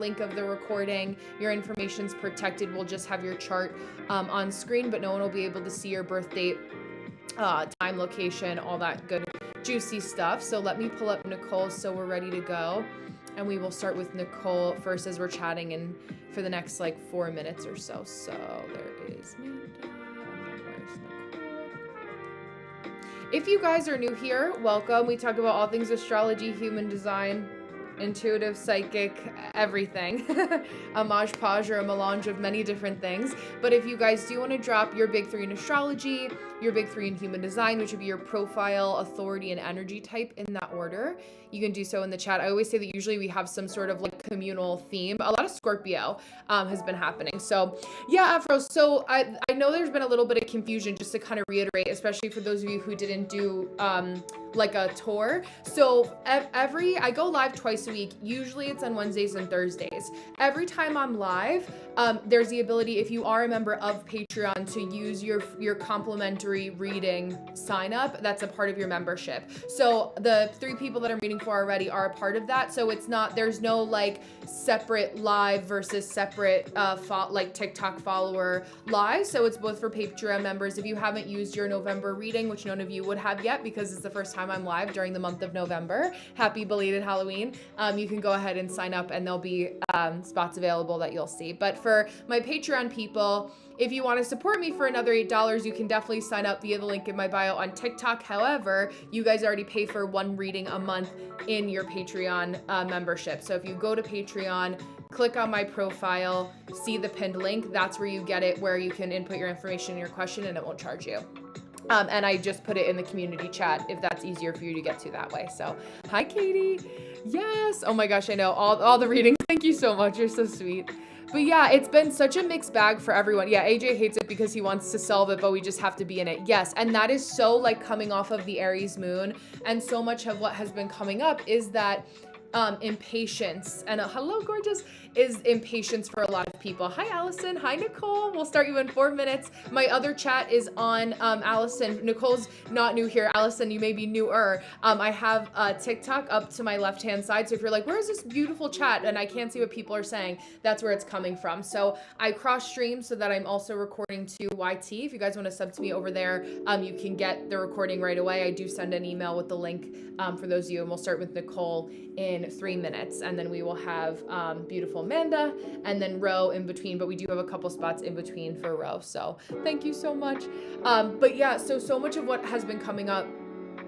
link of the recording. Your information's protected. We'll just have your chart on screen, but no one will be able to see your birth date, time, location, all that good juicy stuff. So let me pull up Nicole so we're ready to go. And we will start with Nicole first as we're chatting and for the next like 4 minutes or so. So there is Amanda, and then where's Nicole? If you guys are new here, welcome. We talk about all things astrology, human design, intuitive, psychic, everything. A hodgepodge or a melange of many different things. But if you guys do want to drop your big 3 in astrology, your big 3 in human design, which would be your profile, authority, and energy type in that order, you can do so in the chat. I always say that usually we have some sort of like communal theme. A lot of Scorpio has been happening. So yeah, Afro. So I know there's been a little bit of confusion, just to kind of reiterate, especially for those of you who didn't do like a tour. So I go live twice a week. Usually it's on Wednesdays and Thursdays. Every time I'm live, there's the ability, if you are a member of Patreon, to use your complimentary reading sign up. That's a part of your membership. So the 3 people that I'm reading for already are a part of that. So it's not, there's no like separate live versus separate like TikTok follower live. So it's both for Patreon members. If you haven't used your November reading, which none of you would have yet because it's the first time I'm live during the month of November, happy belated Halloween, you can go ahead and sign up and there'll be spots available that you'll see. But for my Patreon people, if you want to support me for another $8, you can definitely sign up via the link in my bio on TikTok. However, you guys already pay for 1 reading a month in your Patreon membership. So if you go to Patreon, click on my profile, see the pinned link, that's where you get it, where you can input your information and your question and it won't charge you. And I just put it in the community chat if that's easier for you to get to that way. So hi, Katie. Yes. Oh my gosh, I know all the readings. Thank you so much. You're so sweet. But yeah, it's been such a mixed bag for everyone. Yeah, AJ hates it because he wants to solve it, but we just have to be in it. Yes, and that is so like coming off of the Aries moon, and so much of what has been coming up is that impatience, and hello gorgeous, is impatience for a lot of people. Hi Allison, hi Nicole, we'll start you in 4 minutes. My other chat is on Allison. Nicole's not new here. Allison, you may be newer. I have TikTok up to my left hand side, so if you're like, where is this beautiful chat and I can't see what people are saying, that's where it's coming from. So I cross stream so that I'm also recording to YT. If you guys want to sub to me over there, you can get the recording right away. I do send an email with the link for those of you, and we'll start with Nicole in 3 minutes, and then we will have beautiful Amanda and then Ro in between, but we do have a couple spots in between for Ro, so thank you so much. But yeah, so much of what has been coming up,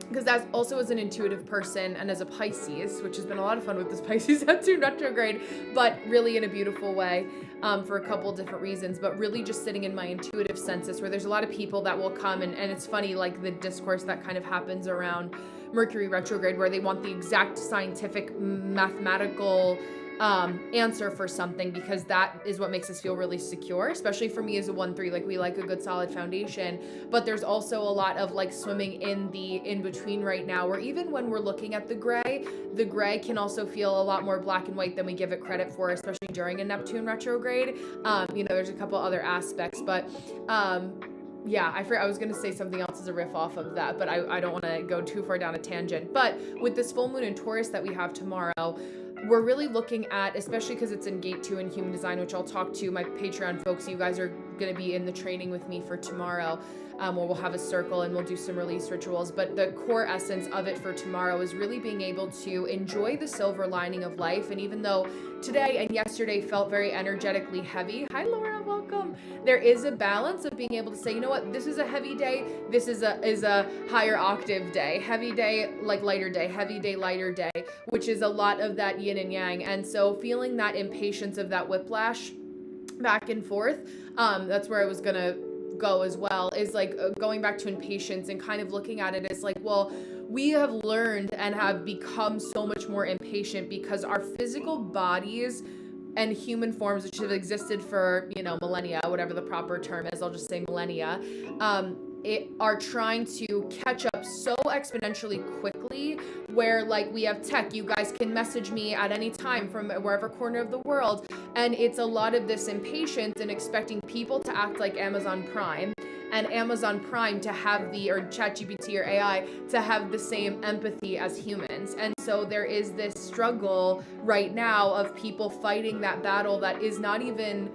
because that's also as an intuitive person and as a Pisces, which has been a lot of fun with this Pisces Neptune retrograde, but really in a beautiful way, for a couple different reasons, but really just sitting in my intuitive senses, where there's a lot of people that will come and it's funny, like the discourse that kind of happens around Mercury retrograde, where they want the exact scientific mathematical answer for something, because that is what makes us feel really secure, especially for me as a 1-3. Like, we like a good solid foundation, but there's also a lot of like swimming in the in-between right now, where even when we're looking at the gray can also feel a lot more black and white than we give it credit for, especially during a Neptune retrograde. There's a couple other aspects, but yeah, I was going to say something else as a riff off of that, but I don't want to go too far down a tangent. But with this full moon in Taurus that we have tomorrow, we're really looking at, especially because it's in Gate 2 in Human Design, which I'll talk to my Patreon folks. You guys are going to be in the training with me for tomorrow, where we'll have a circle and we'll do some release rituals. But the core essence of it for tomorrow is really being able to enjoy the silver lining of life. And even though today and yesterday felt very energetically heavy, hi Laura, welcome, there is a balance of being able to say, you know what, this is a heavy day, this is a higher octave day, heavy day, like lighter day, heavy day, lighter day, which is a lot of that yin and yang. And so feeling that impatience of that whiplash back and forth, that's where I was gonna go as well, is like going back to impatience and kind of looking at it as like, well, we have learned and have become so much more impatient because our physical bodies and human forms, which have existed for, millennia, whatever the proper term is, I'll just say millennia, are trying to catch up so exponentially quickly, where like we have tech, you guys can message me at any time from wherever corner of the world, and it's a lot of this impatience and expecting people to act like Amazon Prime and Amazon Prime to have or ChatGPT or AI to have the same empathy as humans. And so there is this struggle right now of people fighting that battle that is not even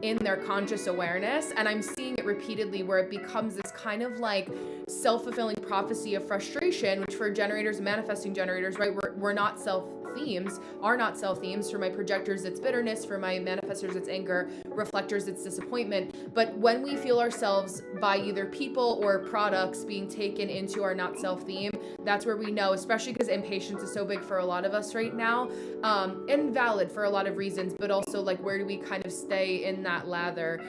in their conscious awareness. And I'm seeing it repeatedly where it becomes this kind of like self-fulfilling prophecy of frustration, which for generators and manifesting generators, right, we're not self-themes, are not self-themes. For my projectors, it's bitterness. For my manifestors, it's anger. Reflectors, it's disappointment. But when we feel ourselves by either people or products being taken into our not self-theme, that's where we know, especially because impatience is so big for a lot of us right now, and valid for a lot of reasons, but also like where do we kind of stay in that lather?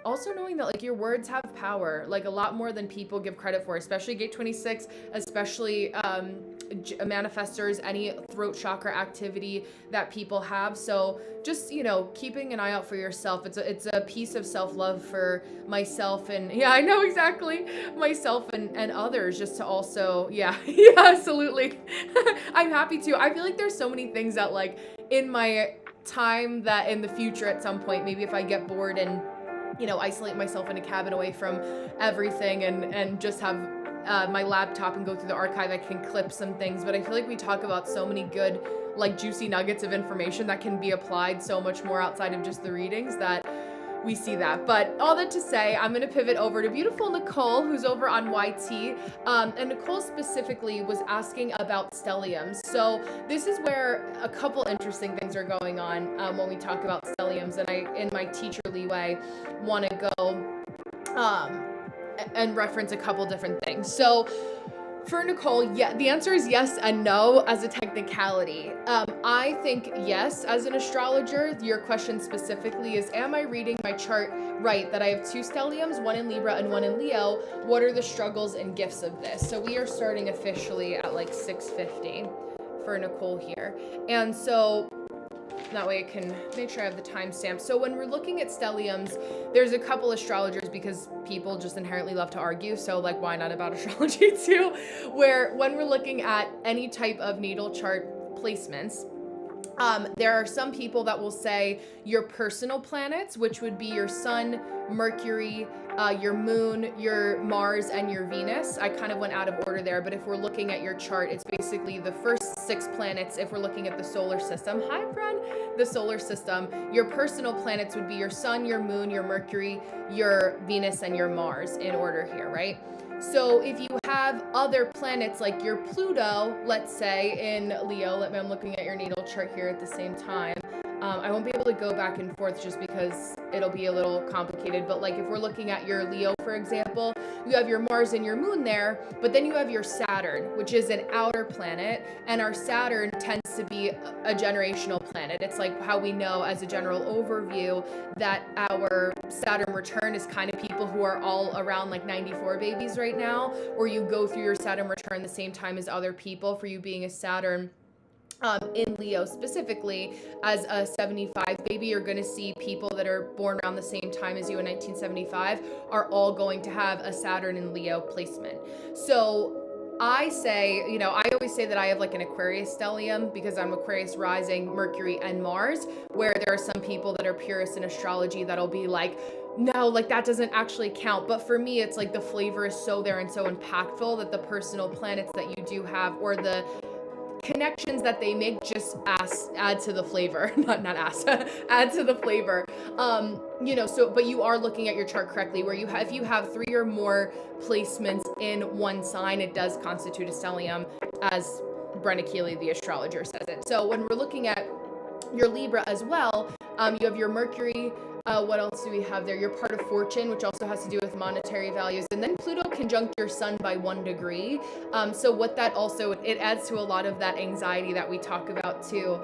Also knowing that like your words have power, like a lot more than people give credit for, especially gate 26, especially manifestors, any throat chakra activity that people have. So just, you know, keeping an eye out for yourself. It's a piece of self-love for myself, and yeah, I know exactly, myself and others, just to also, yeah, yeah, absolutely. I'm happy to. I feel like there's so many things that like in my time that in the future at some point, maybe if I get bored and, you know, isolate myself in a cabin away from everything and just have my laptop and go through the archive, I can clip some things. But I feel like we talk about so many good, like juicy nuggets of information that can be applied so much more outside of just the readings that we see that. But all that to say, I'm going to pivot over to beautiful Nicole, who's over on YT. And Nicole specifically was asking about stelliums. So this is where a couple interesting things are going on when we talk about stelliums. And I, in my teacherly way, want to go and reference a couple different things. So for Nicole, yeah, the answer is yes and no as a technicality. I think yes, as an astrologer. Your question specifically is, am I reading my chart right, that I have 2 stelliums, one in Libra and one in Leo? What are the struggles and gifts of this? So we are starting officially at like 6:50 for Nicole here. And so that way I can make sure I have the timestamp. So when we're looking at stelliums, there's a couple astrologers, because people just inherently love to argue. So like, why not about astrology too? Where when we're looking at any type of natal chart placements, there are some people that will say your personal planets, which would be your sun, Mercury, your moon, your Mars, and your Venus. I kind of went out of order there, but if we're looking at your chart, it's basically the first 6 planets. If we're looking at the solar system, hi friend, the solar system, your personal planets would be your sun, your moon, your Mercury, your Venus, and your Mars in order here, right? So if you have other planets like your Pluto, let's say in Leo, I'm looking at your natal chart here at the same time. I won't be able to go back and forth just because it'll be a little complicated. But like if we're looking at your Leo, for example, you have your Mars and your moon there, but then you have your Saturn, which is an outer planet. And our Saturn tends to be a generational planet. It's like how we know as a general overview that our Saturn return is kind of people who are all around like 94 babies right now, or you go through your Saturn return the same time as other people, for you being a Saturn. In Leo specifically, as a 75 baby, you're going to see people that are born around the same time as you in 1975 are all going to have a Saturn in Leo placement. So I say, you know, I always say that I have like an Aquarius stellium because I'm Aquarius rising, Mercury, and Mars, where there are some people that are purists in astrology that'll be like, no, like that doesn't actually count. But for me, it's like the flavor is so there and so impactful that the personal planets that you do have, or the connections that they make, just add to the flavor, add to the flavor. You know, so, but you are looking at your chart correctly, where you have, if you have 3 or more placements in one sign, it does constitute a stellium, as Brenna Keeley, the astrologer, says it. So when we're looking at your Libra as well, you have your Mercury. What else do we have there? Your part of fortune, which also has to do with monetary values. And then Pluto conjunct your sun by 1 degree. So what that also, it adds to a lot of that anxiety that we talk about too,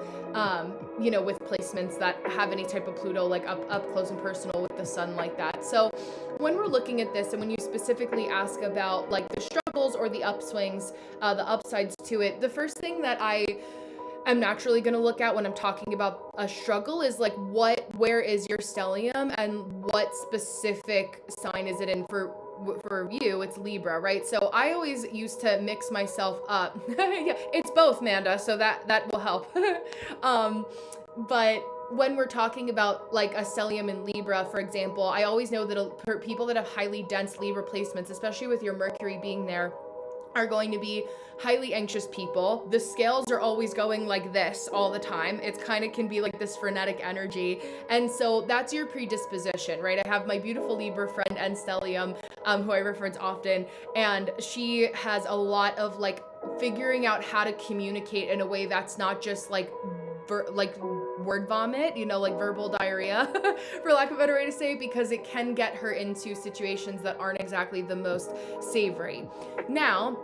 you know, with placements that have any type of Pluto, like up close and personal with the sun like that. So when we're looking at this, and when you specifically ask about like the struggles or the upswings, the upsides to it, the first thing that I'm naturally going to look at when I'm talking about a struggle is like, where is your stellium and what specific sign is it in? For you, it's Libra, right? So I always used to mix myself up. Yeah, it's both, Manda, so that will help. But when we're talking about like a stellium in Libra, for example, I always know that people that have highly dense Libra placements, especially with your Mercury being there, are going to be highly anxious people. The scales are always going like this all the time. It's kind of can be like this frenetic energy. And so that's your predisposition, right? I have my beautiful Libra friend and stellium, who I reference often, and she has a lot of like figuring out how to communicate in a way that's not just like word vomit, like verbal diarrhea, for lack of a better way to say, because it can get her into situations that aren't exactly the most savory. Now,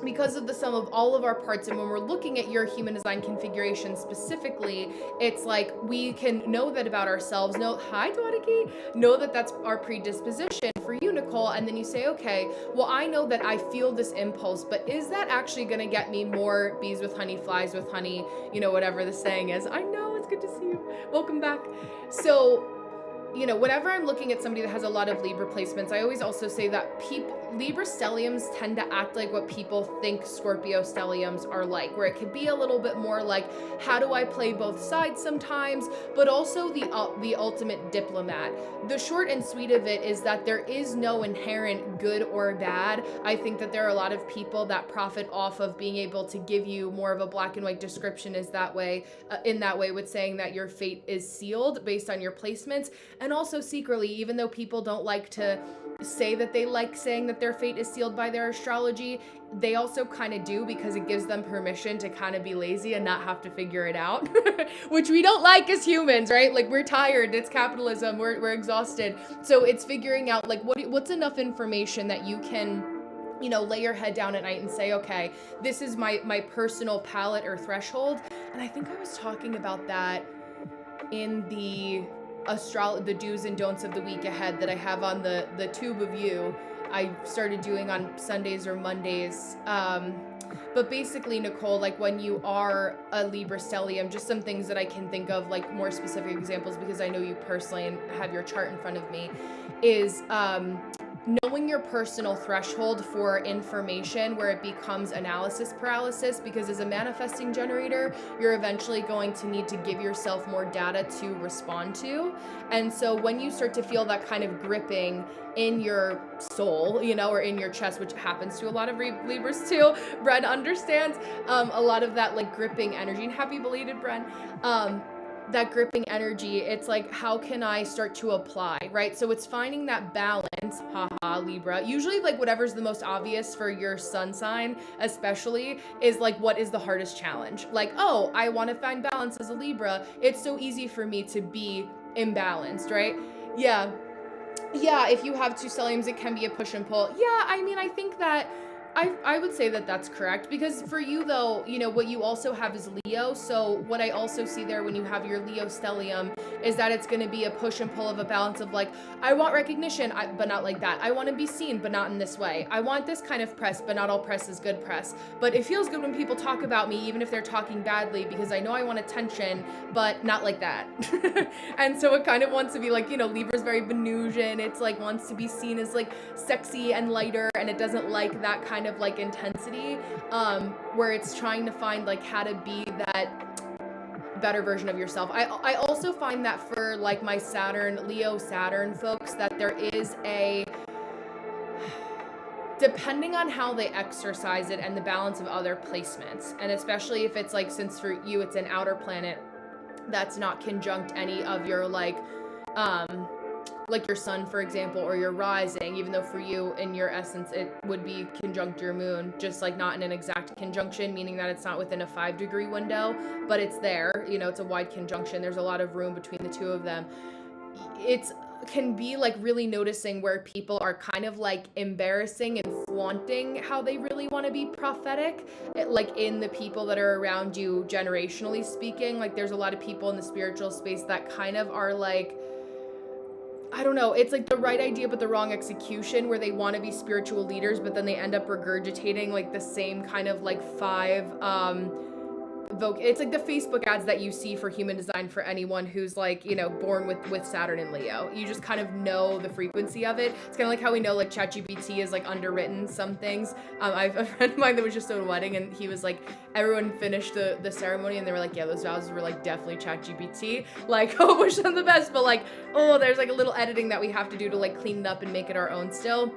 because of the sum of all of our parts, and when we're looking at your human design configuration specifically, it's like we can know that about ourselves, know that that's our predisposition for you, Nicole, and then you say, okay, well, I know that I feel this impulse, but is that actually going to get me more bees with honey, flies with honey, whatever the saying is. I know, it's good to see you. Welcome back. So, whenever I'm looking at somebody that has a lot of Libra placements, I always also say that Libra stelliums tend to act like what people think Scorpio stelliums are like, where it could be a little bit more like, how do I play both sides sometimes, but also the ultimate diplomat. The short and sweet of it is that there is no inherent good or bad. I think that there are a lot of people that profit off of being able to give you more of a black and white description in that way, with saying that your fate is sealed based on your placements. And also secretly, even though people don't like to say that they like saying that their fate is sealed by their astrology, they also kind of do, because it gives them permission to kind of be lazy and not have to figure it out, which we don't like as humans, right? Like, we're tired, it's capitalism, we're exhausted. So it's figuring out like what's enough information that you can lay your head down at night and say, okay, this is my personal palette or threshold. And I think I was talking about that in the do's and don'ts of the week ahead that I have on the tube of you. I started doing on Sundays or Mondays. But basically, Nicole, like when you are a Libra stellium, just some things that I can think of, like more specific examples, because I know you personally and have your chart in front of me, is knowing your personal threshold for information where it becomes analysis paralysis, because as a manifesting generator, you're eventually going to need to give yourself more data to respond to. And so when you start to feel that kind of gripping in your soul, or in your chest, which happens to a lot of Libras too, Bren understands a lot of that like gripping energy, and happy belated, Bren. That gripping energy, it's like, how can I start to apply, right? So it's finding that balance, Libra. Usually like whatever's the most obvious for your sun sign especially is like, what is the hardest challenge? Like, oh, I want to find balance as a Libra. It's so easy for me to be imbalanced, right? Yeah, if you have two stelliums, it can be a push and pull. Yeah, I mean, I think that I would say that that's correct, because for you though, what you also have is Leo. So what I also see there when you have your Leo stellium is that it's going to be a push and pull of a balance of like, I want recognition, but not like that. I want to be seen, but not in this way. I want this kind of press, but not all press is good press. But it feels good when people talk about me, even if they're talking badly, because I know I want attention, but not like that. And so it kind of wants to be like, Libra's very Venusian. It's like wants to be seen as like sexy and lighter, and it doesn't like that kind of like intensity, where it's trying to find like how to be that better version of yourself. I also find that for like my Leo Saturn folks, that there is depending on how they exercise it and the balance of other placements, and especially if it's like, since for you it's an outer planet that's not conjunct any of your like your sun, for example, or your rising, even though for you in your essence it would be conjunct your moon, just like not in an exact conjunction, meaning that it's not within a 5-degree window, but it's there, it's a wide conjunction. There's a lot of room between the two of them. It's can be like really noticing where people are kind of like embarrassing and flaunting how they really want to be prophetic, like in the people that are around you, generationally speaking. Like there's a lot of people in the spiritual space that kind of are like, I don't know, it's like the right idea but the wrong execution, where they want to be spiritual leaders, but then they end up regurgitating like the same kind of like it's like the Facebook ads that you see for human design for anyone who's like, you know, born with Saturn in Leo. You just kind of know the frequency of it. It's kind of like how we know like ChatGPT is like underwritten some things. I have a friend of mine that was just at a wedding, and he was like, everyone finished the ceremony and they were like, yeah, those vows were like definitely ChatGPT. Like, oh, wish them the best, but like, oh, there's like a little editing that we have to do to like clean it up and make it our own still.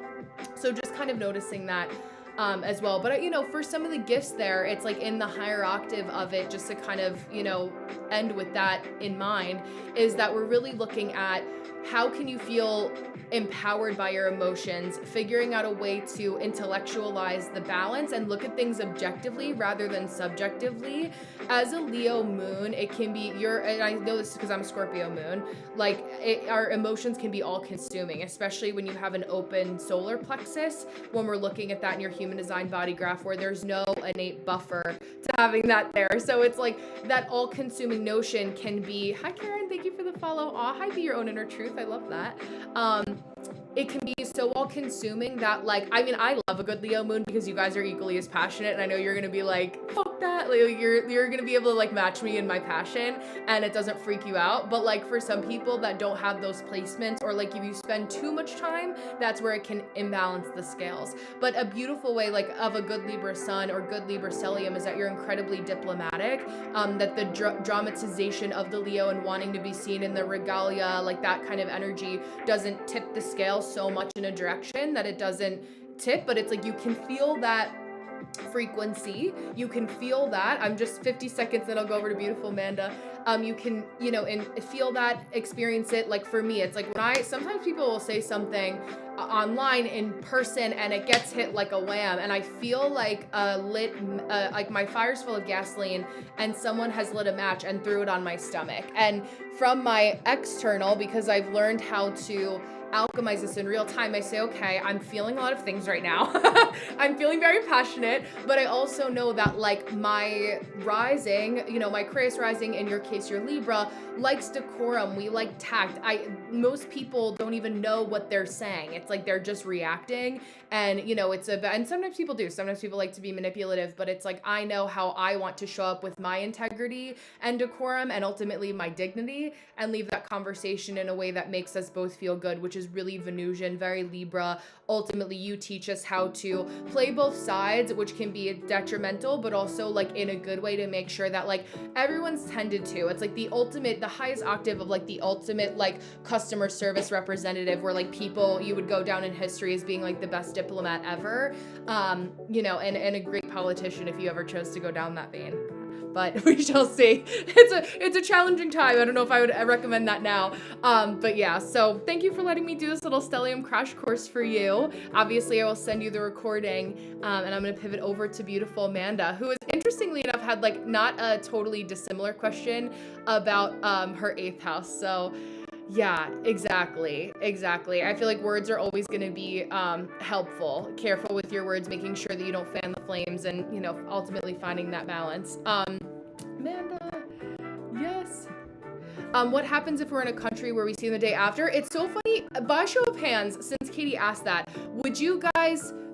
So just kind of noticing that as well. But, you know, for some of the gifts there, it's like in the higher octave of it, just to kind of, you know, end with that in mind, is that we're really looking at how can you feel empowered by your emotions, figuring out a way to intellectualize the balance and look at things objectively rather than subjectively. As a Leo moon, it can be and I know this because I'm a Scorpio moon, like our emotions can be all consuming, especially when you have an open solar plexus, when we're looking at that in your human design body graph where there's no innate buffer to having that there. So it's like that all consuming notion can be, hi Karen, thank you for the follow. Aw, hi, be your own inner truth. I love that. It can be so all-consuming that, like, I mean, I love a good Leo moon because you guys are equally as passionate, and I know you're gonna be like, fuck that, like, you're gonna be able to, like, match me in my passion, and it doesn't freak you out. But, like, for some people that don't have those placements, or, like, if you spend too much time, that's where it can imbalance the scales. But a beautiful way, like, of a good Libra sun or good Libra stellium is that you're incredibly diplomatic, that the dramatization of the Leo and wanting to be seen in the regalia, like, that kind of energy doesn't tip the scale so much in a direction that it doesn't tip, but it's like you can feel that frequency, you can feel that. I'm just 50 seconds, then I'll go over to beautiful Amanda. You can, you know, and feel that, experience it. Like for me, it's like when sometimes people will say something online in person and it gets hit like a wham, and I feel like like my fire's full of gasoline and someone has lit a match and threw it on my stomach. And from my external, because I've learned how to alchemize this in real time, I say, okay, I'm feeling a lot of things right now. I'm feeling very passionate, but I also know that like my rising, you know, my Aquarius rising, in your case, your Libra, likes decorum. We like tact. Most people don't even know what they're saying. It's like they're just reacting, and you know, and sometimes people do. Sometimes people like to be manipulative, but it's like I know how I want to show up with my integrity and decorum and ultimately my dignity, and leave that conversation in a way that makes us both feel good, which is really Venusian, very Libra. Ultimately, you teach us how to play both sides, which can be detrimental, but also like in a good way to make sure that like everyone's tended to. It's like the highest octave of like the ultimate like customer service representative, where like people, you would go down in history as being like the best diplomat ever, you know, and a great politician if you ever chose to go down that vein. But we shall see. It's a challenging time. I don't know if I would recommend that now. But yeah, so thank you for letting me do this little stellium crash course for you. Obviously, I will send you the recording, and I'm gonna pivot over to beautiful Amanda, who is interestingly enough had like not a totally dissimilar question about her 8th house. So yeah, exactly. I feel like words are always going to be helpful. Careful with your words, making sure that you don't fan the flames, and, you know, ultimately finding that balance. Amanda, yes. What happens if we're in a country where we see them the day after? It's so funny. By show of hands, since Katie asked that,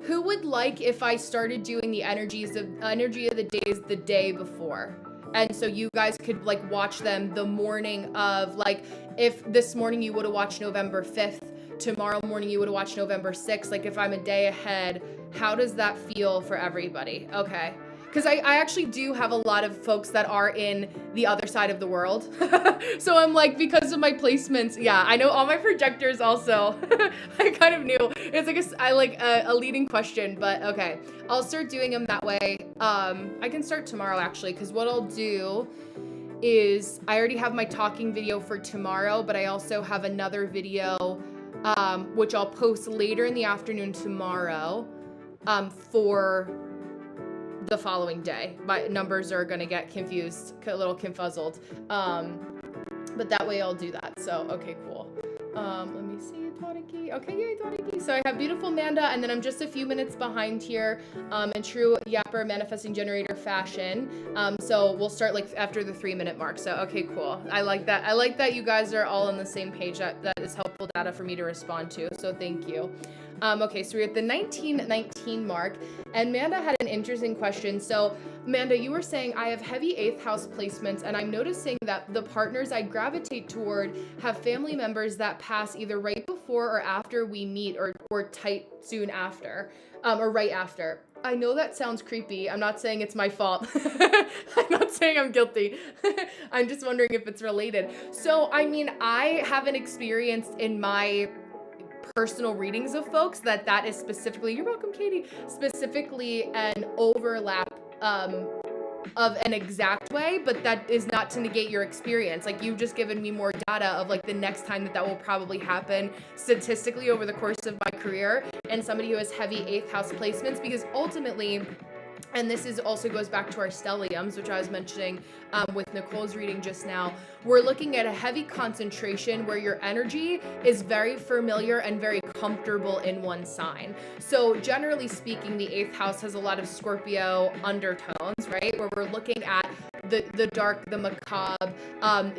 who would like if I started doing the energy of the days the day before? And so you guys could like watch them the morning of, like, if this morning you would have watched November 5th, tomorrow morning you would have watched November 6th. Like if I'm a day ahead, how does that feel for everybody? Okay. Because I actually do have a lot of folks that are in the other side of the world. So I'm like, because of my placements, yeah, I know all my projectors also. I kind of knew. It's like a leading question, but okay. I'll start doing them that way. I can start tomorrow actually, because what I'll do is I already have my talking video for tomorrow, but I also have another video, which I'll post later in the afternoon tomorrow, for the following day. My numbers are gonna get confused, a little confuzzled, but that way I'll do that. So okay, cool. Let me see, Todiki. Okay, yay, Todiki. So I have beautiful Amanda, and then I'm just a few minutes behind here, in true Yapper manifesting generator fashion. So we'll start like after the 3-minute mark. So okay, cool. I like that. I like that you guys are all on the same page. That is helpful data for me to respond to. So thank you. Okay, so we're at the 1919 mark, and Amanda had an interesting question. So Amanda, you were saying I have heavy 8th house placements, and I'm noticing that the partners I gravitate toward have family members that pass either right before or after we meet, or tight soon after, or right after. I know that sounds creepy. I'm not saying it's my fault. I'm not saying I'm guilty. I'm just wondering if it's related. So, I mean, I haven't experienced in my personal readings of folks that is specifically, you're welcome, Katie, specifically an overlap of an exact way, but that is not to negate your experience. Like, you've just given me more data of like the next time that will probably happen statistically over the course of my career, and somebody who has heavy 8th house placements, because ultimately, and this is also goes back to our stelliums, which I was mentioning with Nicole's reading just now. We're looking at a heavy concentration where your energy is very familiar and very comfortable in one sign. So generally speaking, the 8th house has a lot of Scorpio undertones, right? Where we're looking at the dark, the macabre,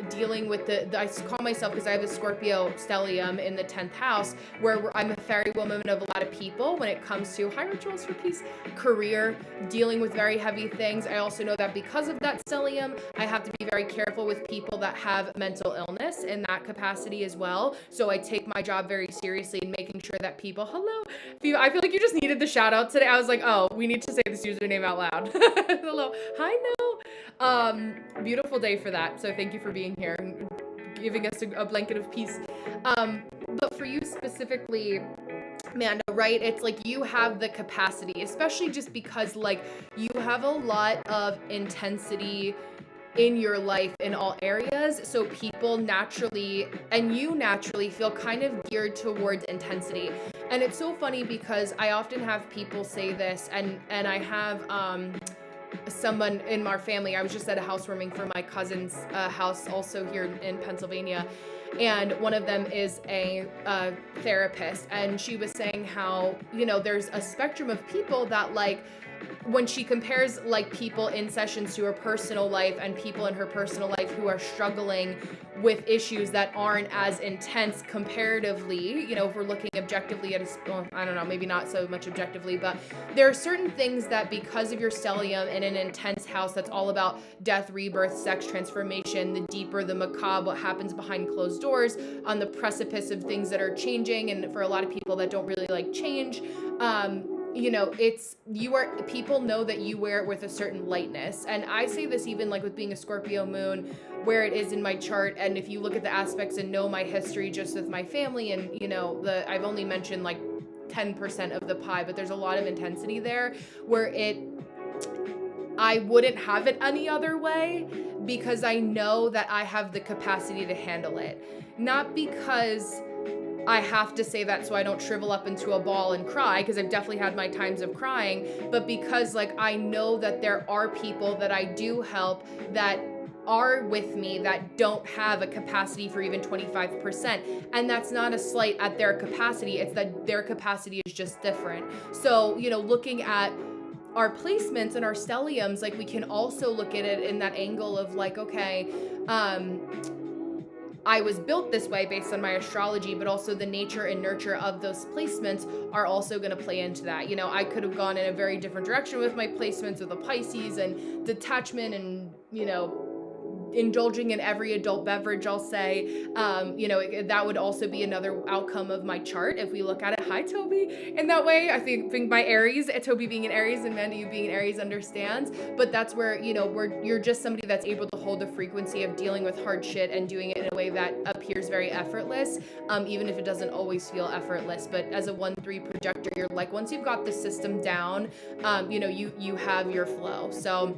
dealing with the I call myself, because I have a Scorpio stellium in the 10th house, where I'm a fairy woman of a lot of people when it comes to high rituals for peace, career, dealing with very heavy things. I also know that because of that stellium, I have to be very careful with people that have mental illness in that capacity as well. So I take my job very seriously in making sure that people, I feel like you just needed the shout out today. I was like, oh, we need to say this username out loud. Hello. Hi, no. Beautiful day for that. So thank you for being here and giving us a blanket of peace. But for you specifically, Amanda, right? It's like you have the capacity, especially just because like you have a lot of intensity in your life in all areas. So people naturally, and you naturally feel kind of geared towards intensity. And it's so funny because I often have people say this, and I have, someone in our family. I was just at a housewarming for my cousin's house, also here in Pennsylvania, and one of them is a therapist, and she was saying how, you know, there's a spectrum of people that, like, when she compares like people in sessions to her personal life and people in her personal life who are struggling with issues that aren't as intense comparatively, you know, if we're looking objectively at I don't know, maybe not so much objectively, but there are certain things that because of your stellium in an intense house that's all about death, rebirth, sex, transformation, the deeper, the macabre, what happens behind closed doors, on the precipice of things that are changing, and for a lot of people that don't really like change, you know, people know that you wear it with a certain lightness. And I say this even like with being a Scorpio moon, where it is in my chart. And if you look at the aspects and know my history just with my family, and, you know, I've only mentioned like 10% of the pie, but there's a lot of intensity there where I wouldn't have it any other way, because I know that I have the capacity to handle it. Not because I have to say that so I don't shrivel up into a ball and cry, because I've definitely had my times of crying, but because like I know that there are people that I do help that are with me that don't have a capacity for even 25%. And that's not a slight at their capacity, it's that their capacity is just different. So, you know, looking at our placements and our stelliums, like we can also look at it in that angle of like, okay, I was built this way based on my astrology, but also the nature and nurture of those placements are also going to play into that. You know, I could have gone in a very different direction with my placements with a Pisces and detachment and, you know, indulging in every adult beverage, I'll say. You know, that would also be another outcome of my chart if we look at it. Hi, Toby. In that way, I think my Aries, Toby being an Aries and Amanda, you being an Aries, understands. But that's where, you know, you're just somebody that's able to hold the frequency of dealing with hard shit and doing it in a way that appears very effortless, even if it doesn't always feel effortless. But as a 1-3 projector, you're like, once you've got the system down, you know, you have your flow. So,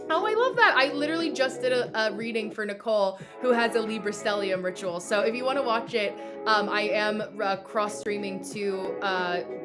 oh, I love that. I literally just did a reading for Nicole, who has a Libra stellium ritual. So if you want to watch it, I am cross-streaming to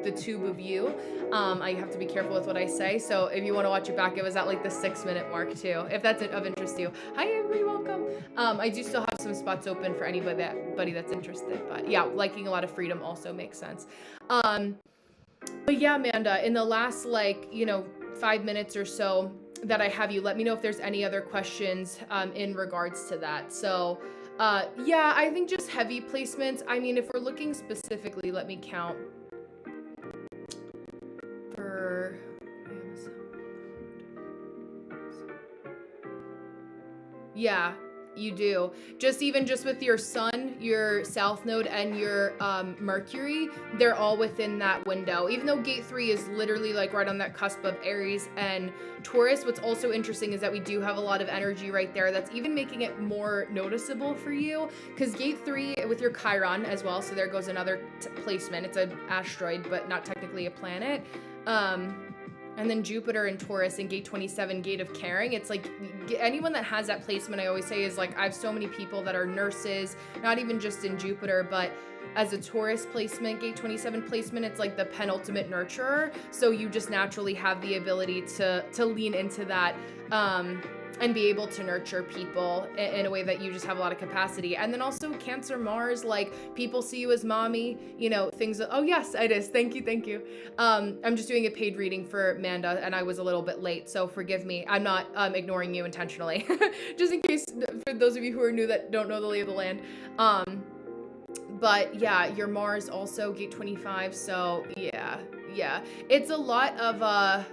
the tube of you. I have to be careful with what I say. So if you want to watch it back, it was at like the 6-minute mark too, if that's of interest to you. Hi, everybody, welcome. I do still have some spots open for anybody that's interested. But yeah, liking a lot of freedom also makes sense. But yeah, Amanda, in the last, like, you know, 5 minutes or so that I have you, let me know if there's any other questions in regards to that. So yeah, I think just heavy placements. I mean, if we're looking specifically, let me count for Yeah, you do. Just with your sun, your south node, and your Mercury, they're all within that window. Even though gate 3 is literally like right on that cusp of Aries and Taurus, what's also interesting is that we do have a lot of energy right there that's even making it more noticeable for you. Because gate 3 with your Chiron as well, so there goes another placement. It's an asteroid, but not technically a planet. And then Jupiter in Taurus in gate 27, gate of caring. It's like anyone that has that placement, I always say, is like, I have so many people that are nurses, not even just in Jupiter, but as a Taurus placement, gate 27 placement, it's like the penultimate nurturer. So you just naturally have the ability to lean into that, and be able to nurture people in a way that you just have a lot of capacity. And then also Cancer Mars, like people see you as mommy, things that, oh yes, it is. Thank you. I'm just doing a paid reading for Amanda and I was a little bit late, so forgive me. I'm not ignoring you intentionally, just in case for those of you who are new that don't know the lay of the land. But yeah, your Mars also gate 25. So yeah. It's a lot of,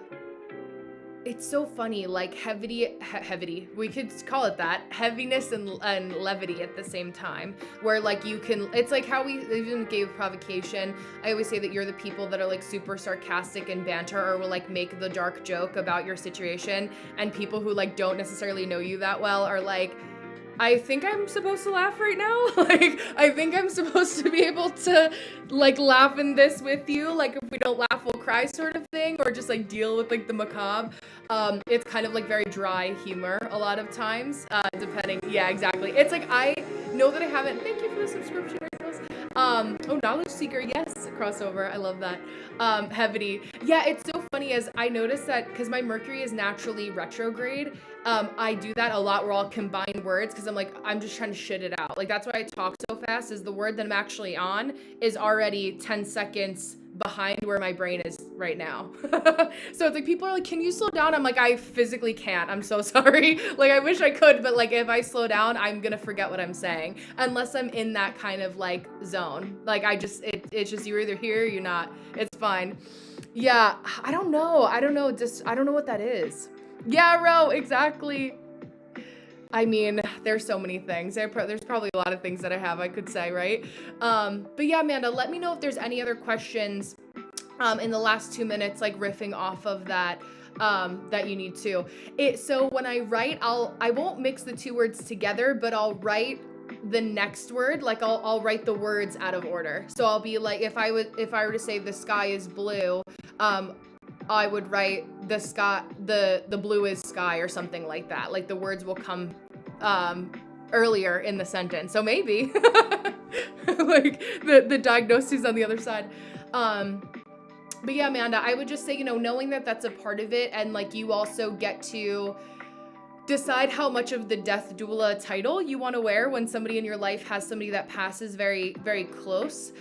it's so funny, like heavy, we could call it that, heaviness and levity at the same time, where like it's like how we even gave provocation. I always say that you're the people that are like super sarcastic and banter, or will like make the dark joke about your situation, and people who like don't necessarily know you that well are like, I think I'm supposed to laugh right now. Like, I think I'm supposed to be able to like laugh in this with you. Like, if we don't laugh, we'll cry sort of thing, or just like deal with like the macabre. It's kind of like very dry humor a lot of times, depending. Yeah, exactly. It's like, I know that I haven't, thank you for the subscription, Rachel. Oh, Knowledge Seeker, yes, crossover, I love that. Heavy. Yeah, it's so funny as I noticed that, because my Mercury is naturally retrograde, I do that a lot where I'll combine words, because I'm just trying to shit it out. Like, that's why I talk so fast, is the word that I'm actually on is already 10 seconds behind where my brain is right now. So it's like, people are like, can you slow down? I'm like, I physically can't. I'm so sorry. Like, I wish I could, but like, if I slow down, I'm gonna forget what I'm saying, unless I'm in that kind of like zone. Like, it's just, you're either here or you're not. It's fine. Yeah, I don't know. Just, I don't know what that is. Yeah, Ro, exactly. I mean, there's so many things. There's probably a lot of things that I could say, right? But yeah, Amanda, let me know if there's any other questions in the last 2 minutes, like riffing off of that, that you need to. So when I write, I won't mix the two words together, but I'll write the next word, like I'll write the words out of order. So I'll be like, if I were to say the sky is blue, I would write the sky, the blue is sky, or something like that. Like, the words will come earlier in the sentence. So maybe like the diagnosis on the other side. But yeah, Amanda, I would just say, knowing that that's a part of it, and like, you also get to decide how much of the death doula title you want to wear when somebody in your life has somebody that passes very, very close.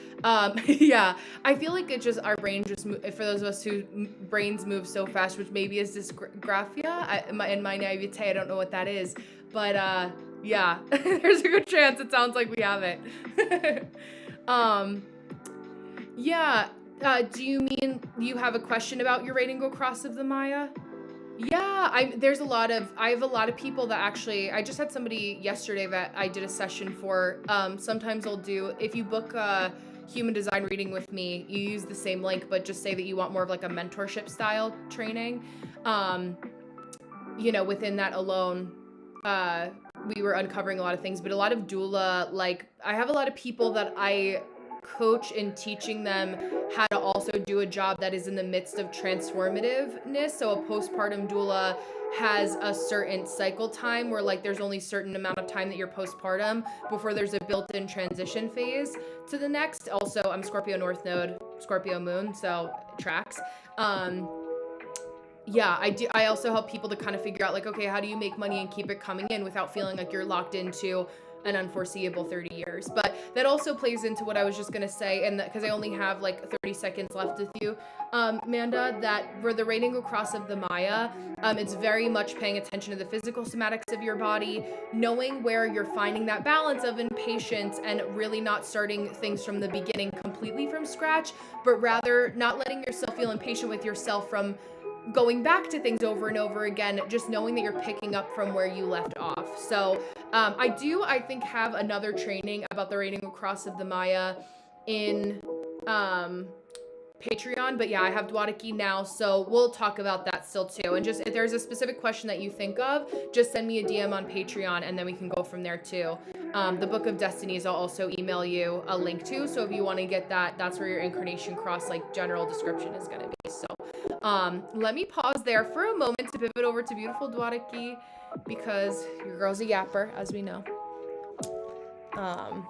Yeah, I feel like it just, our brain just, for those of us who brains move so fast, which maybe is dysgraphia. In my naivete, I don't know what that is, but yeah, there's a good chance it sounds like we have it. Yeah, do you mean you have a question about your rating go cross of the Maya? Yeah, I have a lot of people that actually, I just had somebody yesterday that I did a session for. Sometimes I'll do, if you book a human design reading with me, you use the same link, but just say that you want more of like a mentorship style training. Within that alone, we were uncovering a lot of things, but a lot of doula, like, I have a lot of people that I coach in teaching them how to also do a job that is in the midst of transformativeness. So a postpartum doula has a certain cycle time where like there's only a certain amount of time that you're postpartum before there's a built-in transition phase to the next. Also, I'm Scorpio North Node, Scorpio Moon, so it tracks. Yeah, I also help people to kind of figure out like, okay, how do you make money and keep it coming in without feeling like you're locked into an unforeseeable 30 years. But that also plays into what I was just gonna say, and because I only have like 30 seconds left with you, Amanda, that for the rating across of the Maya, it's very much paying attention to the physical somatics of your body, knowing where you're finding that balance of impatience and really not starting things from the beginning completely from scratch, but rather not letting yourself feel impatient with yourself from going back to things over and over again, just knowing that you're picking up from where you left off. So I think, have another training about the reigning across of the Maya in Patreon, but yeah, I have Dwadaki now, so we'll talk about that still too. And just if there's a specific question that you think of, just send me a DM on Patreon, and then we can go from there too. The Book of Destinies, I'll also email you a link to, so if you want to get that, that's where your incarnation cross, like, general description is going to be. So let me pause there for a moment to pivot over to beautiful Dwadaki, because your girl's a yapper, as we know.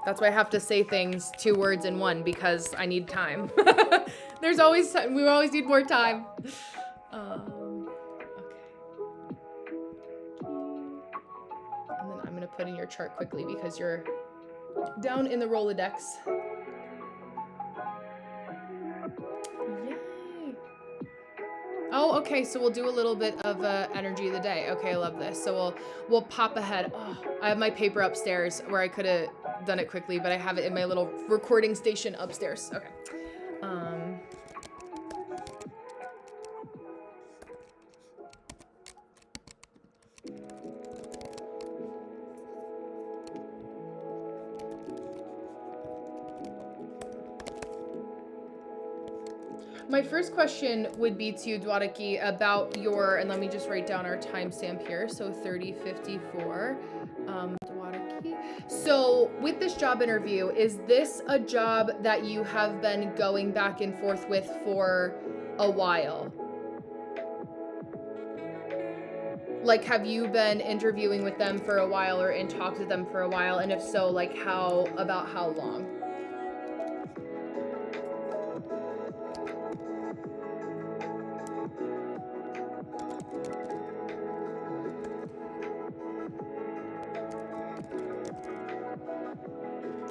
That's why I have to say things 2 words in one, because I need time. There's always time. We always need more time. Okay. And then I'm gonna put in your chart quickly because you're down in the Rolodex. Yay. Oh, okay, so we'll do a little bit of energy of the day. Okay, I love this. So we'll pop ahead. Oh, I have my paper upstairs where I could have done it quickly, but I have it in my little recording station upstairs. Okay. My first question would be to you, Dwadaki, about your, and let me just write down our timestamp here, so 30:54, Dwadaki. So with this job interview, is this a job that you have been going back and forth with for a while? Like, have you been interviewing with them for a while or in talks with them for a while? And if so, like, about how long?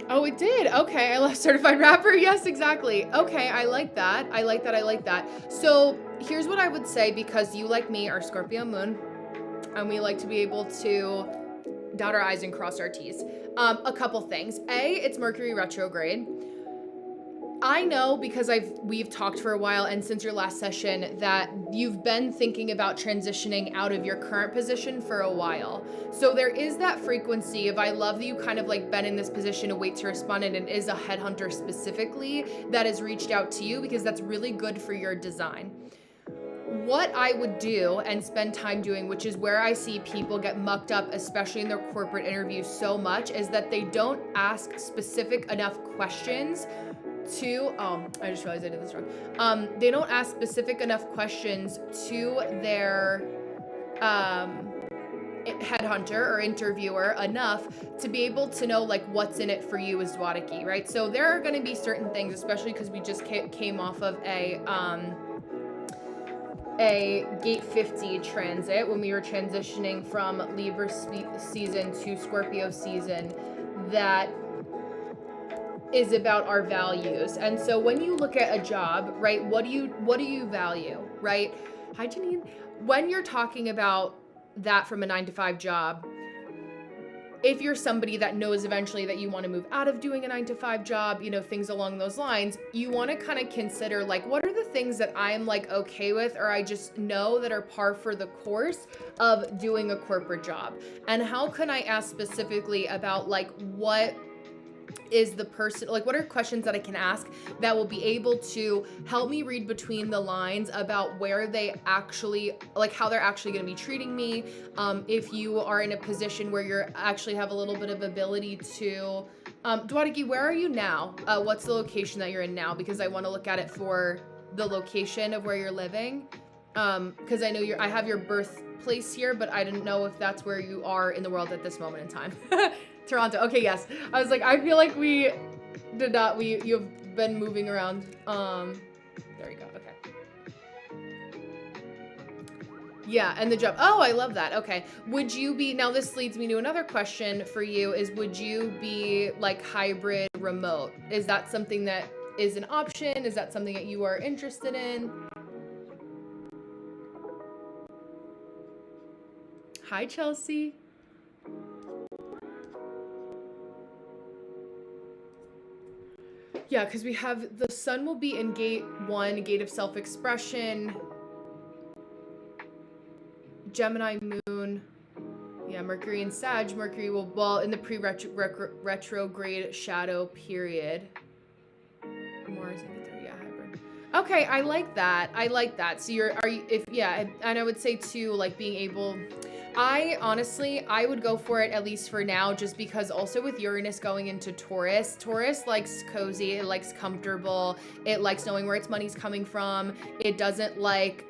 Oh, it did. Okay, I love certified rapper. Yes, exactly. Okay, I like that. I like that. So here's what I would say, because you, like me, are Scorpio moon, and we like to be able to dot our I's and cross our T's. A couple things. A, it's Mercury retrograde. I know, because we've talked for a while, and since your last session, that you've been thinking about transitioning out of your current position for a while. So there is that frequency of, I love that you kind of like been in this position to wait to respond, and it is a headhunter specifically that has reached out to you, because that's really good for your design. What I would do and spend time doing, which is where I see people get mucked up, especially in their corporate interviews so much, is that they don't ask specific enough questions to, I just realized I did this wrong. They don't ask specific enough questions to their headhunter or interviewer enough to be able to know, like, what's in it for you as Dwadaki, right? So there are going to be certain things, especially because we just came off of a gate 50 transit when we were transitioning from Libra season to Scorpio season, that is about our values. And so when you look at a job, right, what do you value, right? Hi, Janine. When you're talking about that from a 9-to-5 job, if you're somebody that knows eventually that you want to move out of doing a 9-to-5 job, you know, things along those lines, you want to kind of consider, like, what are the things that I'm, like, okay with, or I just know that are par for the course of doing a corporate job? And how can I ask specifically about, like, what is the person, like, what are questions that I can ask that will be able to help me read between the lines about where they actually, like, how they're actually going to be treating me. If you are in a position where you're actually have a little bit of ability to, Dwadaki, where are you now? What's the location that you're in now? Because I want to look at it for the location of where you're living. Because I know I have your birthplace here, but I didn't know if that's where you are in the world at this moment in time. Toronto. Okay, yes. I was like, I feel like we did not. You've been moving around. There we go. Okay. Yeah, and the job. Oh, I love that. Okay. Would you be, now this leads me to another question for you, is would you be like hybrid remote? Is that something that is an option? Is that something that you are interested in? Hi, Chelsea. Yeah, because we have the sun will be in gate 1, gate of self-expression. Gemini moon. Yeah, Mercury in Sag. Mercury will, well, in the pre-retrograde shadow period. Mars in the third, yeah, hybrid. Okay, I like that. I like that. So and I would say too, like being able, I would go for it at least for now, just because also with Uranus going into Taurus, Taurus likes cozy, it likes comfortable, it likes knowing where its money's coming from. It doesn't like,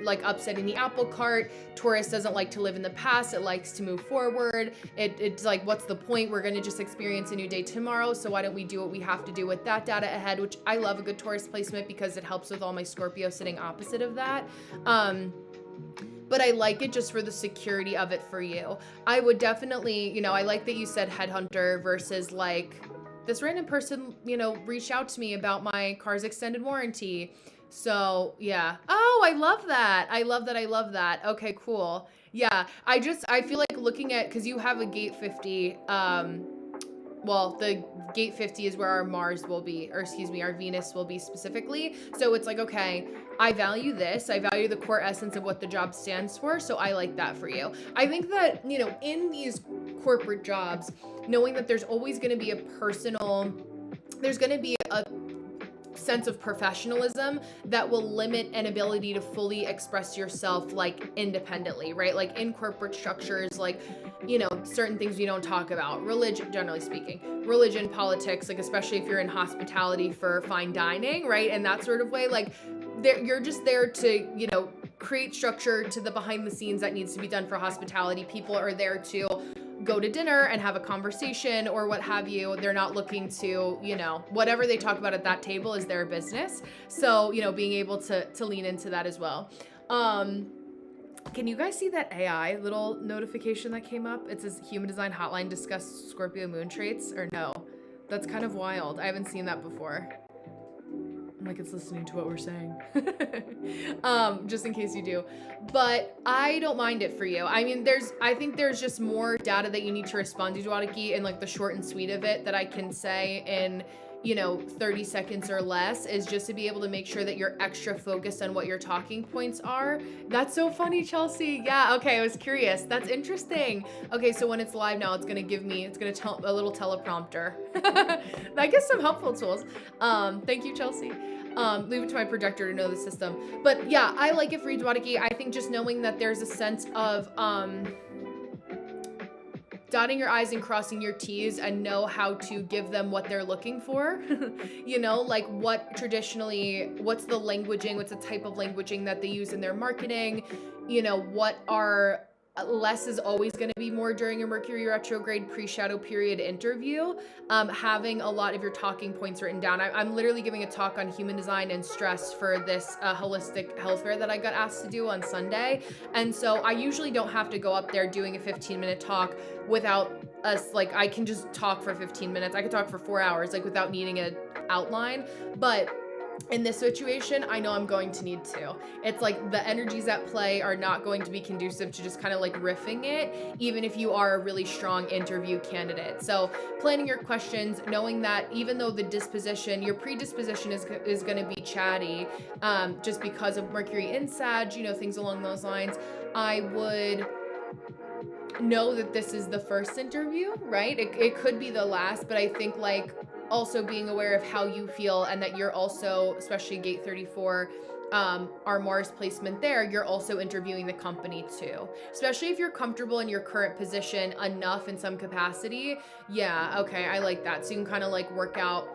like upsetting the apple cart. Taurus doesn't like to live in the past. It likes to move forward. It's like, what's the point? We're going to just experience a new day tomorrow. So why don't we do what we have to do with that data ahead, which I love a good Taurus placement because it helps with all my Scorpio sitting opposite of that. But I like it just for the security of it for you. I would definitely, I like that you said headhunter versus like this random person, reached out to me about my car's extended warranty. So yeah. Oh, I love that. I love that. I love that. Okay, cool. Yeah. I feel like looking at, cause you have a gate 50, well, the gate 50 is where our Mars will be, or excuse me, our Venus will be specifically. So it's like, okay, I value this. I value the core essence of what the job stands for. So I like that for you. I think that, in these corporate jobs, knowing that there's always going to be there's going to be a sense of professionalism that will limit an ability to fully express yourself like independently, right? Like in corporate structures, like, certain things we don't talk about, religion, generally speaking, religion, politics, like especially if you're in hospitality for fine dining, right? And that sort of way, like you're just there to, create structure to the behind the scenes that needs to be done for hospitality. People are there to go to dinner and have a conversation or what have you. They're not looking to, whatever they talk about at that table is their business. So, being able to lean into that as well. Can you guys see that AI little notification that came up? It says Human Design Hotline discuss Scorpio moon traits, or no? That's kind of wild. I haven't seen that before. Like it's listening to what we're saying. Just in case you do. But I don't mind it for you. I mean, I think there's just more data that you need to respond to, Dwadiki, and like the short and sweet of it that I can say in, 30 seconds or less is just to be able to make sure that you're extra focused on what your talking points are. That's so funny, Chelsea. Yeah, okay, I was curious. That's interesting. Okay, so when it's live now, it's gonna tell a little teleprompter. That gives some helpful tools. Thank you, Chelsea. Leave it to my projector to know the system. But yeah, I like it for Dwadiki. I think just knowing that there's a sense of dotting your I's and crossing your T's and know how to give them what they're looking for. Like what's the languaging, what's the type of languaging that they use in their marketing, what are less is always going to be more during a Mercury retrograde pre-shadow period interview. Having a lot of your talking points written down. I'm literally giving a talk on human design and stress for this holistic health fair that I got asked to do on Sunday. And so I usually don't have to go up there doing a 15-minute talk without I can just talk for 15 minutes. I could talk for 4 hours, without needing an outline. But in this situation, I know I'm going to need to. It's like the energies at play are not going to be conducive to just kind of riffing it, even if you are a really strong interview candidate. So planning your questions, knowing that even though your predisposition is going to be chatty, just because of Mercury in Sag, things along those lines, I would know that this is the first interview, right? It could be the last, but I think also being aware of how you feel and that you're also, especially gate 34, our Mars placement there, you're also interviewing the company too. Especially if you're comfortable in your current position enough in some capacity. Yeah, okay, I like that. So you can kind of work out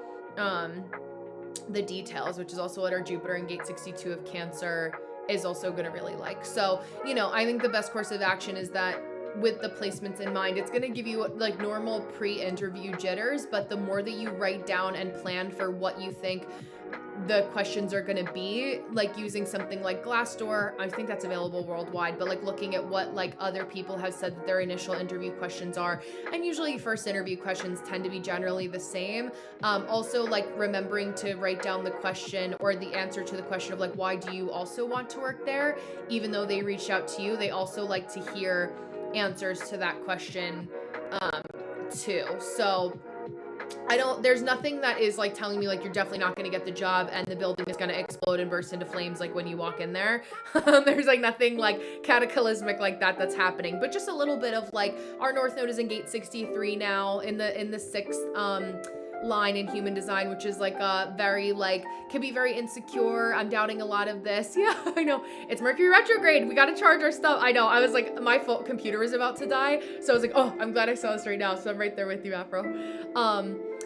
the details, which is also what our Jupiter in gate 62 of Cancer is also going to really like. So, I think the best course of action is that with the placements in mind, it's going to give you normal pre-interview jitters, but the more that you write down and plan for what you think the questions are going to be, using something like Glassdoor, I think that's available worldwide, but looking at what other people have said that their initial interview questions are, and usually first interview questions tend to be generally the same. Also remembering to write down the question or the answer to the question of why do you also want to work there? Even though they reached out to you, they also like to hear answers to that question too. So there's nothing that is like telling me like you're definitely not going to get the job and the building is going to explode and burst into flames like when you walk in there. There's like nothing like cataclysmic like that that's happening, but just a little bit of like our north node is in gate 63 now in the sixth line in human design, which is like a very like can be very insecure. I'm doubting a lot of this. Yeah, I know. It's Mercury retrograde. We got to charge our stuff. I know. I was like, my computer is about to die. So I was like, oh, I'm glad I saw this right now. So I'm right there with you, Afro.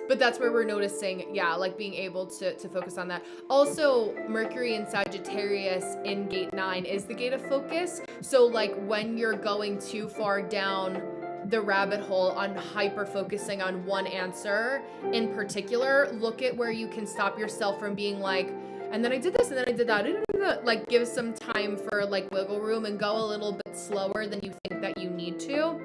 But that's where we're noticing, yeah, like being able to focus on that. Also, Mercury in Sagittarius in gate 9 is the gate of focus. So like when you're going too far down the rabbit hole on hyper focusing on one answer in particular, look at where you can stop yourself from being like, and then I did this and then I did that. Like give some time for like wiggle room and go a little bit slower than you think that you need to.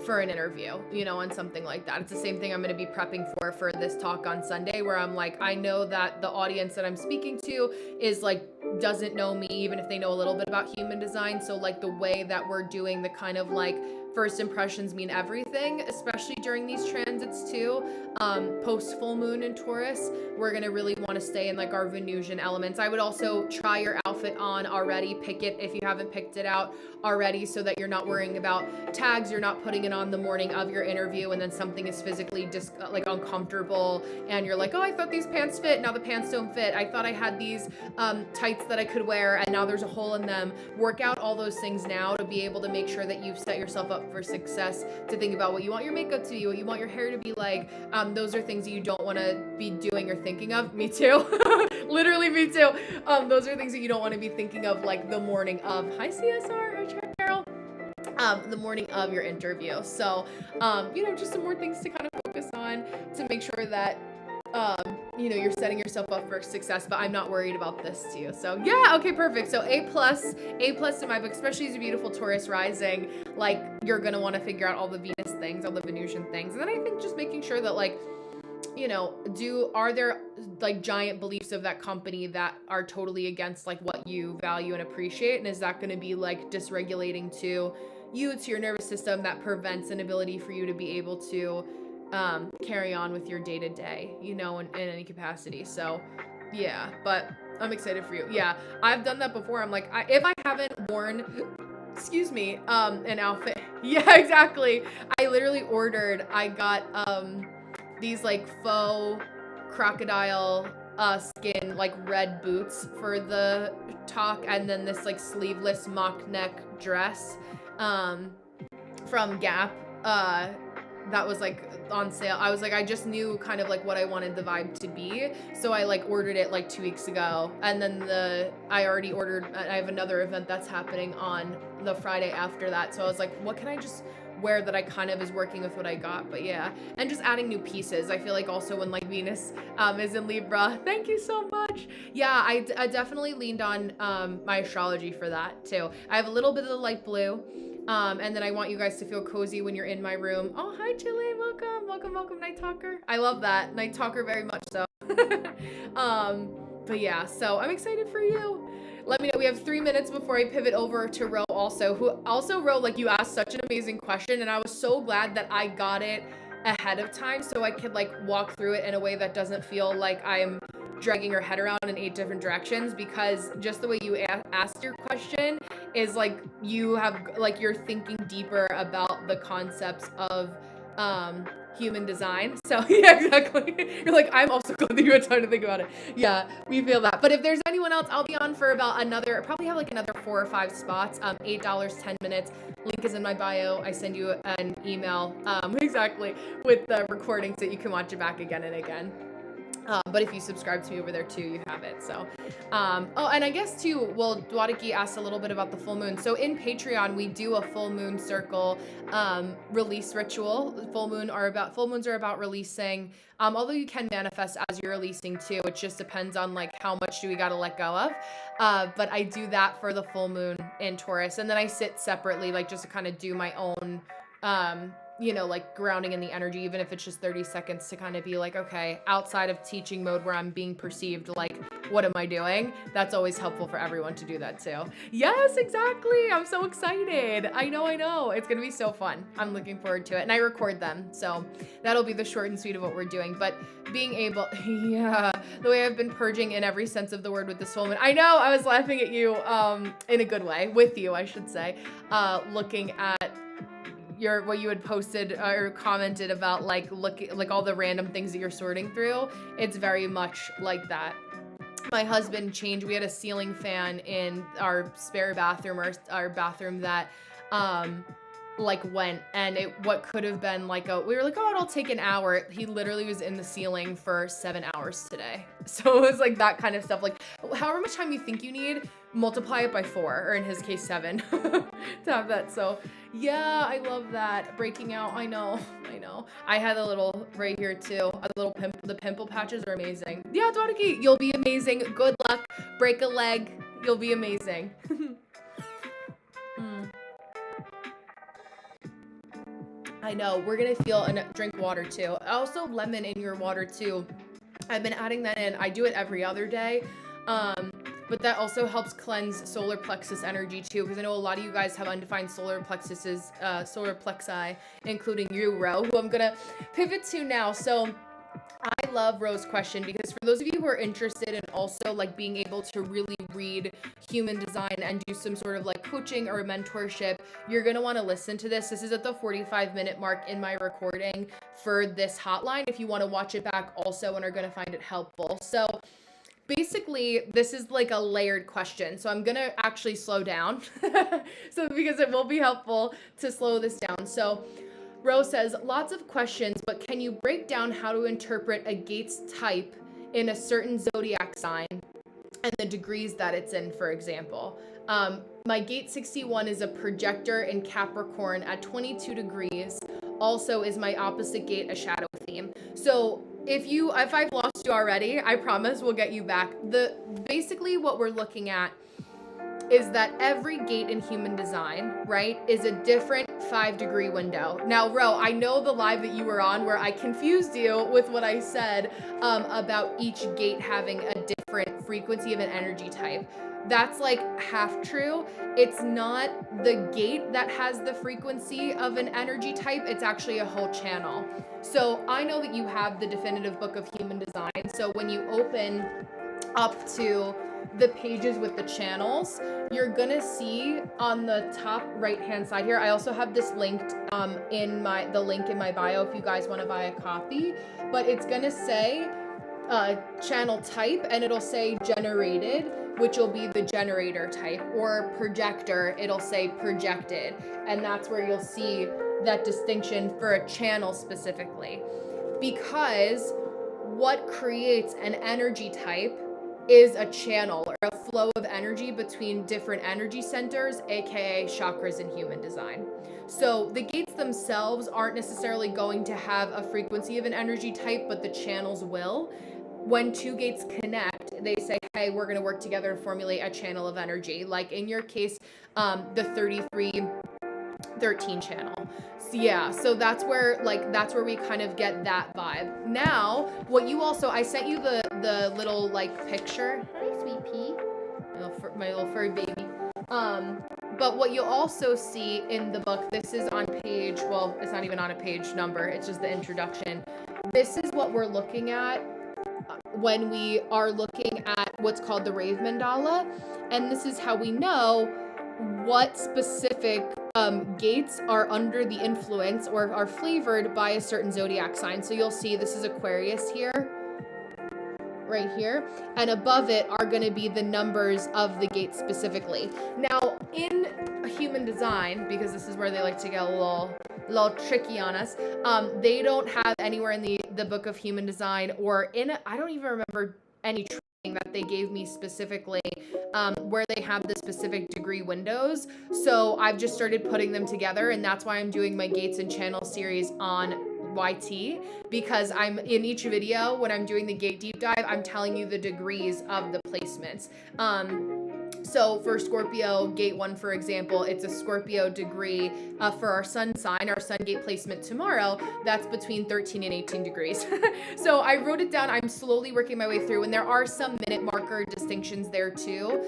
For an interview, you know, and something like that. It's the same thing I'm going to be prepping for this talk on Sunday, where I'm like, I know that the audience that I'm speaking to is like, doesn't know me, even if they know a little bit about human design. So like the way that we're doing the kind of like first impressions mean everything, especially during these transits too. Post full moon in Taurus, we're going to really want to stay in like our Venusian elements. I would also try your outfit on already, pick it if you haven't picked it out already, so that you're not worrying about tags, you're not putting it on the morning of your interview and then something is physically just like uncomfortable and you're like, oh, I thought these pants fit, now the pants don't fit. I thought I had these tights that I could wear and now there's a hole in them. Work out all those things now to be able to make sure that you've set yourself up for success, to think about what you want your makeup to be, what you want your hair to be like. Those are things that you don't want to be doing or thinking of. Me too. Literally me too. Those are things that you don't want to be thinking of like the morning of. Hi CSR, hi Carol. The morning of your interview. So, you know, just some more things to kind of focus on to make sure that, you know, you're setting yourself up for success, but I'm not worried about this too. So yeah, okay, perfect. So A plus in my book, especially as a beautiful Taurus rising, like you're going to want to figure out all the Venus things, all the Venusian things. And then I think just making sure that like, you know, are there like giant beliefs of that company that are totally against like what you value and appreciate? And is that going to be like dysregulating to you, to your nervous system, that prevents an ability for you to be able to carry on with your day-to-day, you know, in any capacity. So yeah, but I'm excited for you. Yeah, I've done that before. I'm like, if I haven't worn, excuse me, an outfit. Yeah, exactly. I literally I got these like faux crocodile skin like red boots for the talk, and then this like sleeveless mock neck dress from Gap that was like on sale. I was like, I just knew kind of like what I wanted the vibe to be, so I like ordered it like 2 weeks ago, and then I already ordered, I have another event that's happening on the Friday after that, so I was like, what can I just wear that I kind of is working with what I got? But yeah, and just adding new pieces. I feel like also when like Venus is in Libra, thank you so much. Yeah, I definitely leaned on my astrology for that too. I have a little bit of the light blue, and then I want you guys to feel cozy when you're in my room. Oh, hi Chile, welcome Night Talker. I love that, Night Talker, very much so. But yeah, so I'm excited for you. Let me know. We have 3 minutes before I pivot over to Ro also, who also, Ro, like you asked such an amazing question, and I was so glad that I got it ahead of time so I could like walk through it in a way that doesn't feel like I'm dragging your head around in 8 different directions, because just the way you asked your question is like you have like you're thinking deeper about the concepts of human design. So yeah, exactly. You're like, I'm also glad that you had time to think about it. Yeah, we feel that. But if there's anyone else, I'll be on for about probably have like another 4 or 5 spots. $8, 10 minutes. Link is in my bio. I send you an email, exactly, with the recordings that you can watch it back again and again. But if you subscribe to me over there too, you have it. So, oh, and I guess too, well, Dwadiki asked a little bit about the full moon. So in Patreon, we do a full moon circle release ritual. Full moons are about releasing. Although you can manifest as you're releasing too, it just depends on like how much do we got to let go of. But I do that for the full moon in Taurus, and then I sit separately, like just to kind of do my own you know, like grounding in the energy, even if it's just 30 seconds to kind of be like, okay, outside of teaching mode where I'm being perceived, like, what am I doing? That's always helpful for everyone to do that too. Yes, exactly. I'm so excited. I know. It's going to be so fun. I'm looking forward to it. And I record them. So that'll be the short and sweet of what we're doing. But being able, yeah, the way I've been purging in every sense of the word with this full moon. I know, I was laughing at you in a good way, with you, I should say, looking at what you had posted or commented about, like, like all the random things that you're sorting through. It's very much like that. My husband we had a ceiling fan in our spare bathroom, or our bathroom that like went, and what could have been like we were like, oh, it'll take an hour. He literally was in the ceiling for 7 hours today. So it was like that kind of stuff, like however much time you think you need, multiply it by 4, or in his case 7, to have that. So yeah, I love that. Breaking out, I know. I had a little right here too, a little pimple. The pimple patches are amazing. Yeah, Dwarki, you'll be amazing. Good luck. Break a leg, you'll be amazing. I know, we're gonna feel and drink water too. Also lemon in your water too. I've been adding that in. I do it every other day. But that also helps cleanse solar plexus energy too, because I know a lot of you guys have undefined solar plexi, including you, Ro, who I'm gonna pivot to now. So I love Ro's question, because for those of you who are interested in also like being able to really read human design and do some sort of like coaching or mentorship, you're going to want to listen to this. This is at the 45-minute mark in my recording for this hotline, if you want to watch it back also and are going to find it helpful. So basically, this is like a layered question. So I'm going to actually slow down so because it will be helpful to slow this down. So Rose says, lots of questions, but can you break down how to interpret a gate's type in a certain zodiac sign and the degrees that it's in, for example? My gate 61 is a projector in Capricorn at 22 degrees. Also is my opposite gate a shadow theme. So if I've lost you already, I promise we'll get you back. Basically what we're looking at is that every gate in human design, right, is a different 5-degree window. Now, Ro, I know the live that you were on where I confused you with what I said about each gate having a different frequency of an energy type. That's like half true. It's not the gate that has the frequency of an energy type. It's actually a whole channel. So I know that you have the definitive book of human design. So when you open up to the pages with the channels, you're gonna see on the top right hand side here, I also have this linked in the link in my bio if you guys want to buy a copy, but it's gonna say channel type, and it'll say generated, which will be the generator type, or projector, it'll say projected, and that's where you'll see that distinction for a channel specifically, because what creates an energy type is a channel or a flow of energy between different energy centers, aka chakras in human design. So the gates themselves aren't necessarily going to have a frequency of an energy type, but the channels will. When two gates connect, they say, hey, we're going to work together to formulate a channel of energy. Like in your case, the 3313 channel. So yeah, so that's where we kind of get that vibe. Now, what you also, I sent you the little like picture. Hi, sweet pea. My little furry baby. But what you'll also see in the book, this is on page, well, it's not even on a page number, it's just the introduction. This is what we're looking at when we are looking at what's called the Rave Mandala. And this is how we know what specific gates are under the influence or are flavored by a certain zodiac sign. So you'll see this is Aquarius here, right here, and above it are going to be the numbers of the gate specifically. Now in human design, because this is where they like to get a little tricky on us, they don't have anywhere in the book of human design or I don't even remember any training that they gave me specifically where they have the specific degree windows. So I've just started putting them together, and that's why I'm doing my gates and channel series on YT, because I'm in each video when I'm doing the gate deep dive, I'm telling you the degrees of the placements. So for Scorpio gate 1, for example, it's a Scorpio degree. For our sun sign, our sun gate placement tomorrow, that's between 13 and 18 degrees. So I wrote it down. I'm slowly working my way through, and there are some minute marker distinctions there too.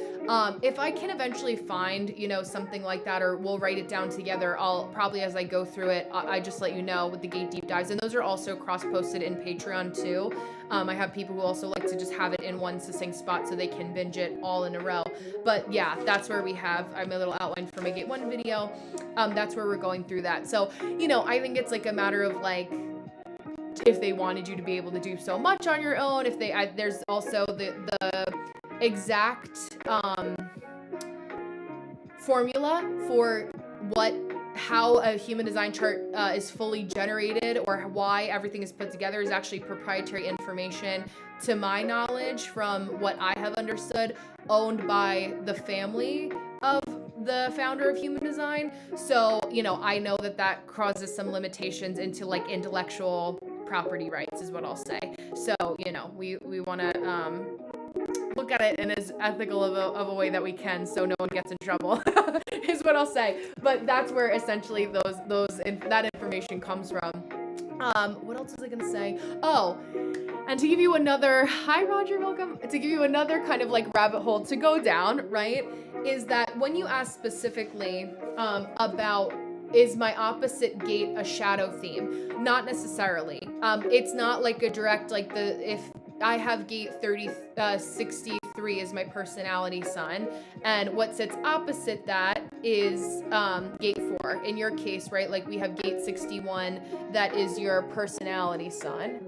If I can eventually find, something like that, or we'll write it down together, I'll probably, as I go through it, I just let you know with the gate deep dives. And those are also cross-posted in Patreon too. I have people who also like to just have it in one succinct spot so they can binge it all in a row. But yeah, that's where we have my little outline for my gate 1 video. That's where we're going through that. So, I think it's like a matter of like, if they wanted you to be able to do so much on your own, if there's also the exact formula for how a human design chart is fully generated, or why everything is put together, is actually proprietary information, to my knowledge, from what I have understood, owned by the family of the founder of human design. So, I know that causes some limitations into like intellectual property rights, is what I'll say. So, we want to look at it in as ethical of a way that we can, so no one gets in trouble, is what I'll say. But that's where essentially that information comes from. What else was I gonna say? Oh, and to give you another, hi Roger, welcome. To give you another kind of like rabbit hole to go down, right, is that when you ask specifically about, is my opposite gate a shadow theme? Not necessarily. It's not like a direct, like if I have gate 63 is my personality sun, and what sits opposite that is gate 4. In your case, right, like we have gate 61, that is your personality sun.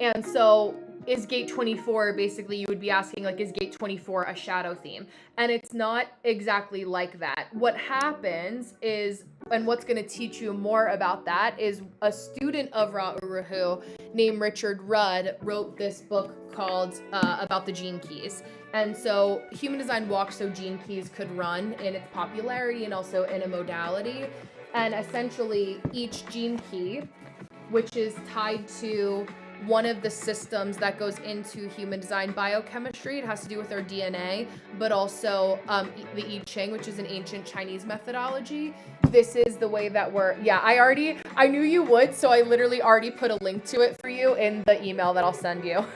And so is gate 24, basically you would be asking, like, is gate 24 a shadow theme? And it's not exactly like that. What happens is, and what's going to teach you more about that, is a student of Ra Uru named Richard Rudd wrote this book called about the gene keys. And so human design walks so gene keys could run in its popularity and also in a modality. And essentially each gene key, which is tied to one of the systems that goes into human design biochemistry. It has to do with our DNA, but also the I Ching, which is an ancient Chinese methodology. This is the way that I knew you would, so I literally already put a link to it for you in the email that I'll send you.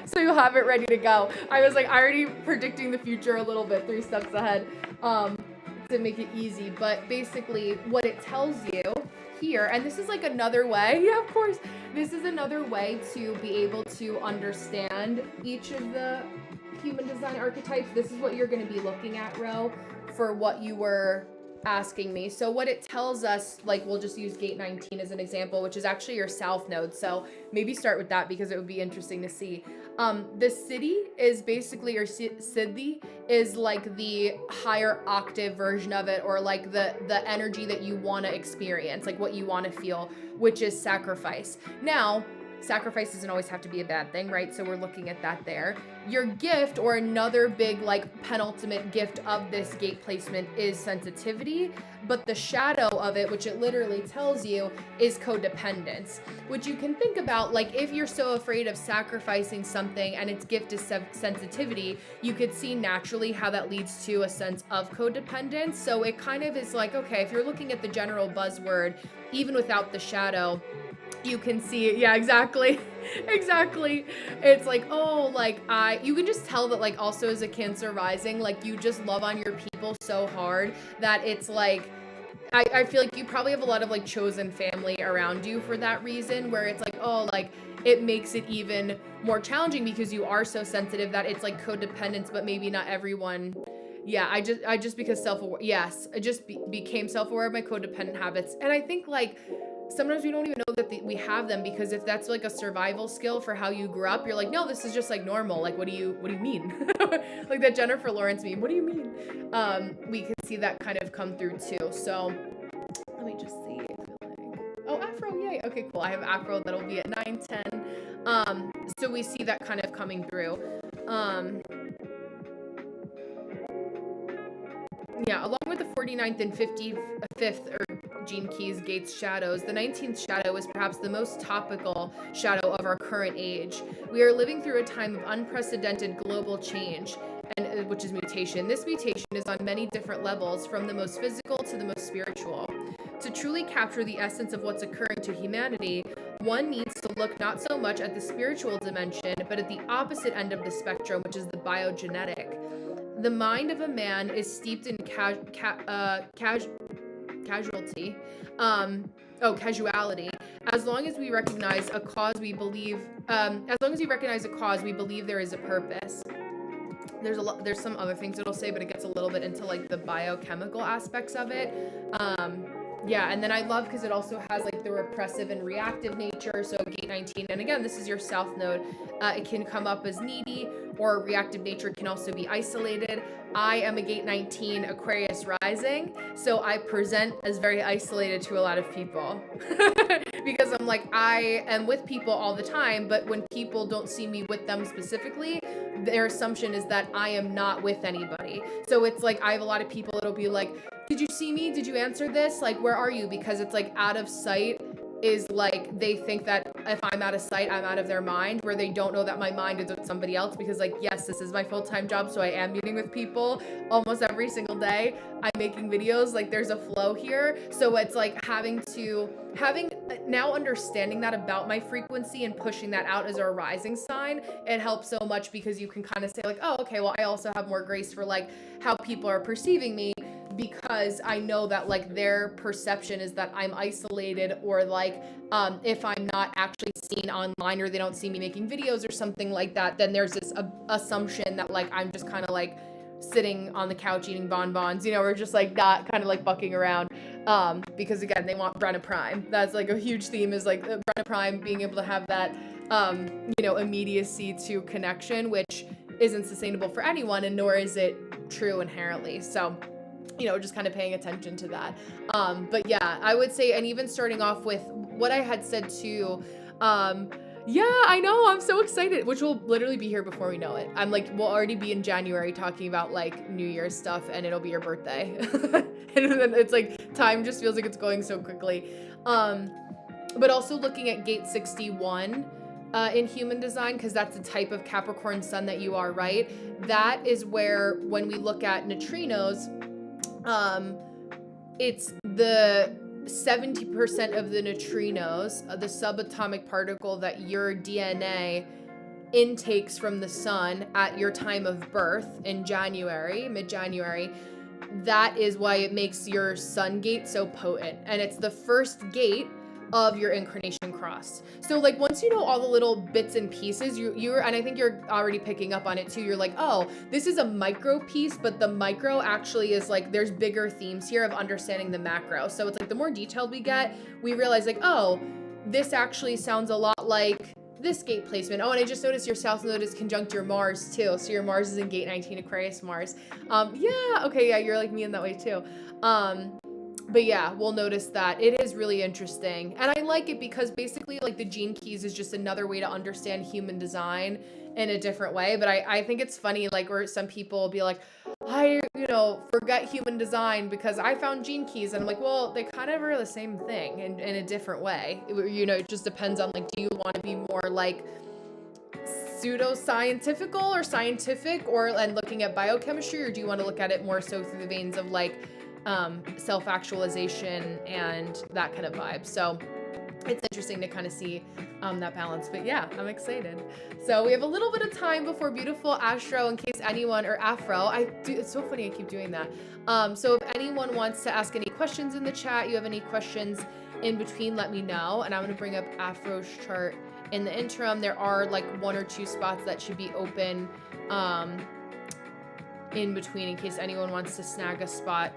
So you'll have it ready to go. I was like already predicting the future a little bit, 3 steps ahead, to make it easy. But basically what it tells you here, and this is like another way, yeah, of course, this is another way to be able to understand each of the human design archetypes. This is what you're going to be looking at, Ro, for what you were asking me. So what it tells us, like, we'll just use gate 19 as an example, which is actually your south node. So maybe start with that because it would be interesting to see. The city is basically, or siddhi is like the higher octave version of it, or like the energy that you want to experience, like what you want to feel, which is sacrifice. Now, sacrifice doesn't always have to be a bad thing, right? So we're looking at that there. Your gift, or another big like penultimate gift of this gate placement, is sensitivity, but the shadow of it, which it literally tells you, is codependence, which you can think about, like, if you're so afraid of sacrificing something and its gift is sensitivity, you could see naturally how that leads to a sense of codependence. So it kind of is like, okay, if you're looking at the general buzzword, even without the shadow, you can see it. Yeah, exactly. Exactly. It's like, oh, like you can just tell that, like, also as a Cancer rising, like, you just love on your people so hard that it's like, I feel like you probably have a lot of like chosen family around you for that reason, where it's like, oh, like, it makes it even more challenging because you are so sensitive that it's like codependence, but maybe not everyone. Yeah, I just because self-aware. Yes, I just became self-aware of my codependent habits. And I think, like, sometimes we don't even know that we have them, because if that's like a survival skill for how you grew up, you're like, no, this is just like normal. Like, what do you mean? Like that Jennifer Lawrence meme. What do you mean? We can see that kind of come through too. So let me just see. Oh, Afro, yay. Okay, cool. I have Afro that'll be at 9:10. So we see that kind of coming through. Yeah, along with the 49th and 55th, or Gene Keys, Gates shadows. The 19th shadow is perhaps the most topical shadow of our current age. We are living through a time of unprecedented global change, and which is mutation. This mutation is on many different levels, from the most physical to the most spiritual. To truly capture the essence of what's occurring to humanity, one needs to look not so much at the spiritual dimension, but at the opposite end of the spectrum, which is the biogenetic. The mind of a man is steeped in casualty. Casuality. As long as we recognize a cause, we believe. As long as we recognize a cause, we believe there is a purpose. There's some other things it'll say, but it gets a little bit into like the biochemical aspects of it. Yeah, and then I love because it also has like the repressive and reactive nature. So gate 19, and again, this is your south node. It can come up as needy, or reactive nature can also be isolated. I am a gate 19 Aquarius rising, so I present as very isolated to a lot of people because I'm like, I am with people all the time, but when people don't see me with them specifically, their assumption is that I am not with anybody. So it's like, I have a lot of people that'll be like, did you see me? Did you answer this? Like, where are you? Because it's like out of sight is like, they think that if I'm out of sight, I'm out of their mind, where they don't know that my mind is with somebody else. Because like, yes, this is my full-time job, so I am meeting with people almost every single day. I'm making videos, like there's a flow here. So it's like having now understanding that about my frequency and pushing that out as a rising sign, it helps so much, because you can kind of say like, oh, okay, well, I also have more grace for like how people are perceiving me, because I know that like their perception is that I'm isolated, or like if I'm not actually seen online, or they don't see me making videos or something like that, then there's this assumption that like I'm just kind of like sitting on the couch eating bonbons, you know, or just like not kind of like bucking around, because again, they want Brenna Prime. That's like a huge theme, is like Brenna Prime being able to have that you know, immediacy to connection, which isn't sustainable for anyone, and nor is it true inherently. So, you know, just kind of paying attention to that. But yeah, I would say, and even starting off with what I had said too, yeah, I know, I'm so excited, which will literally be here before we know it. I'm like, we'll already be in January talking about like New Year's stuff, and it'll be your birthday. And then it's like, time just feels like it's going so quickly. But also looking at gate 61, in human design, because that's the type of Capricorn sun that you are, right? That is where, when we look at neutrinos, it's the 70% of the neutrinos, the subatomic particle that your DNA intakes from the sun at your time of birth in January, mid-January. That is why it makes your sun gate so potent. And it's the first gate of your incarnation cross. So like, once you know all the little bits and pieces, you're and I think you're already picking up on it too. You're like, oh, this is a micro piece, but the micro actually is like, there's bigger themes here of understanding the macro. So it's like, the more detailed we get, we realize like, oh, this actually sounds a lot like this gate placement. Oh, and I just noticed your south node is conjunct your Mars too. So your Mars is in gate 19 Aquarius Mars. Yeah, okay, yeah, you're like me in that way too. But yeah, we'll notice that it is really interesting. And I like it because basically like the gene keys is just another way to understand human design in a different way. But I think it's funny, like, where some people will be like, I, you know, forget human design because I found gene keys. And I'm like, well, they kind of are the same thing in a different way. You know, it just depends on like, do you want to be more like pseudo-scientifical or scientific, or and looking at biochemistry, or do you want to look at it more so through the veins of like self-actualization and that kind of vibe? So it's interesting to kind of see that balance. But yeah, I'm excited. So we have a little bit of time before beautiful Astro, in case anyone, or Afro, it's so funny I keep doing that. So if anyone wants to ask any questions in the chat, you have any questions in between, let me know, and I'm going to bring up Afro's chart in the interim. There are like 1 or 2 spots that should be open in between, in case anyone wants to snag a spot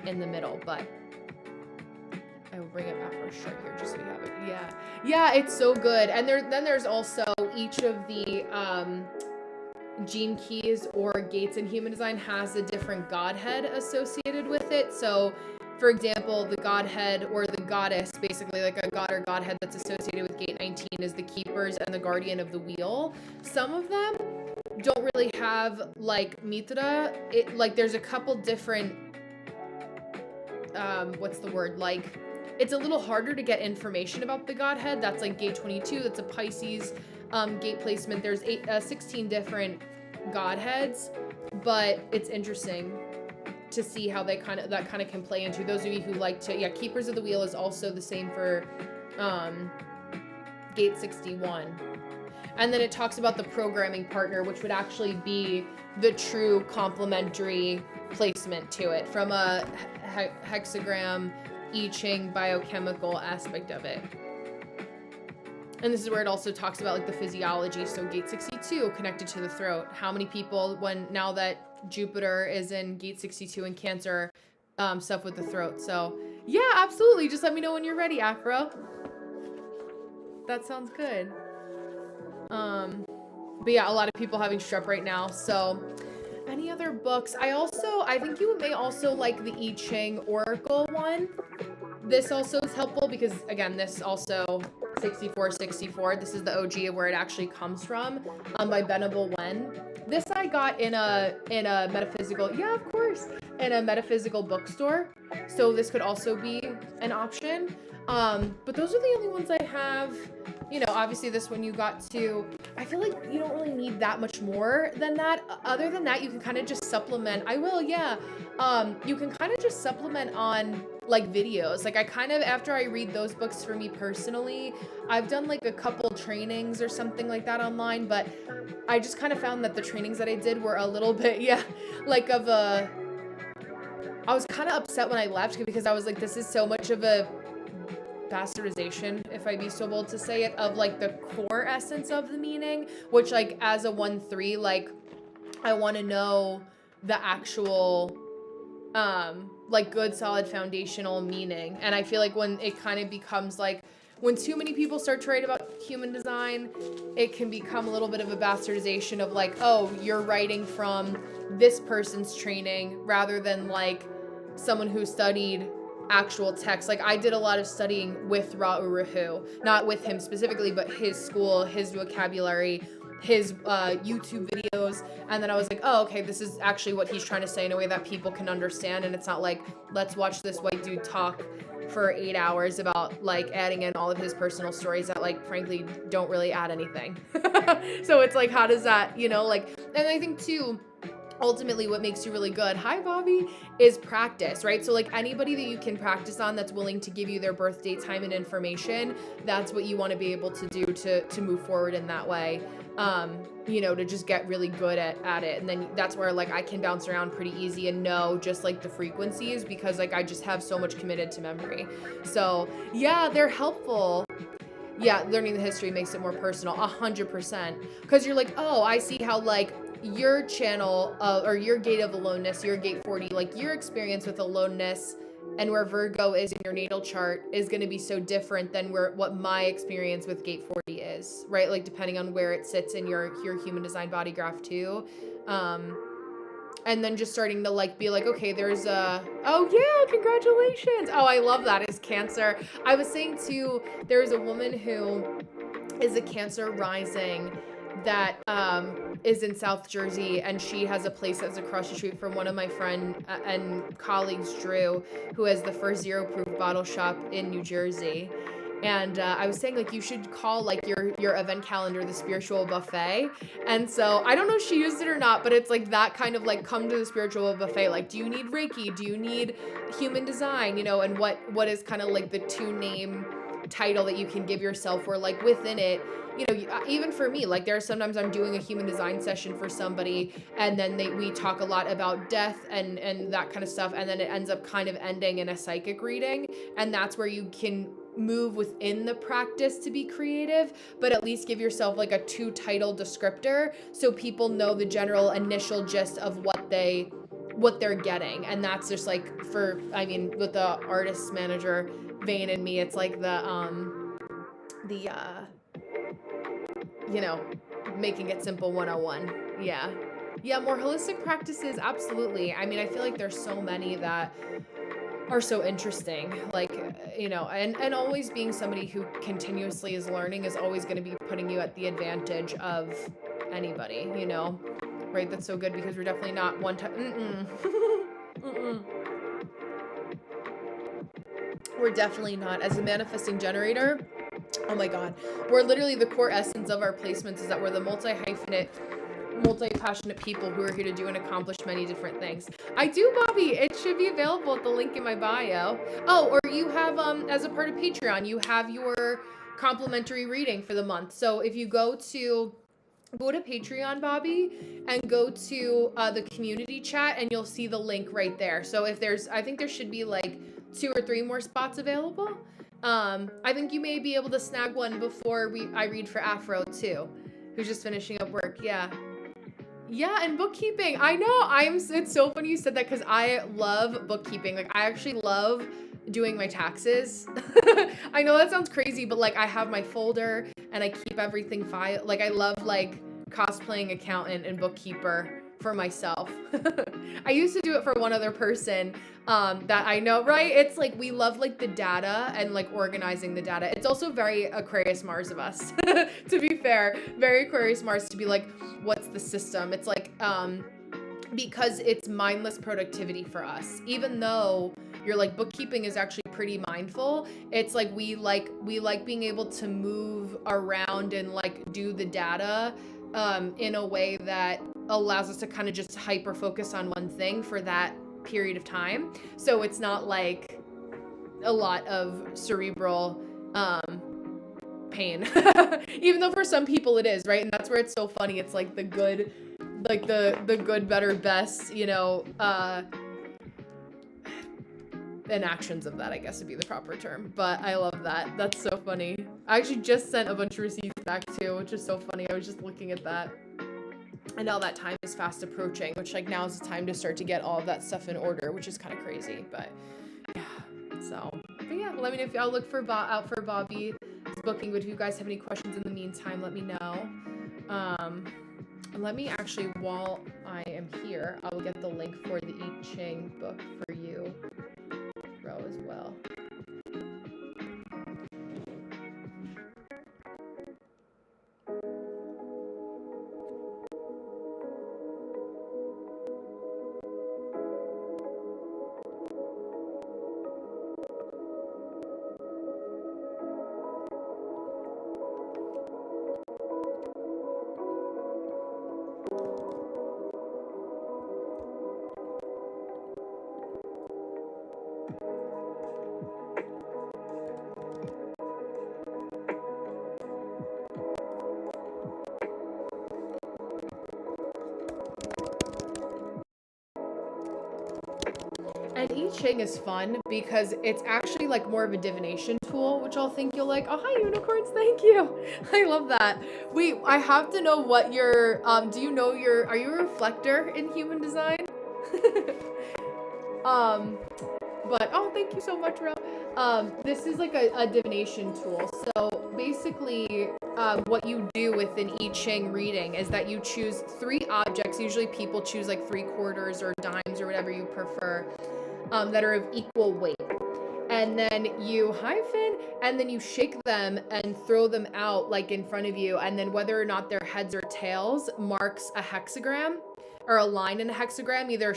in the middle. But I will bring up Afro's chart here just so we have it. Yeah, it's so good. And then there's also each of the gene keys or gates in human design has a different godhead associated with it. So for example, the godhead or the goddess, basically like a god or godhead that's associated with gate 19 is the keepers and the guardian of the wheel. Some of them don't really have like Mitra. Like there's a couple different what's the word, like, it's a little harder to get information about the Godhead. That's like gate 22. That's a Pisces gate placement. There's 16 different Godheads, but it's interesting to see how that kind of can play into those of you who like to, yeah, Keepers of the Wheel is also the same for gate 61. And then it talks about the programming partner, which would actually be the true complementary placement to it from a hexagram I Ching biochemical aspect of it. And this is where it also talks about like the physiology. So gate 62 connected to the throat. How many people, now that Jupiter is in gate 62 in Cancer, stuff with the throat. So yeah, absolutely. Just let me know when you're ready, Afro. That sounds good. But yeah, a lot of people having strep right now. So any other books? I think you may also like the I Ching Oracle one. This also is helpful because, again, this also 6464. This is the OG of where it actually comes from, by Venable Wen. This I got in a metaphysical, yeah, of course, in a metaphysical bookstore. So this could also be an option. But those are the only ones I have. You know, obviously this one you got to, I feel like you don't really need that much more than that. Other than that, you can kind of just supplement. You can kind of just supplement on like videos. Like after I read those books for me personally, I've done like a couple trainings or something like that online, but I just kind of found that the trainings that I did were a little bit, I was kind of upset when I left because I was like, this is so much of a bastardization, if I be so bold to say it, of like the core essence of the meaning, which like as a 1-3, like I want to know the actual like good solid foundational meaning. And I feel like when it kind of becomes like, when too many people start to write about human design, it can become a little bit of a bastardization of like, oh, you're writing from this person's training rather than like someone who studied actual text. Like I did a lot of studying with Ra Uru, not with him specifically, but his school, his vocabulary, his YouTube videos, and then I was like, oh, okay, this is actually what he's trying to say in a way that people can understand, and it's not like, let's watch this white dude talk for 8 hours about like adding in all of his personal stories that like frankly don't really add anything. So it's like, how does that, like, and I think too, ultimately what makes you really good, hi Bobby, is practice, right? So like anybody that you can practice on that's willing to give you their birth date, time, and information, that's what you want to be able to do to move forward in that way, to just get really good at it. And then that's where like I can bounce around pretty easy and know just like the frequencies, because like I just have so much committed to memory. So yeah, they're helpful. Yeah, learning the history makes it more personal, 100%. Because you're like, oh, I see how like your channel or your gate of aloneness, your gate 40, like your experience with aloneness and where Virgo is in your natal chart is going to be so different than what my experience with gate 40 is, right? Like depending on where it sits in your human design body graph too. And then just starting to like be like, okay, there's oh yeah, congratulations. Oh, I love that, is Cancer. I was saying too, there's a woman who is a Cancer rising that is in South Jersey, and she has a place that's across the street from one of my friend and colleagues, Drew, who has the first zero proof bottle shop in New Jersey. And I was saying like you should call like your event calendar the spiritual buffet. And so I don't know if she used it or not, but it's like that kind of like, come to the spiritual buffet. Like, do you need Reiki? Do you need human design? And what is kind of like the 2-name title that you can give yourself, where like within it, even for me, like there are sometimes I'm doing a human design session for somebody, and then we talk a lot about death and that kind of stuff, and then it ends up kind of ending in a psychic reading, and that's where you can move within the practice to be creative, but at least give yourself like a 2-title descriptor so people know the general initial gist of what they're getting. And that's just like with the artist manager vein in me, it's like making it simple 101. Yeah, more holistic practices, absolutely. I mean, I feel like there's so many that are so interesting, like, and always being somebody who continuously is learning is always going to be putting you at the advantage of anybody, right? That's so good, because we're definitely not one time. We're definitely not. As a manifesting generator, oh my God, we're literally the core essence of our placements is that we're the multi-hyphenate, multi-passionate people who are here to do and accomplish many different things. I do, Bobby. It should be available at the link in my bio. Oh, or you have, as a part of Patreon, you have your complimentary reading for the month. So if you go to Patreon, Bobby, and go to the community chat, and you'll see the link right there. So if there's, I think there should be like 2 or 3 more spots available. I think you may be able to snag one before I read for Afro too, who's just finishing up work. Yeah. Yeah, and bookkeeping. I know. It's so funny you said that because I love bookkeeping. Like, I actually love doing my taxes. I know that sounds crazy, but like I have my folder and I keep everything file. Like, I love like cosplaying accountant and bookkeeper for myself. I used to do it for one other person that I know, right? It's like we love like the data and like organizing the data. It's also very Aquarius Mars of us, to be fair, very Aquarius Mars to be like, what's the system? It's like, because it's mindless productivity for us, even though you're like bookkeeping is actually pretty mindful. It's like we like being able to move around and like do the data in a way that allows us to kind of just hyper focus on one thing for that period of time. So it's not like a lot of cerebral pain, even though for some people it is, right? And that's where it's so funny. It's like the good, like the good, better, best, you know, enactions of that, I guess would be the proper term. But I love that. That's so funny. I actually just sent a bunch of receipts back too, which is so funny. I was just looking at that. And now that time is fast approaching, which like now is the time to start to get all of that stuff in order, which is kind of crazy. But yeah, so, but yeah, let me know if I'll look for out for Bobby's booking. But if you guys have any questions in the meantime, let me know. Let me actually, while I am here, I will get the link for the I Ching book for you, Ro, as well. And I Ching is fun because it's actually like more of a divination tool, which I'll think you'll like. Oh, hi unicorns, thank you. I love that. Wait, I have to know what your, do you know are you a reflector in human design? But, oh, thank you so much, Ro. This is like a divination tool. So basically, what you do with an I Ching reading is that you choose 3 objects. Usually people choose like 3 quarters or dimes or whatever you prefer, that are of equal weight. And then you hyphen, and then you shake them and throw them out like in front of you. And then whether or not they're heads or tails marks a hexagram or a line in a hexagram, either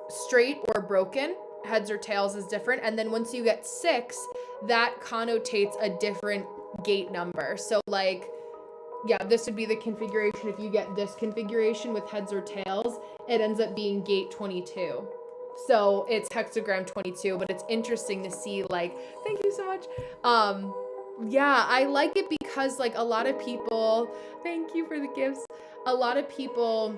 straight or broken. Heads or tails is different. And then once you get 6, that connotates a different gate number. So like, yeah, this would be the configuration. If you get this configuration with heads or tails, it ends up being gate 22. So it's hexagram 22, but it's interesting to see, like, thank you so much. Yeah, I like it because like a lot of people, thank you for the gifts. A lot of people,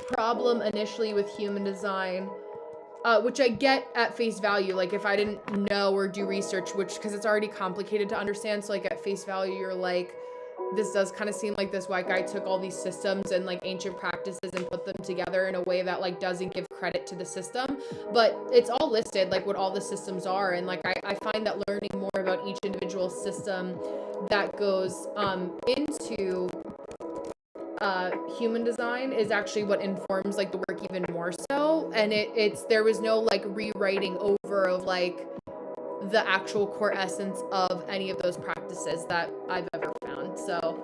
problem initially with human design, which I get at face value. Like if I didn't know or do research, because it's already complicated to understand. So like at face value, you're like, this does kind of seem like this white guy took all these systems and like ancient practices and put them together in a way that like doesn't give credit to the system, but it's all listed like what all the systems are. And like I find that learning more about each individual system that goes into human design is actually what informs like the work even more so. And there was no like rewriting over of like the actual core essence of any of those practices that I've ever found. So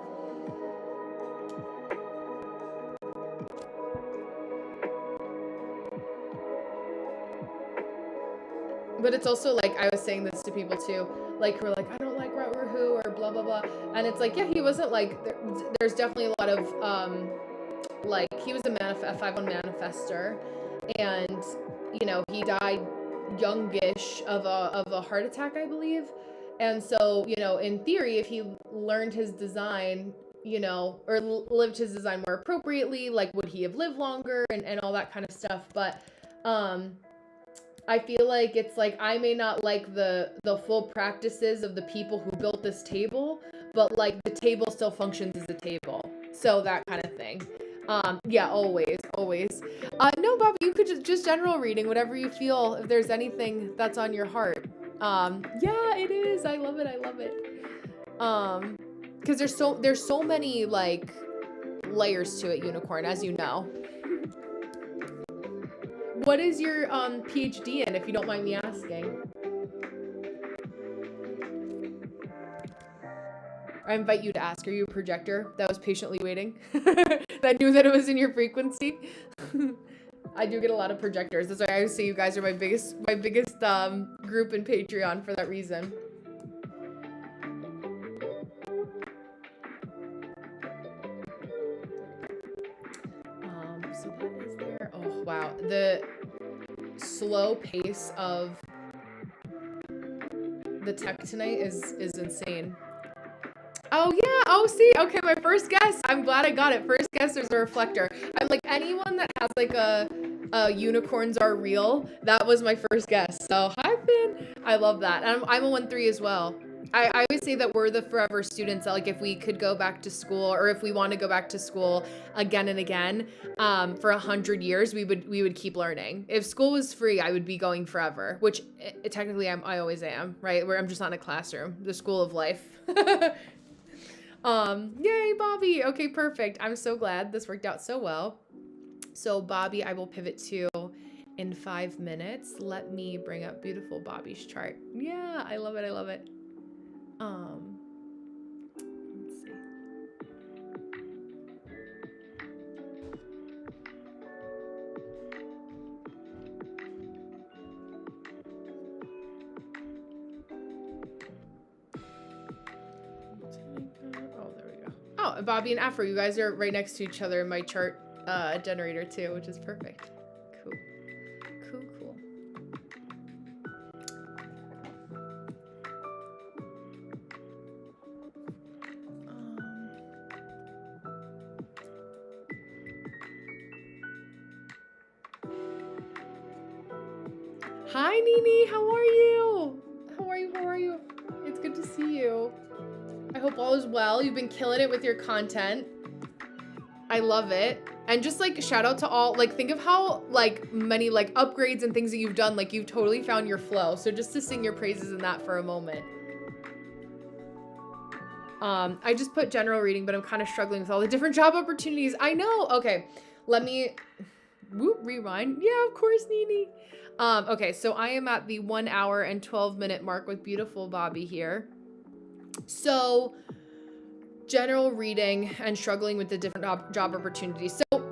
But it's also like, I was saying this to people too, like who are like, I don't like who or blah, blah, blah. And it's like, yeah, he wasn't like, there's definitely a lot of, like, he was a 5-1 manifester. And, you know, he died youngish of a heart attack, I believe. And so, you know, in theory, if he learned his design, you know, or lived his design more appropriately, like, would he have lived longer and all that kind of stuff. But, I feel like it's like, I may not like the full practices of the people who built this table, but like the table still functions as a table. So that kind of thing. Yeah, always. No, Bobby, you could just general reading, whatever you feel, if there's anything that's on your heart. Yeah, it is. I love it. Because there's so many like layers to it, Unicorn, as you know. What is your PhD in, if you don't mind me asking? I invite you to ask. Are you a projector that was patiently waiting? That knew that it was in your frequency? I do get a lot of projectors. That's why I always say you guys are my biggest group in Patreon for that reason. So that is there. Oh wow, the slow pace of the tech tonight is insane. Oh yeah, oh see, okay, my first guess, I'm glad I got it. First guess, there's a reflector. I'm like, anyone that has like a unicorns are real, that was my first guess. So hi Finn, I love that. And I'm a 1-3 as well. I always say that we're the forever students, that like if we could go back to school, or if we want to go back to school again and again, for 100 years, we would keep learning. If school was free, I would be going forever, which technically I always am, right? Where I'm just not in a classroom, the school of life. Yay, Bobby. Okay, perfect. I'm so glad this worked out so well. So Bobby, I will pivot to in 5 minutes. Let me bring up beautiful Bobby's chart. Yeah, I love it. Let's see. Oh, there we go. Oh, Bobby and Afro, you guys are right next to each other in my chart generator too, which is perfect. Cool. Hi, Nini. How are you? How are you? It's good to see you. I hope all is well. You've been killing it with your content. I love it. And just like shout out to all, like think of how like many like upgrades and things that you've done, like you've totally found your flow. So just to sing your praises in that for a moment. I just put general reading, but I'm kind of struggling with all the different job opportunities. I know. Okay, let me rewind. Yeah, of course, Nini. Okay, so I am at the 1 hour and 12 minute mark with beautiful Bobby here. So general reading and struggling with the different job opportunities. So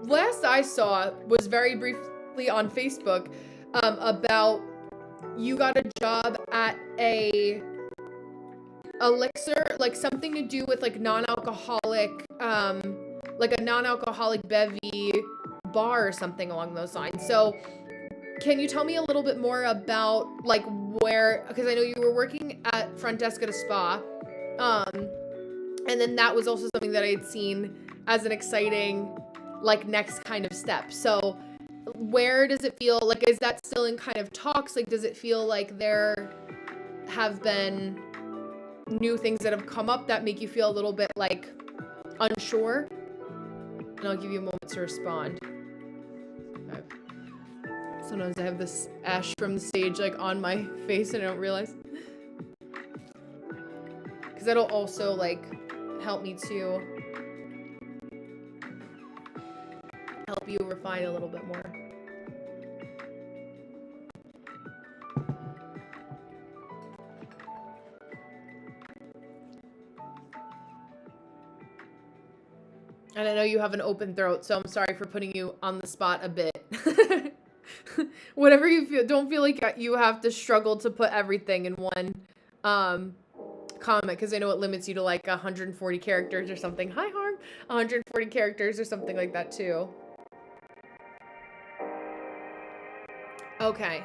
last I saw was very briefly on Facebook about you got a job at a elixir, like something to do with like non-alcoholic, like a non-alcoholic bevy bar or something along those lines. So can you tell me a little bit more about like where, because I know you were working at front desk at a spa, and then that was also something that I had seen as an exciting like next kind of step. So where does it feel like, is that still in kind of talks? Like, does it feel like there have been new things that have come up that make you feel a little bit like unsure? And I'll give you a moment to respond. Okay. Sometimes I have this ash from the stage like on my face and I don't realize. Because that'll also like help me to help you refine a little bit more. And I know you have an open throat, so I'm sorry for putting you on the spot a bit. Whatever you feel, don't feel like you have to struggle to put everything in one comment, because I know it limits you to like 140 characters or something. Hi, Harm. 140 characters or something like that too. Okay.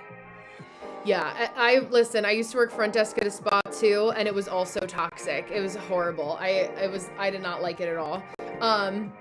Yeah, I listen, I used to work front desk at a spa too, and it was also toxic. It was horrible. I did not like it at all. Um,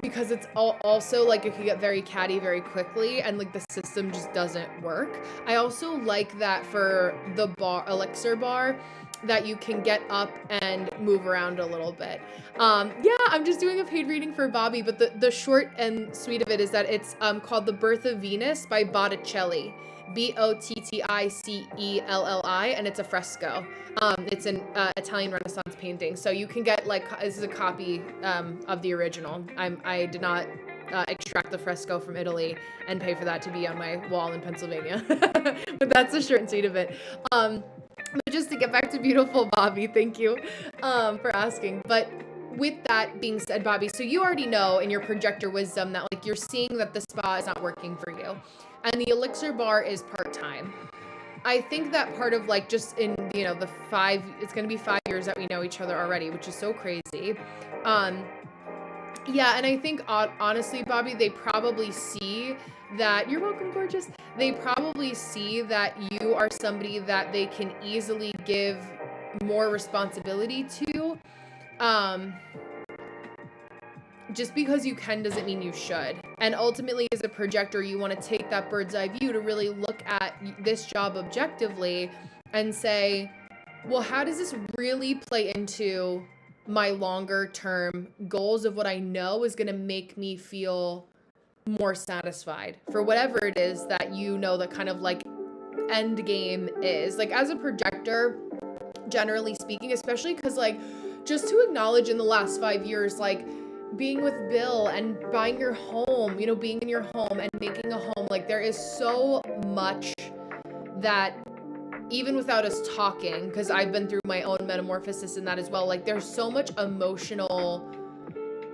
because it's also like it could get very catty very quickly, and like the system just doesn't work. I also like that for the bar elixir bar, that you can get up and move around a little bit. Yeah, I'm just doing a paid reading for Bobby, but the short and sweet of it is that it's called The Birth of Venus by Botticelli. Botticelli, and it's a fresco. It's an Italian Renaissance painting, so you can get like this is a copy of the original. I did not extract the fresco from Italy and pay for that to be on my wall in Pennsylvania, but that's the short and sweet of it. But just to get back to beautiful Bobby, thank you for asking. But with that being said, Bobby, so you already know in your projector wisdom that like you're seeing that the spa is not working for you, and the elixir bar is part-time. I think that part of like just in, you know, it's going to be 5 years that we know each other already, which is so crazy. Yeah, and I think honestly, Bobby, they probably see that you're welcome, gorgeous. They probably see that you are somebody that they can easily give more responsibility to. Just because you can doesn't mean you should. And ultimately, as a projector, you want to take that bird's eye view to really look at this job objectively and say, well, how does this really play into my longer term goals of what I know is going to make me feel more satisfied for whatever it is that you know the kind of like end game is. Like as a projector, generally speaking, especially because like just to acknowledge in the last 5 years, like being with Bill and buying your home, you know, being in your home and making a home, like there is so much that even without us talking, because I've been through my own metamorphosis in that as well, like there's so much emotional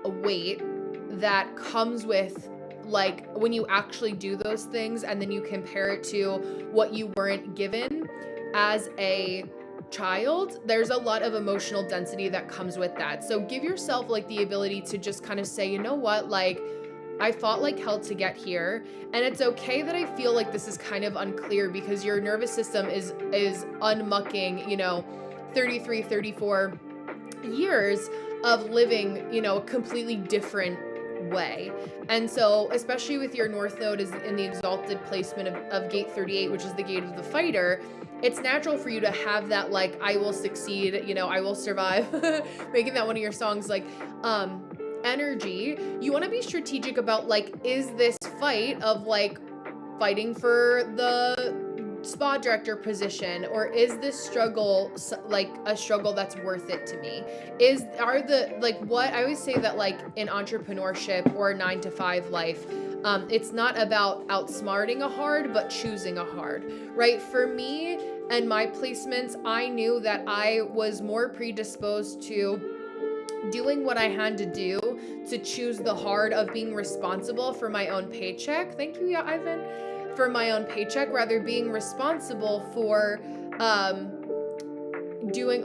weight that comes with like when you actually do those things and then you compare it to what you weren't given as a child. There's a lot of emotional density that comes with that. So give yourself like the ability to just kind of say, you know what, like I fought like hell to get here, and it's okay that I feel like this is kind of unclear because your nervous system is unmucking, you know, 33, 34 years of living, you know, a completely different way. And so especially with your north node is in the exalted placement of gate 38, which is the gate of the fighter, it's natural for you to have that like I will succeed, you know, I will survive, making that one of your songs, like energy. You want to be strategic about like, is this fight of like fighting for the spa director position, or is this struggle like a struggle that's worth it to me? What I always say that like in entrepreneurship or 9-to-5 life, it's not about outsmarting a hard, but choosing a hard, right? For me and my placements, I knew that I was more predisposed to doing what I had to do to choose the hard of being responsible for my own paycheck. Thank you, yeah, Ivan. For my own paycheck, rather being responsible for doing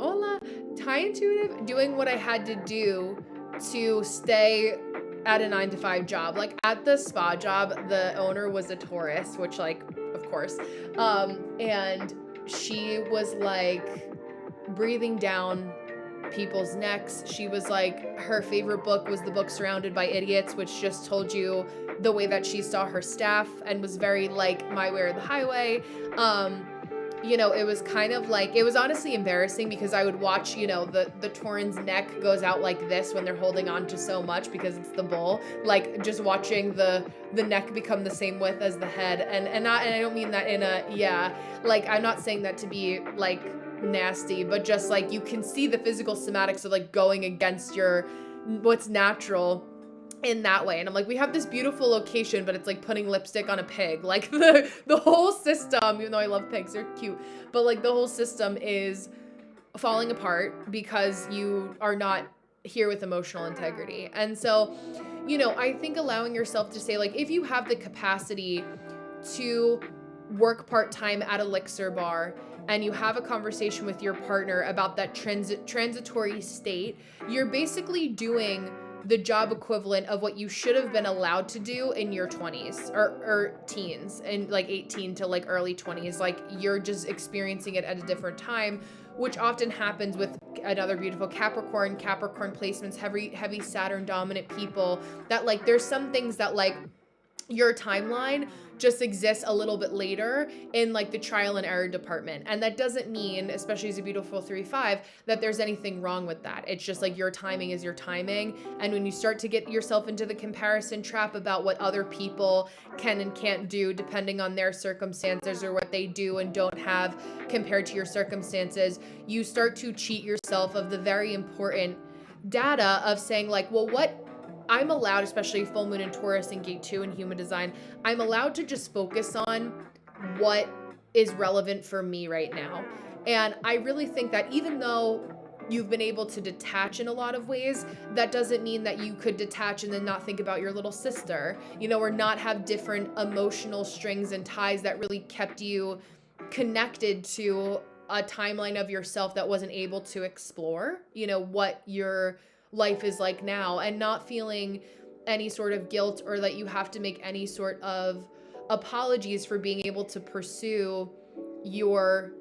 doing what I had to do to stay at a 9-to-5 job. Like at the spa job, the owner was a Taurus, which like, of course, and she was like breathing down people's necks. She was like, her favorite book was the book Surrounded by Idiots, which just told you the way that she saw her staff and was very like my way or the highway. You know, it was kind of like, it was honestly embarrassing because I would watch, you know, the Taurin's neck goes out like this when they're holding on to so much because it's the bull, like just watching the neck become the same width as the head. And I don't mean that in a, yeah, like I'm not saying that to be like nasty, but just like you can see the physical somatics of like going against your what's natural in that way. And I'm like, we have this beautiful location, but it's like putting lipstick on a pig. Like the whole system, even though I love pigs, they're cute, but like the whole system is falling apart because you are not here with emotional integrity. And so, you know, I think allowing yourself to say like, if you have the capacity to work part-time at Elixir Bar and you have a conversation with your partner about that transitory state, you're basically doing the job equivalent of what you should have been allowed to do in your 20s or teens, and like 18 to like early 20s. Like, you're just experiencing it at a different time, which often happens with another beautiful Capricorn placements, heavy Saturn dominant people, that like there's some things that like your timeline just exists a little bit later in like the trial and error department. And that doesn't mean, especially as a beautiful 3-5, that there's anything wrong with that. It's just like your timing is your timing. And when you start to get yourself into the comparison trap about what other people can and can't do depending on their circumstances, or what they do and don't have compared to your circumstances, you start to cheat yourself of the very important data of saying like, well, what I'm allowed, especially full moon in Taurus and gate 2 in human design, I'm allowed to just focus on what is relevant for me right now. And I really think that even though you've been able to detach in a lot of ways, that doesn't mean that you could detach and then not think about your little sister, you know, or not have different emotional strings and ties that really kept you connected to a timeline of yourself that wasn't able to explore, you know, what your life is like now, and not feeling any sort of guilt or that you have to make any sort of apologies for being able to pursue your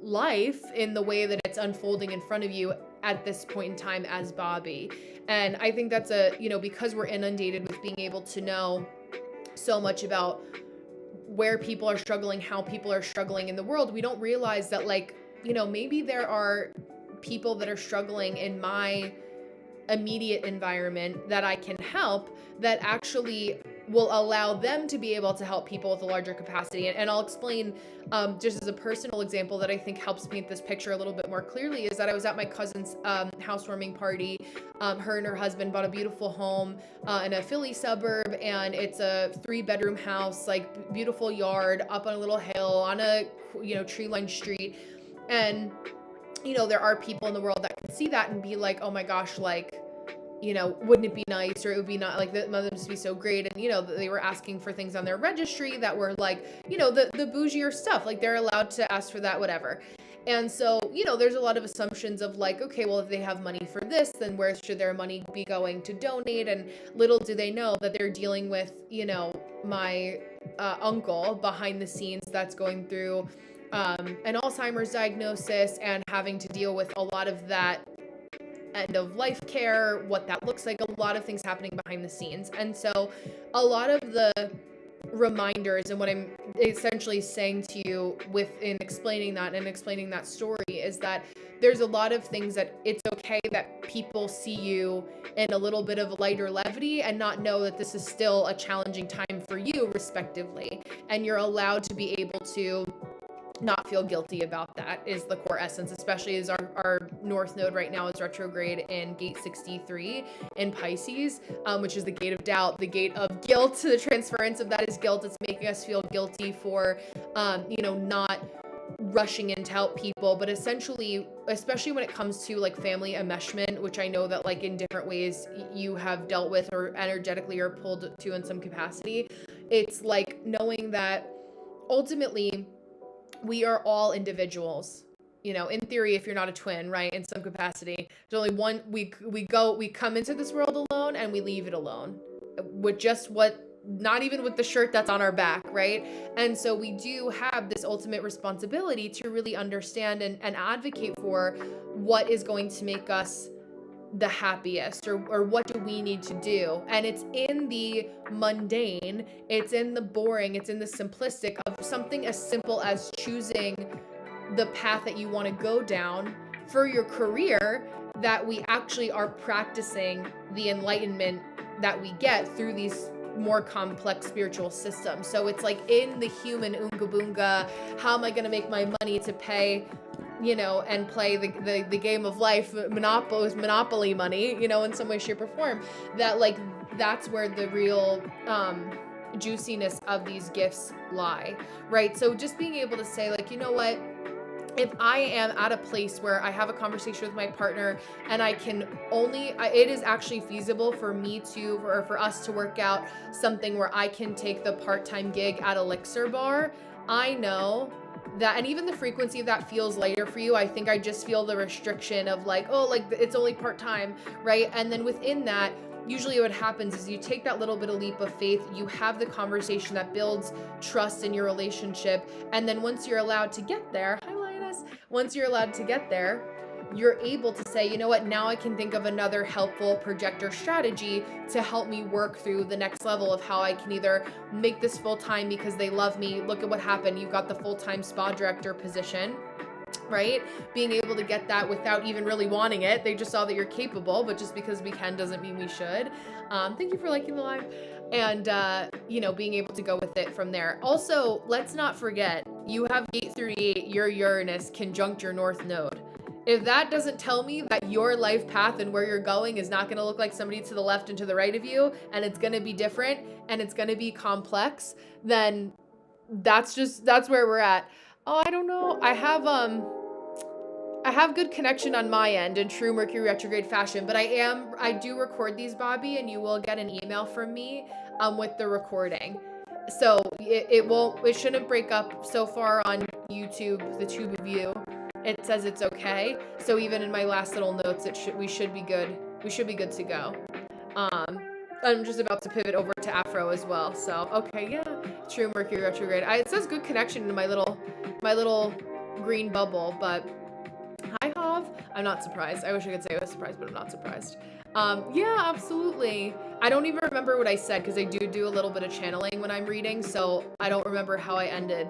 life in the way that it's unfolding in front of you at this point in time as Bobby. And I think that's because we're inundated with being able to know so much about where people are struggling, how people are struggling in the world, we don't realize that like, maybe there are people that are struggling in my immediate environment that I can help, that actually will allow them to be able to help people with a larger capacity. And I'll explain just as a personal example that I think helps paint this picture a little bit more clearly, is that I was at my cousin's housewarming party. Her and her husband bought a beautiful home in a Philly suburb, and it's a 3-bedroom house, like beautiful yard up on a little hill on a tree-lined street. And there are people in the world that can see that and be like, oh my gosh, like, wouldn't it be nice, or it would be not like, the mother must be so great. And, they were asking for things on their registry that were like, the bougier stuff, like they're allowed to ask for that, whatever. And so, there's a lot of assumptions of like, okay, well, if they have money for this, then where should their money be going to donate? And little do they know that they're dealing with, my uncle behind the scenes that's going through an Alzheimer's diagnosis and having to deal with a lot of that end of life care, what that looks like, a lot of things happening behind the scenes. And so a lot of the reminders and what I'm essentially saying to you in explaining that story is that there's a lot of things that it's okay that people see you in a little bit of lighter levity and not know that this is still a challenging time for you, respectively. And you're allowed to be able to not feel guilty about that, is the core essence, especially as our North Node right now is retrograde in gate 63 in Pisces, which is the gate of doubt, the gate of guilt. The transference of that is guilt. It's making us feel guilty for, not rushing in to help people, but essentially, especially when it comes to like family enmeshment, which I know that like in different ways you have dealt with or energetically are pulled to in some capacity, it's like knowing that ultimately we are all individuals. In theory, if you're not a twin, right, in some capacity, there's only one. We come into this world alone and we leave it alone, with just not even with the shirt that's on our back, right? And so we do have this ultimate responsibility to really understand and advocate for what is going to make us the happiest, or what do we need to do. And it's in the mundane, it's in the boring, it's in the simplistic of something as simple as choosing the path that you want to go down for your career, that we actually are practicing the enlightenment that we get through these more complex spiritual systems. So it's like in the human oonga boonga, how am I going to make my money to pay and play the game of life, monopoly money, in some way, shape, or form, that like, that's where the real juiciness of these gifts lie, right? So just being able to say like, you know what, if I am at a place where I have a conversation with my partner and I can only, it is actually feasible for me to, or for us to work out something where I can take the part-time gig at Elixir Bar, I know that, and even the frequency of that feels lighter for you. I think I just feel the restriction of like, oh, like it's only part-time, right? And then within that, usually what happens is you take that little bit of leap of faith, you have the conversation that builds trust in your relationship, and then once you're allowed to get there, once you're allowed to get there, you're able to say, you know what, now I can think of another helpful projector strategy to help me work through the next level of how I can either make this full-time because they love me. Look at what happened. You got the full-time spa director position, right? Being able to get that without even really wanting it. They just saw that you're capable, but just because we can doesn't mean we should. Thank you for liking the live. And, being able to go with it from there. Also, let's not forget, you have gate 38, your Uranus conjunct your North Node. If that doesn't tell me that your life path and where you're going is not going to look like somebody to the left and to the right of you, and it's going to be different and it's going to be complex, then that's where we're at. Oh, I don't know. I have good connection on my end in true Mercury retrograde fashion, but I do record these, Bobby, and you will get an email from me with the recording. So it shouldn't break up. So far on YouTube, the tube of you, it says it's okay. So even in my last little notes, we should be good. We should be good to go. I'm just about to pivot over to Afro as well. So, okay, yeah, true Mercury retrograde. It says good connection in my little green bubble, but hi, Hav. I'm not surprised. I wish I could say I was surprised, but I'm not surprised. Yeah, absolutely. I don't even remember what I said because I do a little bit of channeling when I'm reading, so I don't remember how I ended.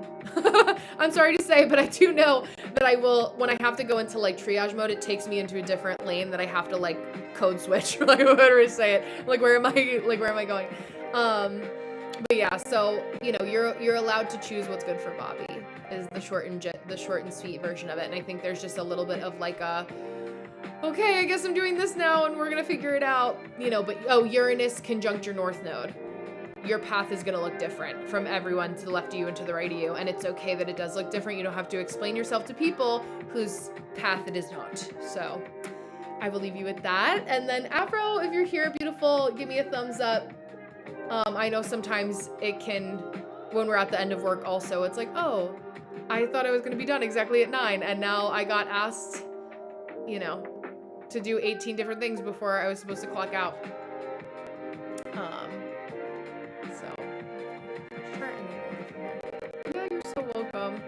I'm sorry to say, but I do know that I will, when I have to go into like triage mode, it takes me into a different lane that I have to like code switch, like whatever I say it. Like where am I going? But yeah, so you're allowed to choose what's good for Bobby is the short and sweet version of it. And I think there's just a little bit of like okay, I guess I'm doing this now and we're gonna figure it out, but Uranus conjunct your North Node. Your path is gonna look different from everyone to the left of you and to the right of you, and it's okay that it does look different. You don't have to explain yourself to people whose path it is not. So I will leave you with that. And then Afro, if you're here, beautiful, give me a thumbs up. I know sometimes it can, when we're at the end of work also, it's like, oh, I thought I was going to be done exactly at 9, and now I got asked, to do 18 different things before I was supposed to clock out. So, sure, yeah, you're so welcome.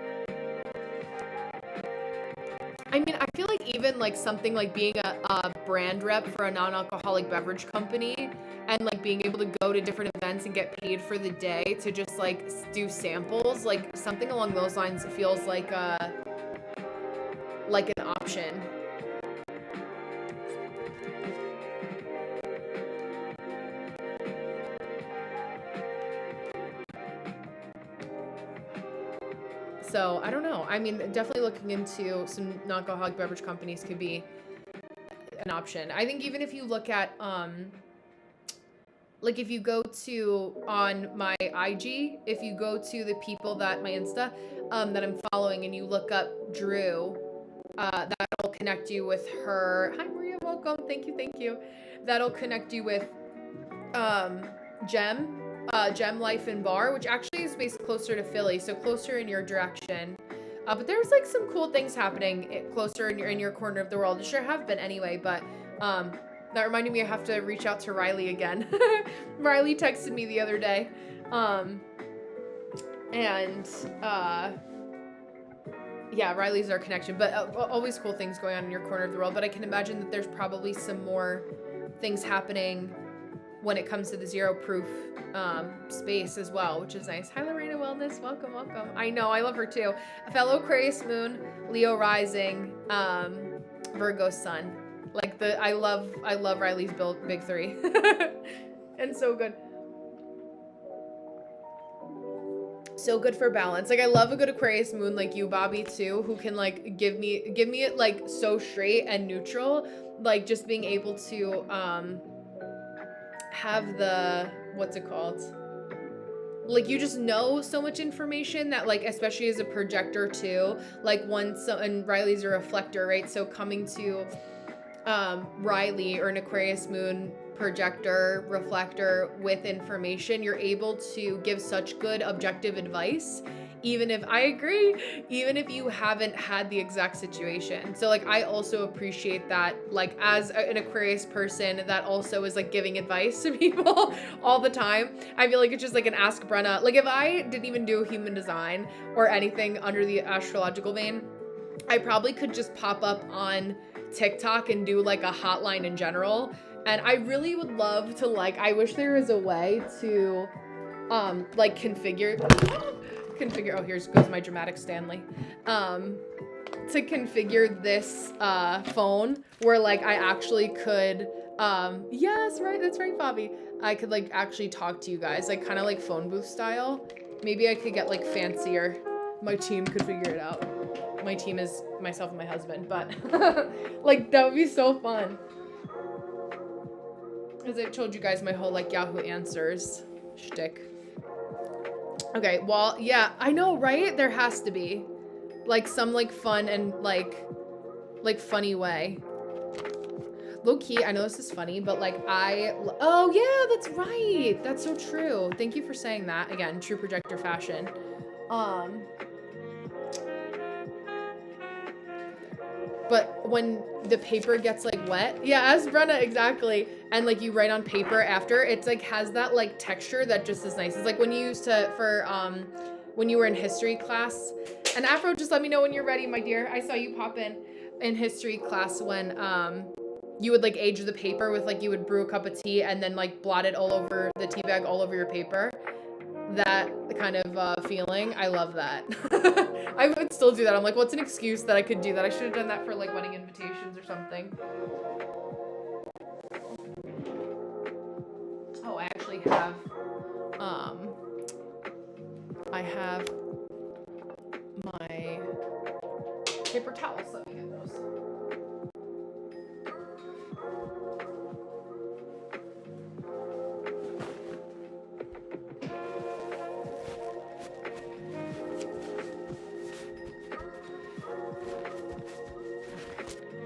I mean, I feel like even like something like being a brand rep for a non-alcoholic beverage company and like being able to go to different events and get paid for the day to just like do samples, like something along those lines feels like an option. So I don't know. I mean, definitely looking into some non-alcoholic beverage companies could be an option. I think even if you look at, like if you go to on my IG, if you go to the people that my Insta, that I'm following and you look up Drew, that'll connect you with her. Hi Maria, welcome. Thank you. That'll connect you with, Gem Life and Bar, which actually is based closer to Philly, so closer in your direction. But there's like some cool things happening closer in your corner of the world. There sure have been anyway, but that reminded me I have to reach out to Riley again. Riley texted me the other day. Yeah, Riley's our connection, but always cool things going on in your corner of the world. But I can imagine that there's probably some more things happening when it comes to the zero proof space as well, which is nice. Hi Lorena Wellness, welcome. I know, I love her too. A fellow Aquarius moon, Leo rising, Virgo sun. Like I love Riley's big three. And so good. So good for balance. Like I love a good Aquarius moon like you, Bobby, too, who can like give me it like so straight and neutral. Like just being able to have the, what's it called? like you just know so much information that like, especially as a projector too, like and Riley's a reflector, right? So coming to Riley or an Aquarius moon projector reflector with information, you're able to give such good objective advice, even if I agree, even if you haven't had the exact situation. So like I also appreciate that, like as an Aquarius person that also is like giving advice to people all the time. I feel like it's just like an Ask Brenna. Like if I didn't even do human design or anything under the astrological vein, I probably could just pop up on TikTok and do like a hotline in general. And I really would love to, like, I wish there was a way to like configure, oh, here's goes my dramatic Stanley. To configure this phone where like I actually could yes, right, that's right, Bobby. I could like actually talk to you guys, like kind of like phone booth style. Maybe I could get like fancier. My team could figure it out. My team is myself and my husband, but like that would be so fun. As I've told you guys, my whole like Yahoo Answers shtick. Okay, well, yeah, I know, right? There has to be like some like fun and like funny way. Low key, I know this is funny, but like oh yeah, that's right. That's so true. Thank you for saying that. Again, true projector fashion. But when the paper gets like wet, yeah, as Brenna, exactly, and like you write on paper after, it's like has that like texture that just is nice. It's like when you used to when you were in history class. And Afro, just let me know when you're ready, my dear. I saw you pop in history class when you would like age the paper with like you would brew a cup of tea and then like blot it all over the tea bag, all over your paper. That kind of feeling, I love that. I would still do that. I'm like, what's an excuse that I could do that? I should have done that for like wedding invitations or something. Oh, I actually have I have my paper towels. Let me get those.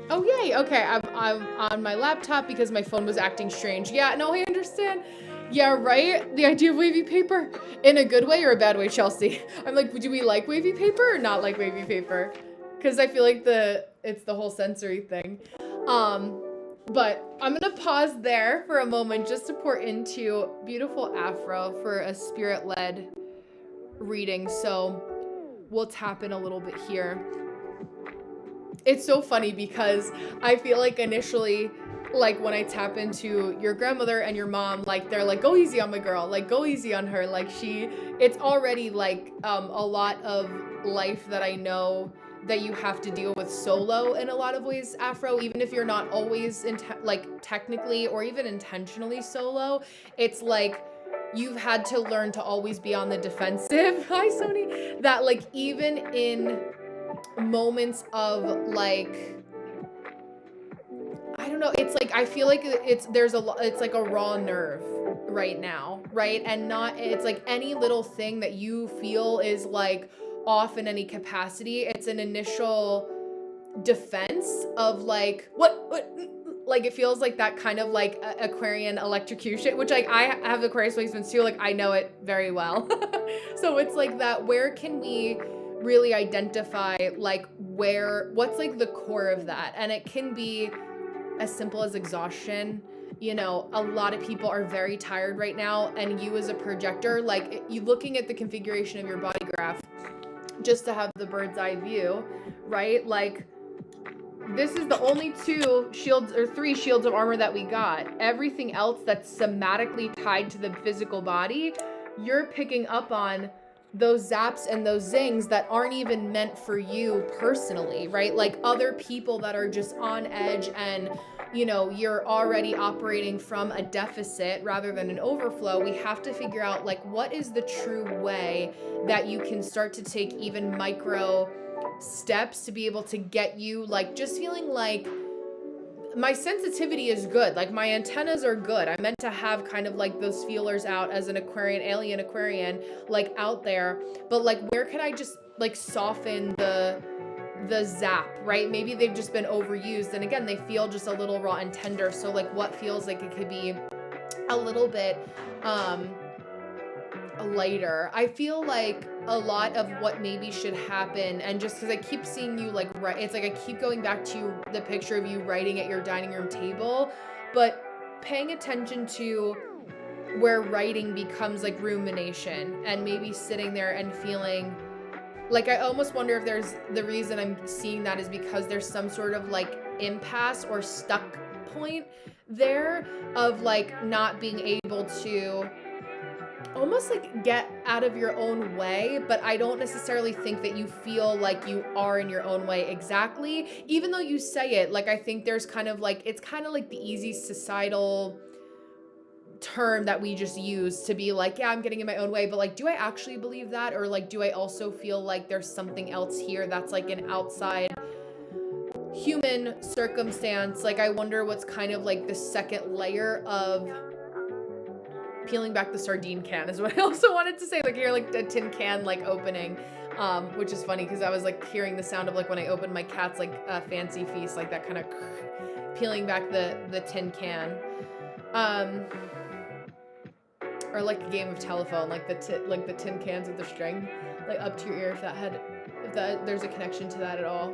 Oh, yay. Okay, I'm on my laptop because my phone was acting strange. Yeah, no, I understand. Yeah, right? The idea of wavy paper. In a good way or a bad way, Chelsea? I'm like, do we like wavy paper or not like wavy paper? Because I feel like it's the whole sensory thing. But I'm going to pause there for a moment just to pour into beautiful Afro for a spirit-led reading. So we'll tap in a little bit here. It's so funny because I feel like initially, like when I tap into your grandmother and your mom, like they're like, go easy on my girl, like go easy on her. Like it's already like a lot of life that I know that you have to deal with solo in a lot of ways, Afro, even if you're not always like technically or even intentionally solo. It's like you've had to learn to always be on the defensive. Hi, Sony. That like even in moments of like, I don't know, it's like I feel like it's like a raw nerve right now, right? And it's like any little thing that you feel is like off in any capacity, it's an initial defense of like what like it feels like that kind of like Aquarian electrocution, which like I have Aquarius placements too, like I know it very well. So it's like that, where can we really identify like what's like the core of that? And it can be as simple as exhaustion. You know, a lot of people are very tired right now, and you as a projector, like you looking at the configuration of your body graph just to have the bird's eye view, right? Like this is the only 2 shields or 3 shields of armor that we got. Everything else that's somatically tied to the physical body, you're picking up on those zaps and those zings that aren't even meant for you personally, right? Like other people that are just on edge, and you know, you're already operating from a deficit rather than an overflow. We have to figure out like what is the true way that you can start to take even micro steps to be able to get you like just feeling like my sensitivity is good. Like my antennas are good. I'm meant to have kind of like those feelers out as an Aquarian, alien Aquarian, like out there. But like, where can I just like soften the zap, right? Maybe they've just been overused. And again, they feel just a little raw and tender. So like what feels like it could be a little bit, lighter. I feel like a lot of what maybe should happen, and just because I keep seeing you like write, it's like I keep going back to the picture of you writing at your dining room table, but paying attention to where writing becomes like rumination, and maybe sitting there and feeling like, I almost wonder if there's, the reason I'm seeing that is because there's some sort of like impasse or stuck point there of like not being able to almost like get out of your own way. But I don't necessarily think that you feel like you are in your own way exactly, even though you say it. Like, I think there's kind of like, it's kind of like the easy societal term that we just use to be like, yeah, I'm getting in my own way. But like, do I actually believe that? Or like, do I also feel like there's something else here that's like an outside human circumstance? Like, I wonder what's kind of like the second layer of peeling back the sardine can is what I also wanted to say. Like, you're like a tin can like opening, which is funny because I was like hearing the sound of like when I opened my cat's like fancy feast, like that kind of peeling back the tin can. Or like a game of telephone, like the tin cans with the string like up to your ear, if that there's a connection to that at all.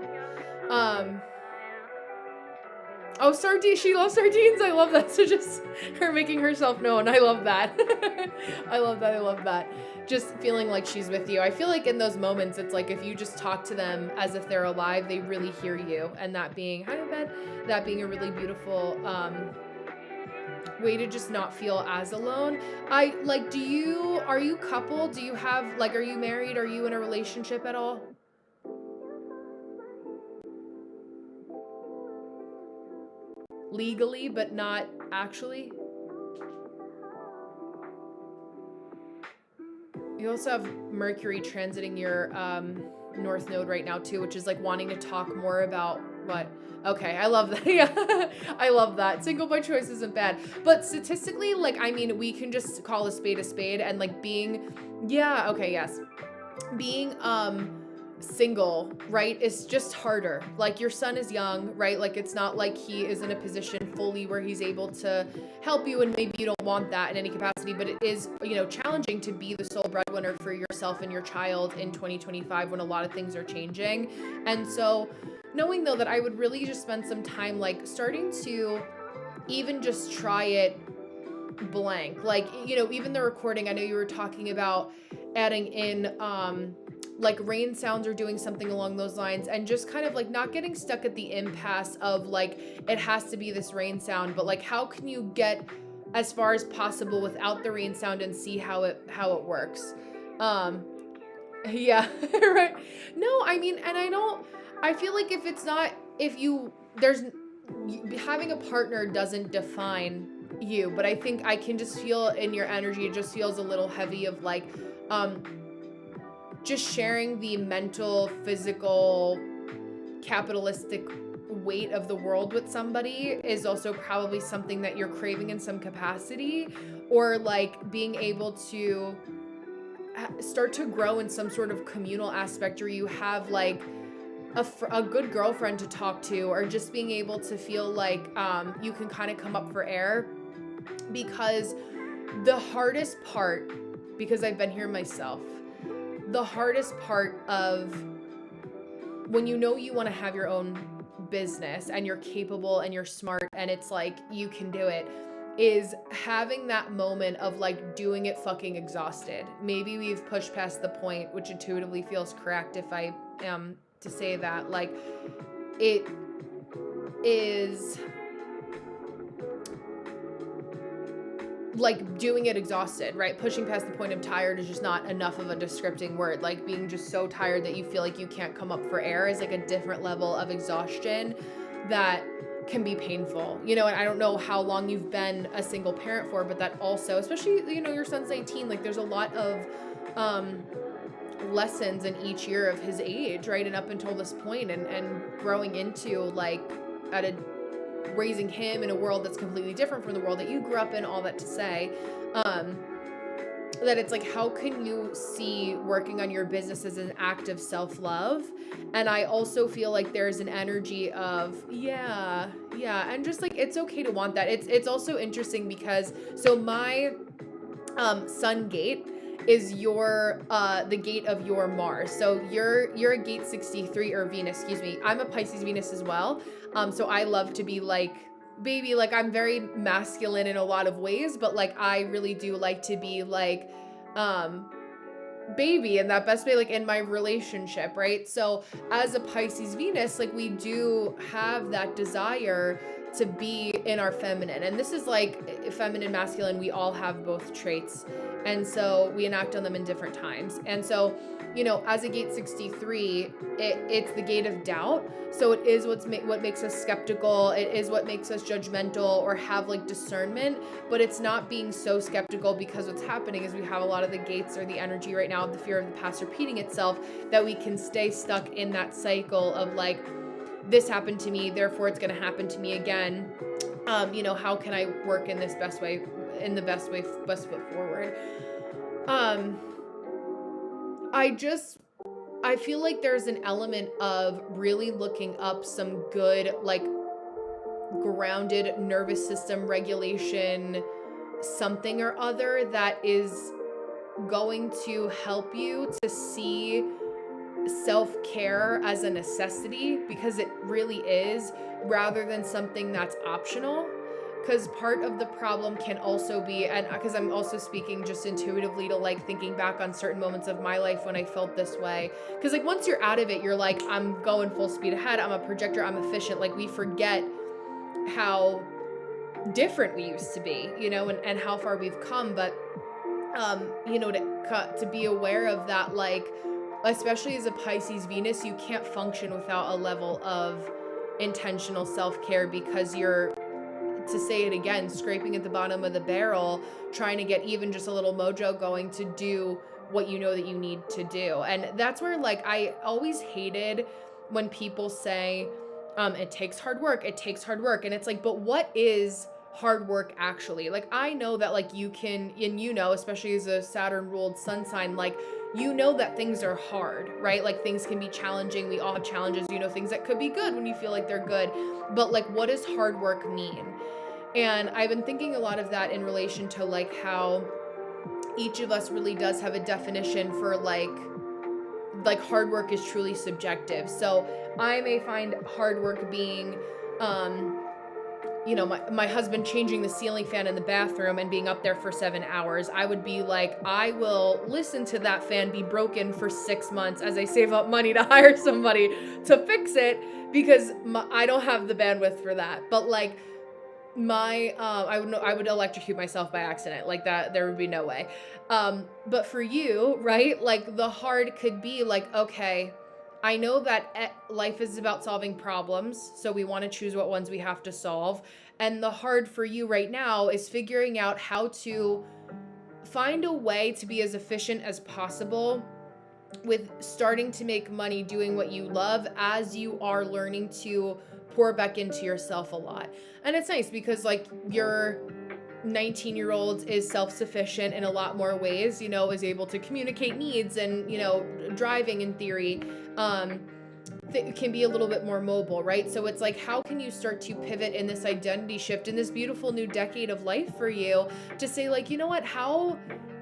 Oh, sardine, she loves sardines. I love that. So just her making herself known. I love that. I love that. Just feeling like she's with you. I feel like in those moments, it's like if you just talk to them as if they're alive, they really hear you. And that being, hi, bed, that being a really beautiful way to just not feel as alone. Are you coupled? Do you have, like, are you married? Are you in a relationship at all? Legally, but not actually? You also have Mercury transiting your North Node right now too, which is like wanting to talk more about what? Okay, I love that. Yeah, I love that. Single by choice isn't bad. But statistically, like, I mean, we can just call a spade and like being, yeah, okay, yes. Being single, right, is just harder. Like, your son is young, right? Like, it's not like he is in a position fully where he's able to help you, and maybe you don't want that in any capacity, but it is, you know, challenging to be the sole breadwinner for yourself and your child in 2025 when a lot of things are changing. And so knowing though that I would really just spend some time like starting to even just try it blank, like, you know, even the recording, I know you were talking about adding in like rain sounds or doing something along those lines, and just kind of like not getting stuck at the impasse of like it has to be this rain sound, but like how can you get as far as possible without the rain sound and see how it works. Yeah. Right. No, I mean, and I feel like having a partner doesn't define you, but I think I can just feel in your energy, it just feels a little heavy of like, just sharing the mental, physical, capitalistic weight of the world with somebody is also probably something that you're craving in some capacity, or like being able to start to grow in some sort of communal aspect where you have like a good girlfriend to talk to, or just being able to feel like you can kind of come up for air. Because the hardest part, because I've been here myself, the hardest part of when you know you want to have your own business and you're capable and you're smart and it's like you can do it, is having that moment of like doing it fucking exhausted. Maybe we've pushed past the point, which intuitively feels correct if I am to say that, like, it is like doing it exhausted, right? Pushing past the point of tired is just not enough of a descripting word. Like being just so tired that you feel like you can't come up for air is like a different level of exhaustion that can be painful, you know. And I don't know how long you've been a single parent for, but that also, especially, you know, your son's 19, like there's a lot of lessons in each year of his age, right? And up until this point, and growing into like at a raising him in a world that's completely different from the world that you grew up in, all that to say, that it's like, how can you see working on your business as an act of self-love? And I also feel like there's an energy of, yeah, and just like, it's okay to want that. It's also interesting because, so my sun gate is your the gate of your Mars. So you're a gate 63, or Venus, excuse me. I'm a Pisces Venus as well. So I love to be like, baby, like I'm very masculine in a lot of ways, but like I really do like to be like baby in that best way, like in my relationship, right? So as a Pisces Venus, like we do have that desire to be in our feminine. And this is like feminine, masculine, we all have both traits. And so we enact on them in different times. And so, you know, as a gate 63, it's the gate of doubt. So it is what makes us skeptical. It is what makes us judgmental or have like discernment, but it's not being so skeptical, because what's happening is we have a lot of the gates, or the energy right now of the fear of the past repeating itself, that we can stay stuck in that cycle of like, this happened to me, therefore it's going to happen to me again. You know, how can I work in this best foot forward? I feel like there's an element of really looking up some good, like, grounded nervous system regulation, something or other that is going to help you to see self-care as a necessity, because it really is, rather than something that's optional. Because part of the problem can also be, and because I'm also speaking just intuitively to like thinking back on certain moments of my life when I felt this way. Because like once you're out of it, you're like, I'm going full speed ahead, I'm a projector, I'm efficient. Like we forget how different we used to be, you know, and how far we've come. But you know, to be aware of that, like, especially as a Pisces Venus, you can't function without a level of intentional self-care, because you're, to say it again, scraping at the bottom of the barrel, trying to get even just a little mojo going to do what you know that you need to do. And that's where, like, I always hated when people say, it takes hard work, and it's like, but what is hard work actually? Like, I know that, like, you can, and you know, especially as a Saturn ruled sun sign, like, you know that things are hard, right? Like things can be challenging. We all have challenges, you know, things that could be good when you feel like they're good. But like, what does hard work mean? And I've been thinking a lot of that in relation to like how each of us really does have a definition for like hard work is truly subjective. So I may find hard work being, you know, my husband changing the ceiling fan in the bathroom and being up there for 7 hours. I would be like, I will listen to that fan be broken for 6 months as I save up money to hire somebody to fix it, because I don't have the bandwidth for that. But like I would electrocute myself by accident, like that. There would be no way. But for you, right? Like the hard could be like, okay, I know that life is about solving problems, so we want to choose what ones we have to solve. And the hard for you right now is figuring out how to find a way to be as efficient as possible with starting to make money doing what you love, as you are learning to pour back into yourself a lot. And it's nice because like your 19-year-old is self-sufficient in a lot more ways, you know, is able to communicate needs, and, you know, driving in theory can be a little bit more mobile, right? So it's like, how can you start to pivot in this identity shift in this beautiful new decade of life for you to say like, you know what, how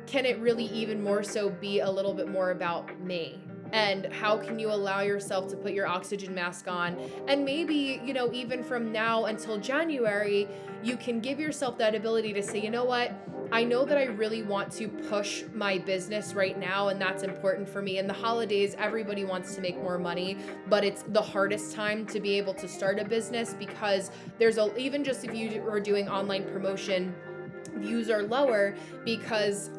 can it really even more so be a little bit more about me? And how can you allow yourself to put your oxygen mask on? And maybe, you know, even from now until January, you can give yourself that ability to say, you know what, I know that I really want to push my business right now, and that's important for me. In the holidays, everybody wants to make more money, but it's the hardest time to be able to start a business, because even just if you are doing online promotion, views are lower, because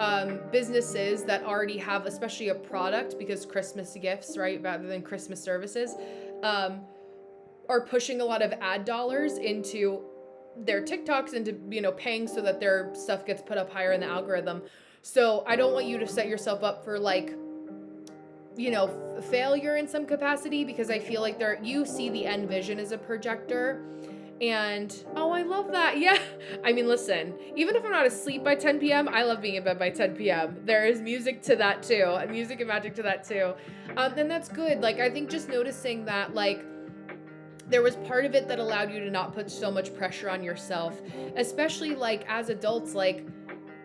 businesses that already have, especially a product, because Christmas gifts, right, rather than Christmas services, are pushing a lot of ad dollars into their TikToks, into, you know, paying so that their stuff gets put up higher in the algorithm. So I don't want you to set yourself up for like, you know, failure in some capacity, because I feel like you see the end vision as a projector. And, oh, I love that. Yeah. I mean, listen, even if I'm not asleep by 10 p.m., I love being in bed by 10 p.m. There is music to that too, music and magic to that too. And that's good. Like, I think just noticing that, like, there was part of it that allowed you to not put so much pressure on yourself, especially like as adults, like,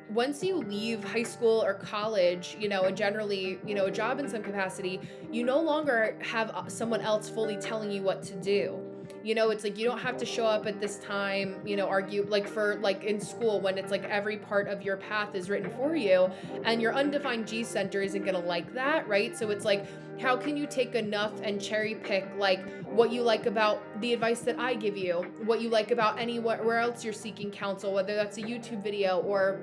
once you leave high school or college, and generally, a job in some capacity, you no longer have someone else fully telling you what to do. It's like you don't have to show up at this time, argue like for like in school when it's like every part of your path is written for you, and your undefined G center isn't going to like that, right? So it's like, how can you take enough and cherry pick like what you like about the advice that I give you, what you like about anywhere else you're seeking counsel, whether that's a YouTube video or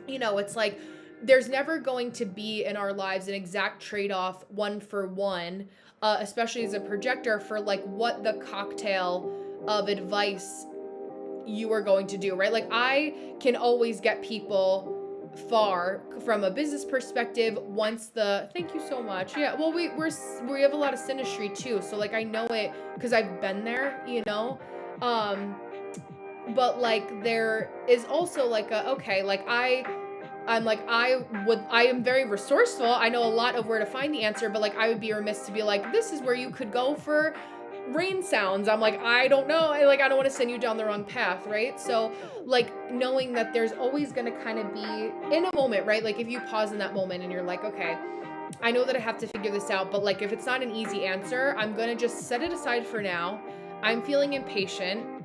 it's like there's never going to be in our lives an exact trade-off one for one, especially as a projector, for like what the cocktail of advice you are going to do, right? Like I can always get people far from a business perspective once thank you so much. Yeah, well, we have a lot of synastry too, so like I know it because I've been there, but like there is also like I am very resourceful. I know a lot of where to find the answer, but like I would be remiss to be like, this is where you could go for rain sounds. I'm like, I don't know. I don't want to send you down the wrong path, right? So like knowing that there's always going to kind of be in a moment, right? Like if you pause in that moment and you're like, okay, I know that I have to figure this out, but like if it's not an easy answer, I'm going to just set it aside for now. I'm feeling impatient.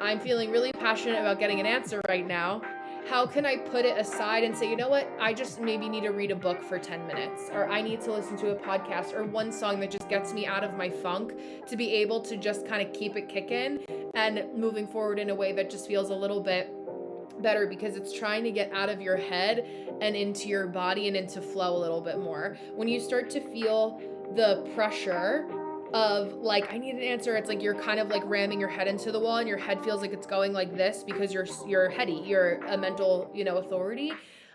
I'm feeling really passionate about getting an answer right now. How can I put it aside and say, you know what, I just maybe need to read a book for 10 minutes, or I need to listen to a podcast or one song that just gets me out of my funk to be able to just kind of keep it kicking and moving forward in a way that just feels a little bit better, because it's trying to get out of your head and into your body and into flow a little bit more. When you start to feel the pressure of like, I need an answer, it's like you're kind of like ramming your head into the wall and your head feels like it's going like this because you're heady, you're a mental, authority.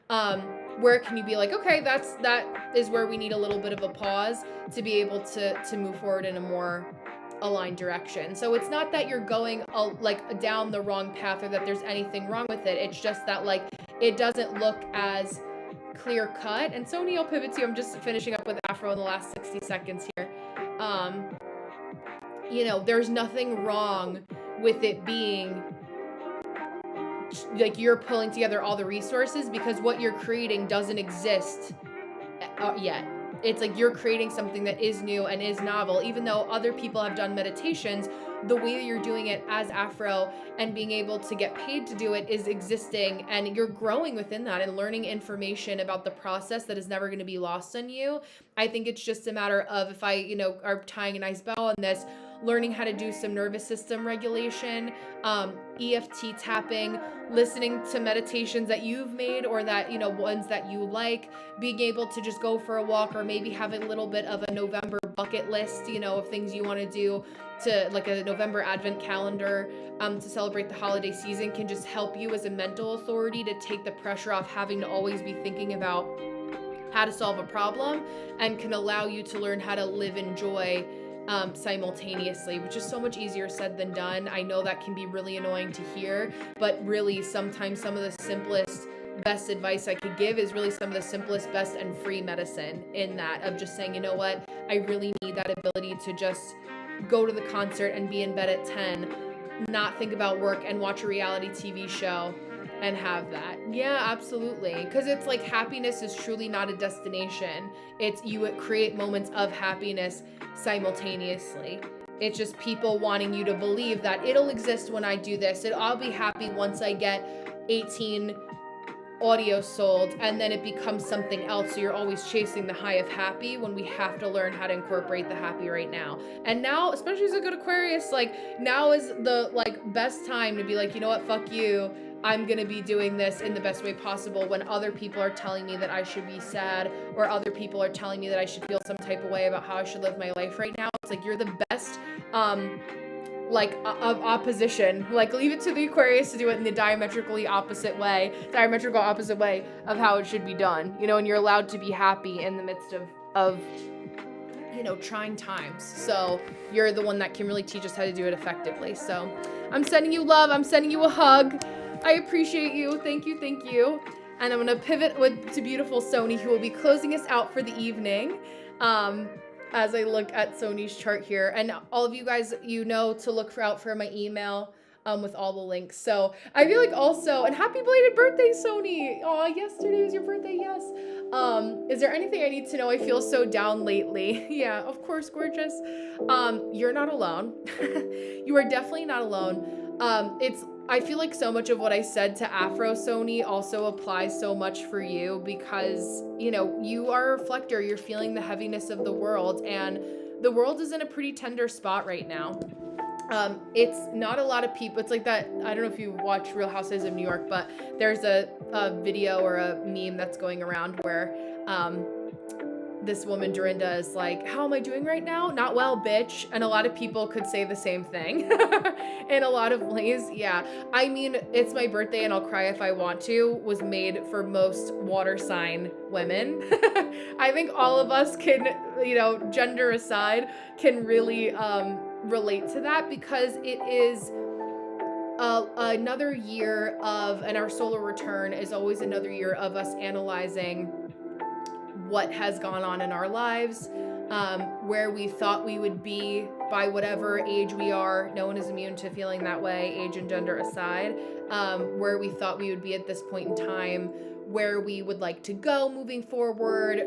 Where can you be like, okay, that is where we need a little bit of a pause to be able to move forward in a more aligned direction. So it's not that you're going like down the wrong path or that there's anything wrong with it. It's just that like it doesn't look as clear cut. And so Neil pivot to, I'm just finishing up with Afro in the last 60 seconds here. There's nothing wrong with it being like you're pulling together all the resources, because what you're creating doesn't exist yet. It's like you're creating something that is new and is novel, even though other people have done meditations. The way that you're doing it as Afro and being able to get paid to do it is existing, and you're growing within that and learning information about the process that is never going to be lost on you. I think it's just a matter of, if I, are tying a nice bow on this, learning how to do some nervous system regulation, EFT tapping, listening to meditations that you've made or that, ones that you like, being able to just go for a walk, or maybe have a little bit of a November bucket list, of things you want to do, to like a November advent calendar, to celebrate the holiday season, can just help you as a mental authority to take the pressure off having to always be thinking about how to solve a problem, and can allow you to learn how to live in joy simultaneously, which is so much easier said than done. I know that can be really annoying to hear, but really sometimes some of the simplest, best advice I could give is really some of the simplest, best, and free medicine, in that of just saying, you know what, I really need that ability to just go to the concert and be in bed at 10, not think about work and watch a reality TV show and have that. Yeah, absolutely. Because it's like happiness is truly not a destination. It's you create moments of happiness simultaneously. It's just people wanting you to believe that it'll exist when I do this. I'll be happy once I get 18 audio sold, and then it becomes something else. So you're always chasing the high of happy, when we have to learn how to incorporate the happy right now. And now, especially as a good Aquarius, like now is the like best time to be like, you know what, fuck you. I'm going to be doing this in the best way possible, when other people are telling me that I should be sad, or other people are telling me that I should feel some type of way about how I should live my life right now. It's like you're the best of opposition. Like, leave it to the Aquarius to do it in the diametrical opposite way of how it should be done, and you're allowed to be happy in the midst of trying times. So you're the one that can really teach us how to do it effectively. So I'm sending you love. I'm sending you a hug. I appreciate you. Thank you. Thank you. And I'm going to pivot to beautiful Sony, who will be closing us out for the evening. As I look at Sony's chart here, and all of you guys, to look out for my email with all the links. So I feel like also, and happy belated birthday, Sony. Oh, yesterday was your birthday. Yes. Is there anything I need to know? I feel so down lately. Yeah, of course, gorgeous. You're not alone. You are definitely not alone. I feel like so much of what I said to Afro Sony also applies so much for you, because, you are a reflector. You're feeling the heaviness of the world, and the world is in a pretty tender spot right now. It's not a lot of people. It's like that. I don't know if you watch Real Housewives of New York, but there's a video or a meme that's going around where this woman, Dorinda, is like, how am I doing right now? Not well, bitch. And a lot of people could say the same thing in a lot of ways. Yeah. I mean, it's my birthday and I'll cry if I want to was made for most water sign women. I think all of us can, gender aside, can really relate to that, because it is another year of, and our solar return is always another year of us analyzing what has gone on in our lives, where we thought we would be by whatever age we are. No one is immune to feeling that way, age and gender aside, where we thought we would be at this point in time, where we would like to go moving forward,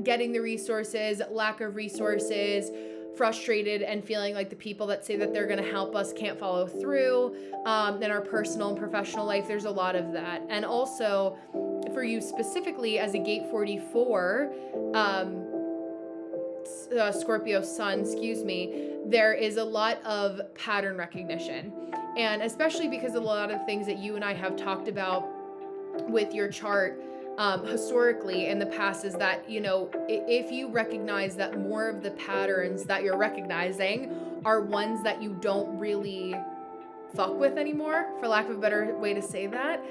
getting the resources, lack of resources, frustrated and feeling like the people that say that they're going to help us can't follow through. In our personal and professional life, there's a lot of that. And also for you specifically as a gate 44, Scorpio sun, there is a lot of pattern recognition. And especially because of a lot of things that you and I have talked about with your chart, historically in the past, is that, if you recognize that more of the patterns that you're recognizing are ones that you don't really fuck with anymore, for lack of a better way to say that.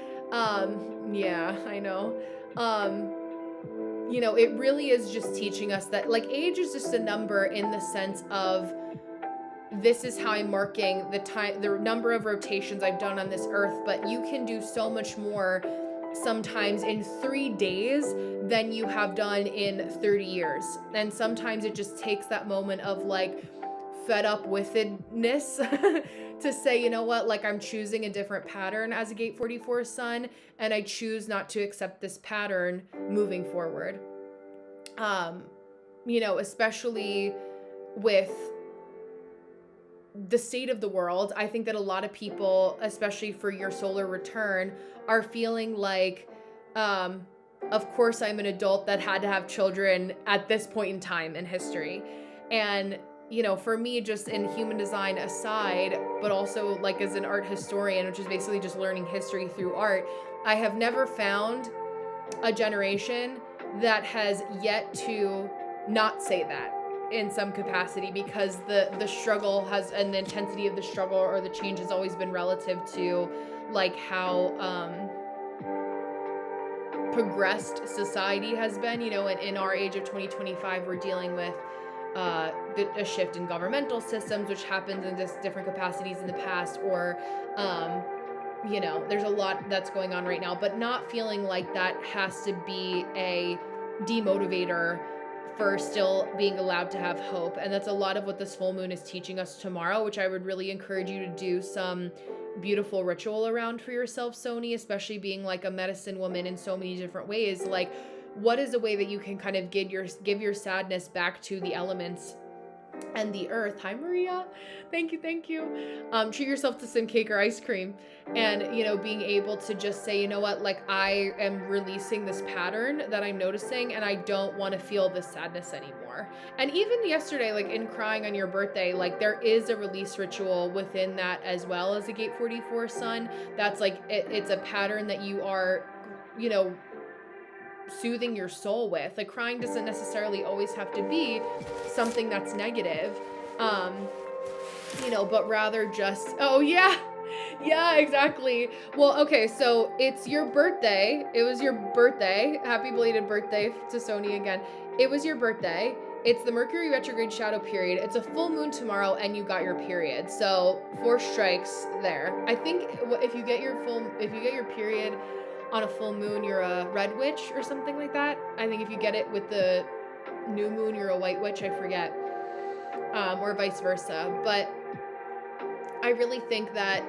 Yeah, I know. It really is just teaching us that, like, age is just a number in the sense of, this is how I'm marking the time, the number of rotations I've done on this earth, but you can do so much more sometimes in 3 days than you have done in 30 years. And sometimes it just takes that moment of like fed up withedness to say, you know what, like, I'm choosing a different pattern as a gate 44 sun, and I choose not to accept this pattern moving forward. Especially with the state of the world, I think that a lot of people, especially for your solar return, are feeling like, of course I'm an adult that had to have children at this point in time in history. And, for me, just in human design aside, but also like as an art historian, which is basically just learning history through art, I have never found a generation that has yet to not say that in some capacity, because the struggle has, and the intensity of the struggle or the change has always been relative to like how progressed society has been. In our age of 2025, we're dealing with a shift in governmental systems, which happens in just different capacities in the past, or there's a lot that's going on right now, but not feeling like that has to be a demotivator for still being allowed to have hope. And that's a lot of what this full moon is teaching us tomorrow, which I would really encourage you to do some beautiful ritual around for yourself, Sony, especially being like a medicine woman in so many different ways. Like, what is a way that you can kind of give your sadness back to the elements and the earth? Hi, Maria. Thank you. Treat yourself to some cake or ice cream, and, being able to just say, you know what, like, I am releasing this pattern that I'm noticing, and I don't want to feel this sadness anymore. And even yesterday, like in crying on your birthday, like there is a release ritual within that as well as a gate 44 sun. That's like, it's a pattern that you are, soothing your soul with. Like, crying doesn't necessarily always have to be something that's negative, but rather just, oh yeah, exactly. Well, okay, so it's your birthday. It was your birthday. Happy belated birthday to Sony again. It was your birthday, It's the Mercury retrograde shadow period. It's a full moon tomorrow and you got your period. So 4 strikes there. I think if you get your period on a full moon, you're a red witch or something like that. I think if you get it with the new moon, you're a white witch, I forget. Or vice versa. But I really think that,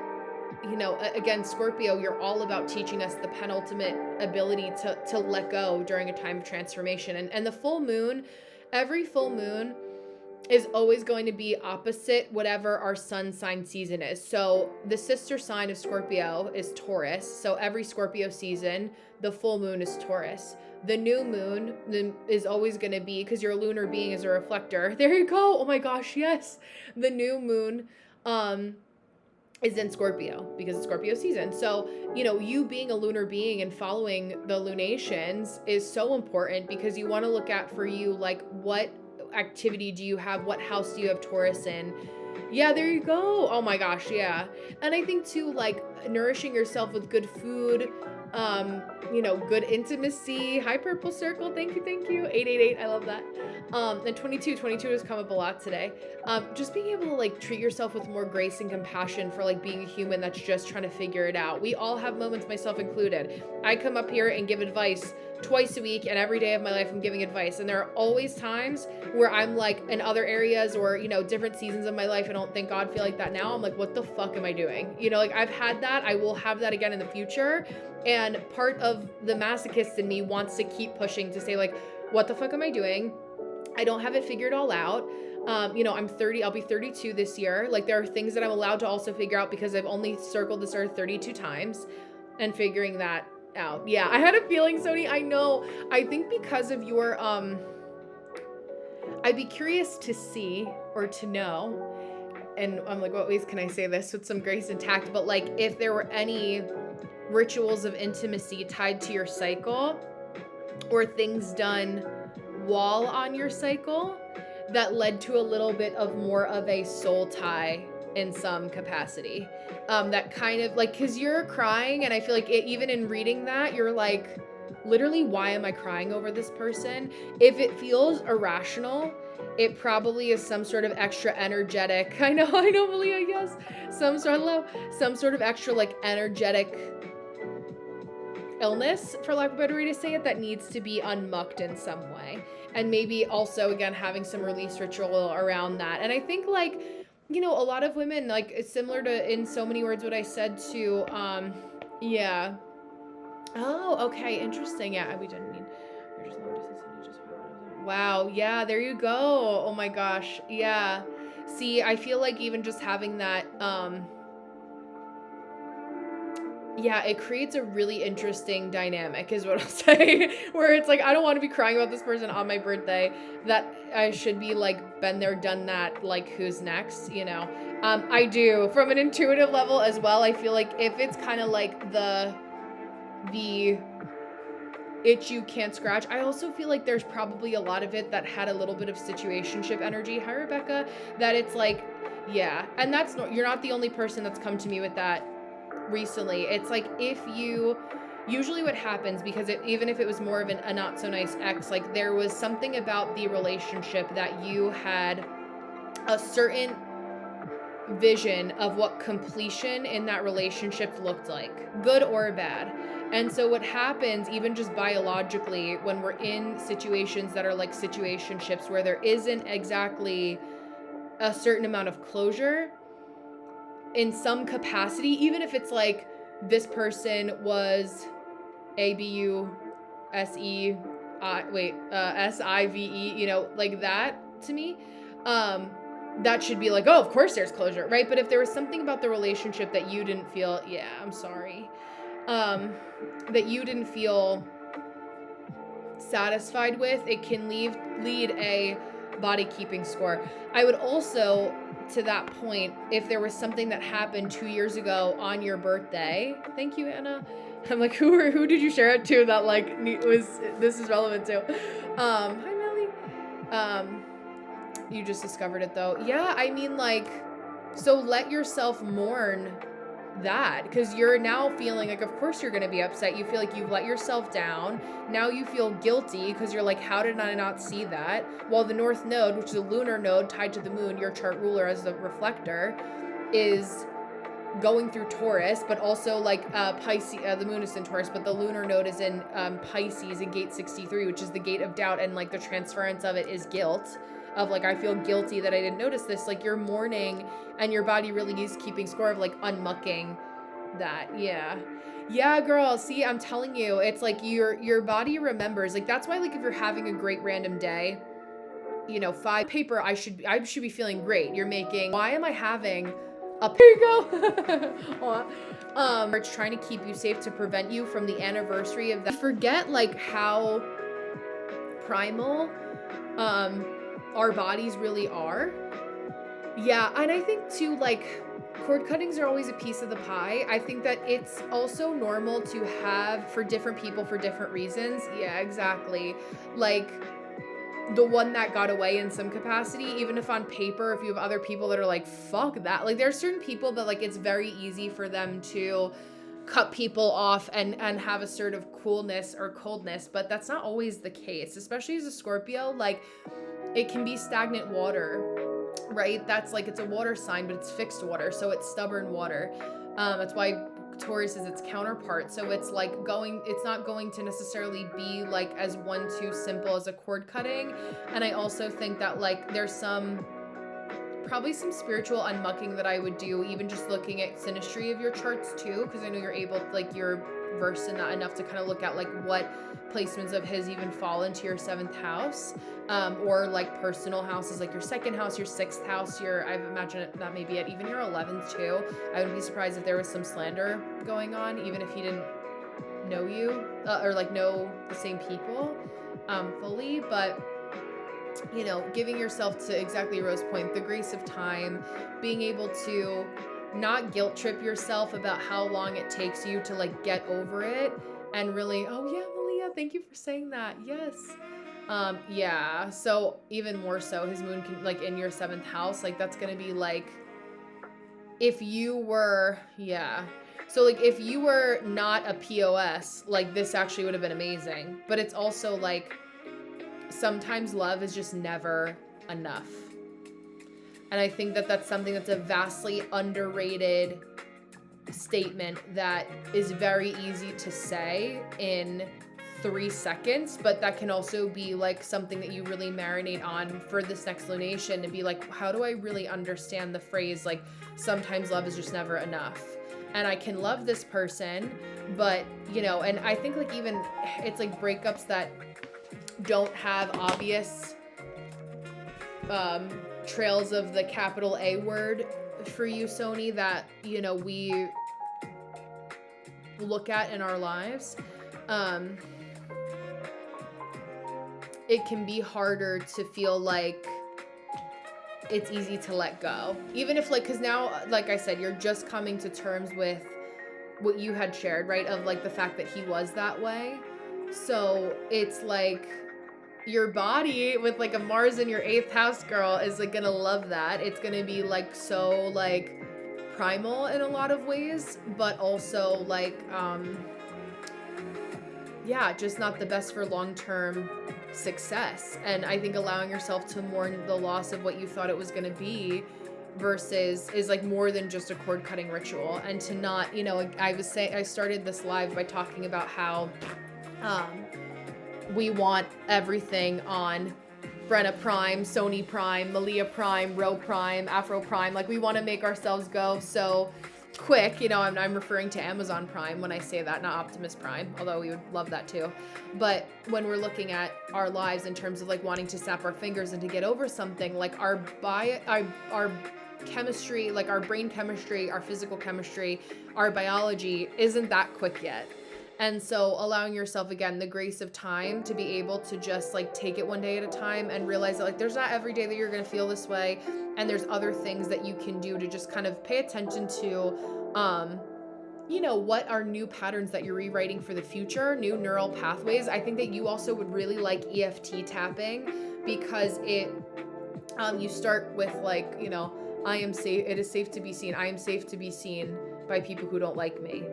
you know, again, Scorpio, you're all about teaching us the penultimate ability to let go during a time of transformation. And the full moon, every full moon is always going to be opposite whatever our sun sign season is. So the sister sign of Scorpio is Taurus. So every Scorpio season, the full moon is Taurus. The new moon is always going to be, because your lunar being is a reflector. There you go. Oh my gosh, yes. The new moon is in Scorpio because it's Scorpio season. So, you know, you being a lunar being and following the lunations is so important, because you want to look at for you, like, what activity do you have? What house do you have Taurus in? Yeah, there you go. Oh my gosh, yeah. And I think too, like, nourishing yourself with good food, you know, good intimacy. Hi, Purple Circle. Thank you. 888. I love that. And 22 has come up a lot today. Just being able to, like, treat yourself with more grace and compassion for, like, being a human that's just trying to figure it out. We all have moments, myself included. I come up here and give advice twice a week, and every day of my life I'm giving advice. And there are always times where I'm like, in other areas or, you know, different seasons of my life, I don't, thank God, feel like that now. I'm like, what the fuck am I doing? You know, like, I've had that. I will have that again in the future. And part of the masochist in me wants to keep pushing to say, like, what the fuck am I doing? I don't have it figured all out. You know, I'm 30, I'll be 32 this year. Like, there are things that I'm allowed to also figure out because I've only circled this earth 32 times, and figuring that out. Yeah, I had a feeling, Sony. I know. I think because of your, I'd be curious to see or to know, and I'm like, what ways can I say this with some grace and tact? But, like, if there were any rituals of intimacy tied to your cycle, or things done while on your cycle that led to a little bit of more of a soul tie in some capacity. That kind of, like, because you're crying, and I feel like even in reading that, you're like, literally, why am I crying over this person? If it feels irrational, it probably is some sort of extra energetic, I know, Malia, yes, some sort of extra, like, energetic illness, for lack of a better way to say it, that needs to be unmucked in some way. And maybe also, again, having some release ritual around that. And I think, like, you know, a lot of women, like, it's similar to, in so many words, what I said to, yeah. Oh, okay, interesting. Yeah, we didn't need, wow, yeah, there you go. Oh my gosh, yeah. See, I feel like even just having that, yeah, it creates a really interesting dynamic, is what I'll say, where it's like, I don't want to be crying about this person on my birthday, that I should be like, been there, done that, like, who's next, you know? I do, from an intuitive level as well. I feel like if it's kind of like the itch you can't scratch, I also feel like there's probably a lot of it that had a little bit of situationship energy. Hi, Rebecca. That it's like, yeah, and that's you're not the only person that's come to me with that recently. It's like, if you, usually what happens, because even if it was more of a not so nice ex, like, there was something about the relationship that you had a certain vision of what completion in that relationship looked like, good or bad. And so what happens, even just biologically, when we're in situations that are like situationships where there isn't exactly a certain amount of closure in some capacity, even if it's like, this person was SIVE, you know, like that, to me, that should be like, oh, of course there's closure, right? But if there was something about the relationship that you didn't feel, yeah, I'm sorry, that you didn't feel satisfied with, it can lead a body keeping score. I would also, to that point, if there was something that happened 2 years ago on your birthday, thank you, Anna. I'm like, who did you share it to that, like, this is relevant to? Hi, Melly. You just discovered it though. Yeah, I mean, like, so let yourself mourn that, because you're now feeling like, of course you're going to be upset. You feel like you've let yourself down. Now you feel guilty because you're like, how did I not see that? While the North Node, which is a lunar node tied to the moon, your chart ruler as the reflector, is going through Taurus, but also like Pisces. The moon is in Taurus, but the lunar node is in Pisces in gate 63, which is the gate of doubt, and like the transference of it is guilt. Of like, I feel guilty that I didn't notice this. Like, you're mourning, and your body really is keeping score of like unmucking that. Yeah, girl. See, I'm telling you, it's like your body remembers. Like, that's why, like, if you're having a great random day, you know, 5 paper, I should be feeling great. You're making, why am I having a, here you go. It's trying to keep you safe to prevent you from the anniversary of that. Forget like how primal our bodies really are. Yeah, and I think too, like, cord cuttings are always a piece of the pie. I think that it's also normal to have for different people for different reasons. Yeah, exactly. Like, the one that got away in some capacity, even if on paper, if you have other people that are like, fuck that. Like, there's certain people that, like, it's very easy for them to cut people off and have a sort of coolness or coldness, but that's not always the case, especially as a Scorpio. Like, it can be stagnant water, right? That's like, it's a water sign, but it's fixed water, so it's stubborn water. That's why Taurus is its counterpart. So it's like it's not going to necessarily be like as one too simple as a cord cutting. And I also think that like there's probably some spiritual unmucking that I would do, even just looking at synastry of your charts too, because I know you're able, like, you're versed in that enough to kind of look at like what placements of his even fall into your 7th house, or like personal houses, like your 2nd house, your 6th house, I imagine that maybe at even your 11th too. I wouldn't be surprised if there was some slander going on, even if he didn't know you, or like know the same people fully. But you know, giving yourself, to exactly Rose's point, the grace of time, being able to not guilt trip yourself about how long it takes you to like get over it, and really, oh yeah, Malia, thank you for saying that. Yes. Yeah, so even more so, his moon can, like, in your 7th house, like, that's gonna be like, if you were, yeah. So like, if you were not a POS, like, this actually would have been amazing. But it's also like, sometimes love is just never enough. And I think that that's something that's a vastly underrated statement that is very easy to say in 3 seconds, but that can also be like something that you really marinate on for this next lunation, and be like, how do I really understand the phrase, like, sometimes love is just never enough. And I can love this person, but, you know, and I think like even it's like breakups that don't have obvious trails of the capital A word for you, Sony, that, you know, we look at in our lives. It can be harder to feel like it's easy to let go. Even if, like, because now, like I said, you're just coming to terms with what you had shared, right? Of like the fact that he was that way. So it's like your body with like a Mars in your 8th house, girl, is like gonna love that. It's gonna be like so like primal in a lot of ways, but also like yeah, just not the best for long-term success. And I think allowing yourself to mourn the loss of what you thought it was going to be versus is like more than just a cord cutting ritual. And to not, you know, I started this live by talking about how we want everything on Brenna Prime, Sony Prime, Malia Prime, Ro Prime, Afro Prime. Like, we want to make ourselves go so quick, you know. I'm referring to Amazon Prime when I say that, not Optimus Prime, although we would love that too. But when we're looking at our lives in terms of like wanting to snap our fingers and to get over something, like our chemistry, like our brain chemistry, our physical chemistry, our biology isn't that quick yet. And so allowing yourself, again, the grace of time to be able to just like take it one day at a time and realize that like there's not every day that you're going to feel this way. And there's other things that you can do to just kind of pay attention to, you know, what are new patterns that you're rewriting for the future, new neural pathways. I think that you also would really like EFT tapping, because it, you start with like, you know, I am safe, it is safe to be seen, I am safe to be seen, by people who don't like me.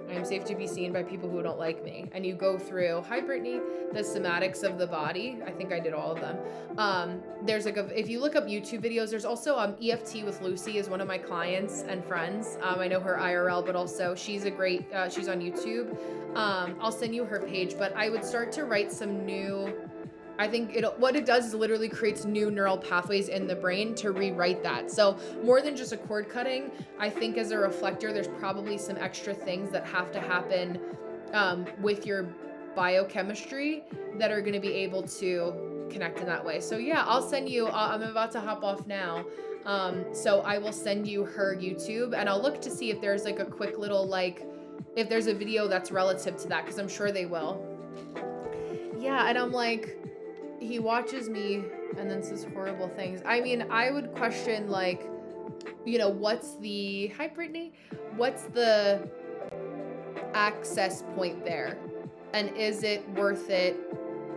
I am safe to be seen by people who don't like me. And you go through, hi Brittany, the somatics of the body. I think I did all of them. There's like if you look up YouTube videos, there's also EFT with Lucy is one of my clients and friends. I know her IRL, but also she's a great, she's on YouTube. I'll send you her page, but I would start to write some new, I think what it does is literally creates new neural pathways in the brain to rewrite that. So more than just a cord cutting, I think as a reflector, there's probably some extra things that have to happen with your biochemistry that are going to be able to connect in that way. So yeah, I'll send you, I'm about to hop off now. So I will send you her YouTube and I'll look to see if there's like a quick little, like, if there's a video that's relative to that, because I'm sure they will. Yeah, and I'm like, he watches me and then says horrible things. I mean, I would question, like, you know, what's the, hi Brittany, what's the access point there? And is it worth it?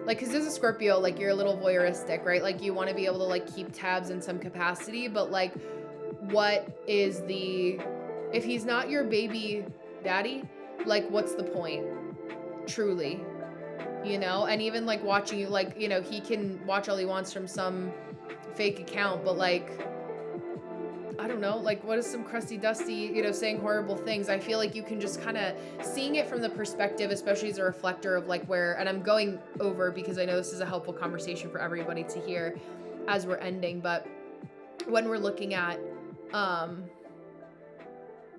Like, cause as a Scorpio, like you're a little voyeuristic, right? Like you want to be able to like keep tabs in some capacity, but like, what is the, if he's not your baby daddy, like what's the point? Truly. You know, and even like watching you, like, you know, he can watch all he wants from some fake account, but like, I don't know, like what is some crusty dusty, you know, saying horrible things. I feel like you can just kind of seeing it from the perspective, especially as a reflector of like where, and I'm going over because I know this is a helpful conversation for everybody to hear as we're ending, but when we're looking at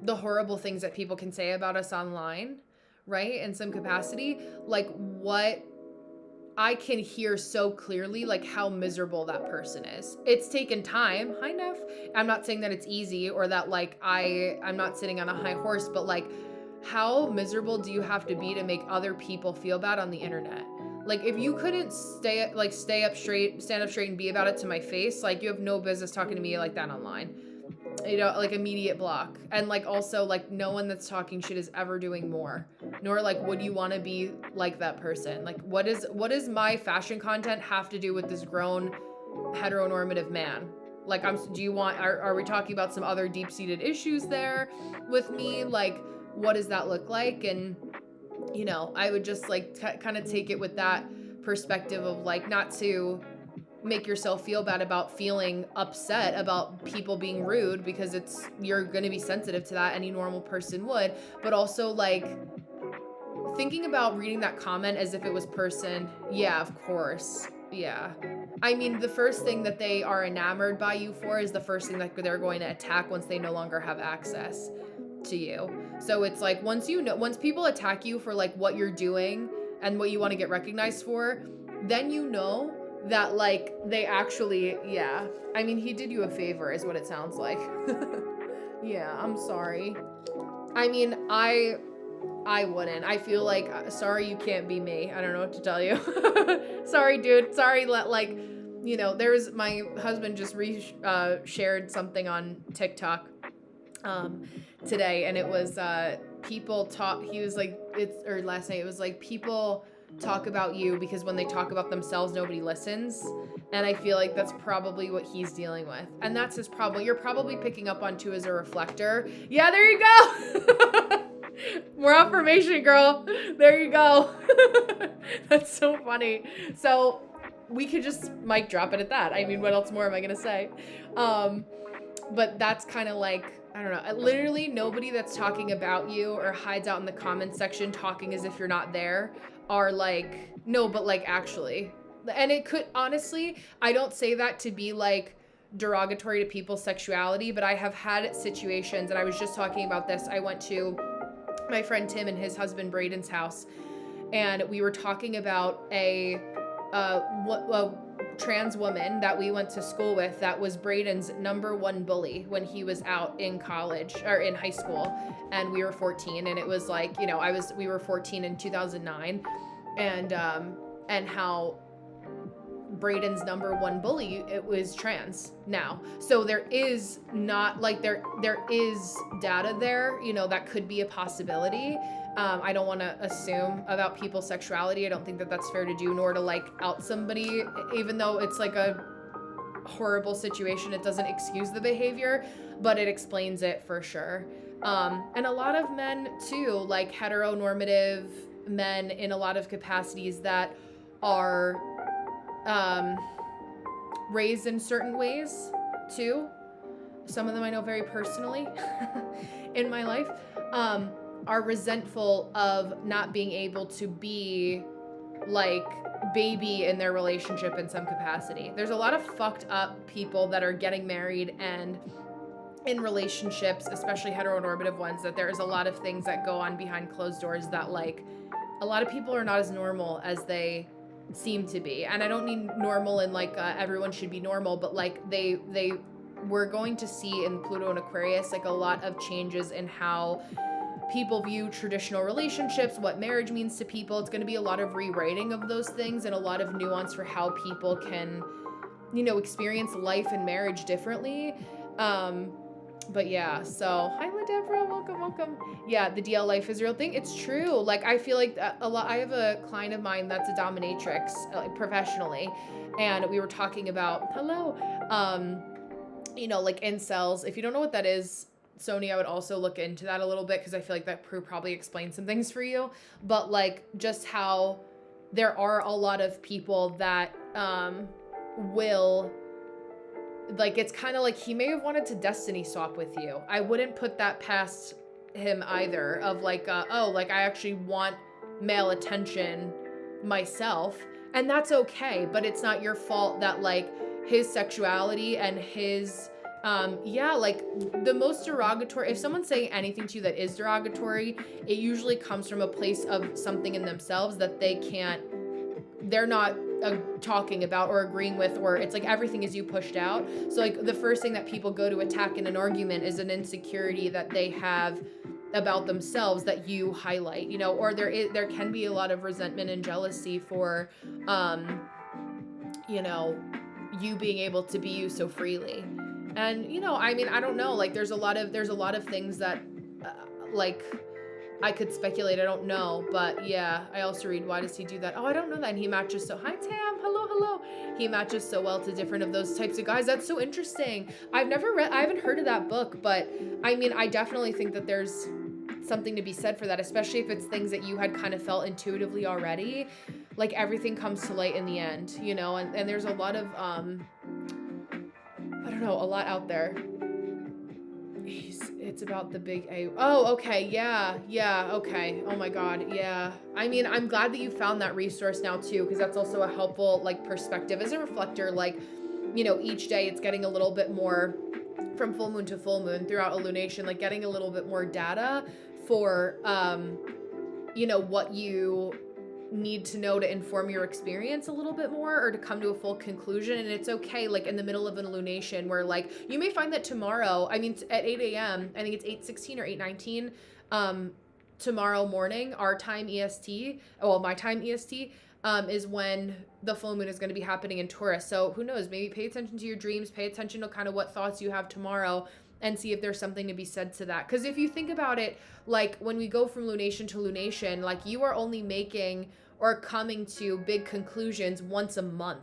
the horrible things that people can say about us online, right, in some capacity, like what I can hear so clearly, like how miserable that person is. It's taken time. Hi, Neff. I'm not saying that it's easy or that like I'm not sitting on a high horse, but like how miserable do you have to be to make other people feel bad on the internet? Like if you couldn't stand up straight and be about it to my face, like you have no business talking to me like that online. You know, like immediate block. And like also like no one that's talking shit is ever doing more, nor like would you want to be like that person? Like what is my fashion content have to do with this grown heteronormative man? Like are we talking about some other deep-seated issues there with me? Like what does that look like? And you know, I would just like kind of take it with that perspective of like not to make yourself feel bad about feeling upset about people being rude, because you're going to be sensitive to that. Any normal person would, but also like thinking about reading that comment as if it was person. Yeah, of course. Yeah. I mean, the first thing that they are enamored by you for is the first thing that they're going to attack once they no longer have access to you. So it's like, once people attack you for like what you're doing and what you want to get recognized for, then you know that like they actually, yeah. I mean, he did you a favor is what it sounds like. Yeah, I'm sorry. I mean, I wouldn't. I feel like, sorry you can't be me. I don't know what to tell you. Sorry, dude. Sorry, like, you know, there's my husband just shared something on TikTok today, and it was people talk, he was like, last night, it was like people talk about you because when they talk about themselves, nobody listens. And I feel like that's probably what he's dealing with. And that's his problem. You're probably picking up on too as a reflector. Yeah, there you go. More affirmation, girl. There you go. That's so funny. So we could just mic drop it at that. I mean, what else more am I going to say? But that's kind of like, I don't know, literally nobody that's talking about you or hides out in the comments section talking as if you're not there are like, no, but like actually. And it could, honestly, I don't say that to be like derogatory to people's sexuality, but I have had situations, and I was just talking about this. I went to my friend Tim and his husband Braden's house, and we were talking about a trans woman that we went to school with that was Braden's number one bully when he was out in college or in high school, and we were 14, and it was like, you know, we were 14 in 2009, and how Braden's number one bully, it was trans now. So there is not like there is data there, you know, that could be a possibility. I don't want to assume about people's sexuality. I don't think that that's fair to do, nor to like out somebody, even though it's like horrible situation. It doesn't excuse the behavior, but it explains it for sure. And a lot of men too, like heteronormative men in a lot of capacities that are raised in certain ways too. Some of them I know very personally in my life, are resentful of not being able to be like baby in their relationship in some capacity. There's a lot of fucked up people that are getting married and in relationships, especially heteronormative ones, that there is a lot of things that go on behind closed doors that like a lot of people are not as normal as they seem to be. And I don't mean normal in like everyone should be normal, but like we're going to see in Pluto and Aquarius like a lot of changes in how people view traditional relationships, what marriage means to people. It's going to be a lot of rewriting of those things and a lot of nuance for how people can, you know, experience life and marriage differently. But yeah, so hi Deborah, welcome. Yeah, the DL life is real thing. It's true. Like I feel like a lot. I have a client of mine that's a dominatrix professionally, and we were talking about you know, like incels. If you don't know what that is, Sony, I would also look into that a little bit because I feel like that probably explains some things for you. But like just how there are a lot of people that will, like, it's kind of like he may have wanted to destiny swap with you. I wouldn't put that past him either of like, oh, like I actually want male attention myself. And that's okay, but it's not your fault that like his sexuality and his like the most derogatory, if someone's saying anything to you that is derogatory, it usually comes from a place of something in themselves that they're not talking about or agreeing with, or it's like everything is you pushed out. So like the first thing that people go to attack in an argument is an insecurity that they have about themselves that you highlight, you know, or there can be a lot of resentment and jealousy for you know, you being able to be you so freely. And, you know, I mean, I don't know, like there's a lot of things that like I could speculate. I don't know, but yeah, I also read, why does he do that? Oh, I don't know that. And he matches so, hi Tam, hello. He matches so well to different of those types of guys. That's so interesting. I haven't heard of that book, but I mean, I definitely think that there's something to be said for that, especially if it's things that you had kind of felt intuitively already. Like everything comes to light in the end, you know, and there's a lot of, I don't know, a lot out there. It's about the big A. Oh, okay. Yeah. Okay. Oh my God. Yeah. I mean, I'm glad that you found that resource now too, because that's also a helpful like perspective as a reflector. Like, you know, each day it's getting a little bit more from full moon to full moon throughout a lunation, like getting a little bit more data for, you know, what you need to know to inform your experience a little bit more or to come to a full conclusion. And it's okay, like in the middle of an lunation where like you may find that tomorrow, I mean at 8 a.m, I think it's 8:16 or 8:19 tomorrow morning, our time EST, well my time EST, is when the full moon is going to be happening in Taurus. So who knows, maybe pay attention to your dreams, pay attention to kind of what thoughts you have tomorrow, and see if there's something to be said to that. Because if you think about it, like when we go from lunation to lunation, like you are only making or coming to big conclusions once a month.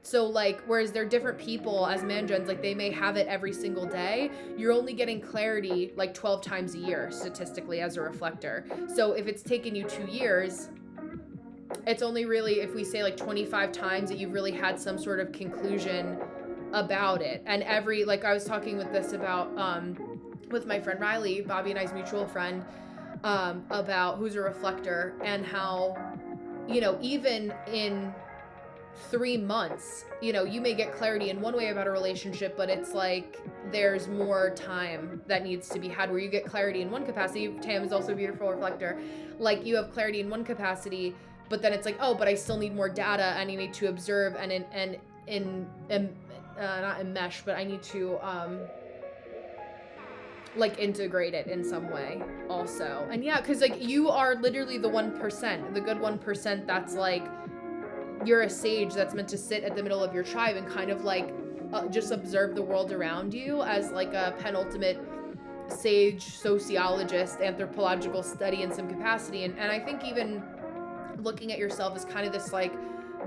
So like, whereas they're different people as mangens, like they may have it every single day, you're only getting clarity like 12 times a year statistically as a reflector. So if it's taken you 2 years, it's only really, if we say like 25 times that you've really had some sort of conclusion about it. And every, like I was talking with this about, with my friend Riley, Bobby and I's mutual friend, about who's a reflector, and how, you know, even in 3 months, you know, you may get clarity in one way about a relationship, but it's like there's more time that needs to be had where you get clarity in one capacity. Tam is also a beautiful reflector. Like you have clarity in one capacity, but then it's like, oh, but I still need more data and I need to observe and not enmesh, but I need to like integrate it in some way also. And yeah, because like you are literally the 1%, the good 1%, that's like, you're a sage that's meant to sit at the middle of your tribe and kind of like just observe the world around you as like a penultimate sage sociologist, anthropological study in some capacity. And I think even looking at yourself as kind of this like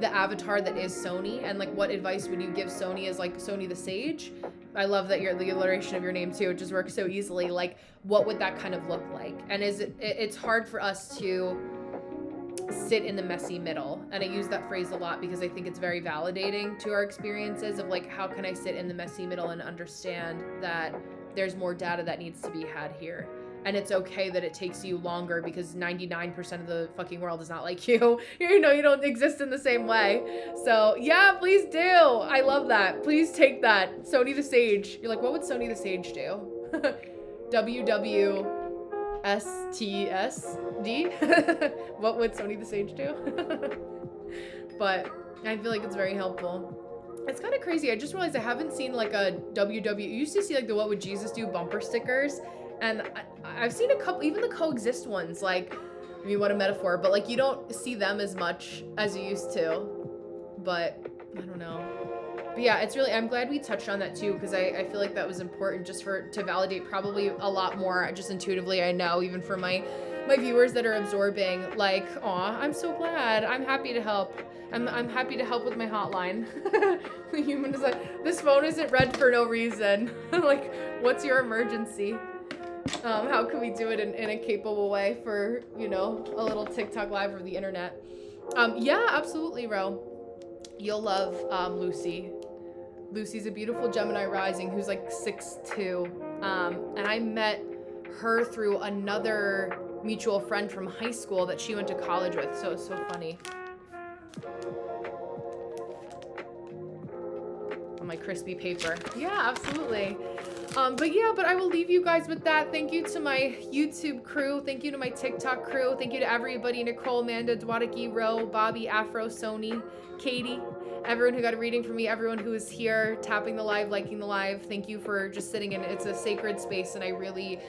the avatar that is Sony, and like what advice would you give Sony as like Sony the Sage? I love that the alliteration of your name too. It just works so easily. Like, what would that kind of look like? And it's hard for us to sit in the messy middle. And I use that phrase a lot because I think it's very validating to our experiences of like, how can I sit in the messy middle and understand that there's more data that needs to be had here. And it's okay that it takes you longer because 99% of the fucking world is not like you. You know, you don't exist in the same way. So yeah, please do. I love that. Please take that. Sony the Sage. You're like, what would Sony the Sage do? WWSTSD? What would Sony the Sage do? But I feel like it's very helpful. It's kind of crazy. I just realized I haven't seen like a WW. You used to see like the What Would Jesus Do bumper stickers. And I've seen a couple, even the coexist ones, like, I mean, what a metaphor, but like you don't see them as much as you used to, but I don't know. But yeah, it's really, I'm glad we touched on that too, because I feel like that was important just to validate probably a lot more, just intuitively, I know, even for my viewers that are absorbing, like, aw, I'm so glad, I'm happy to help. I'm happy to help with my hotline. The Human Design, this phone isn't red for no reason. Like, what's your emergency? How can we do it in a capable way for, you know, a little TikTok live or the internet? Yeah, absolutely, Ro. You'll love Lucy. Lucy's a beautiful Gemini rising who's like 6'2". And I met her through another mutual friend from high school that she went to college with. So it's so funny. On my crispy paper. Yeah, absolutely. But I will leave you guys with that. Thank you to my YouTube crew. Thank you to my TikTok crew. Thank you to everybody. Nicole, Amanda, Dwadaki, Ro, Bobby, Afro, Sony, Katie, everyone who got a reading from me, everyone who is here, tapping the live, liking the live. Thank you for just sitting in it. It's a sacred space, and I really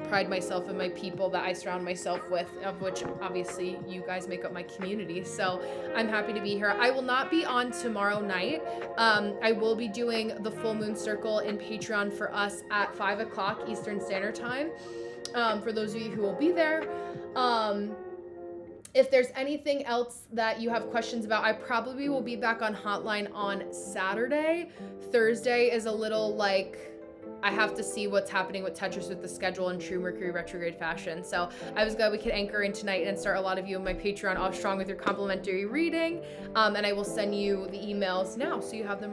pride myself in my people that I surround myself with, of which obviously you guys make up my community. So I'm happy to be here. I will not be on tomorrow night. I will be doing the full moon circle in Patreon for us at 5 o'clock Eastern Standard Time. For those of you who will be there. If there's anything else that you have questions about, I probably will be back on Hotline on Saturday. Thursday is a little like, I have to see what's happening with Tetris with the schedule in true Mercury retrograde fashion. So I was glad we could anchor in tonight and start a lot of you in my Patreon off strong with your complimentary reading. And I will send you the emails now so you have them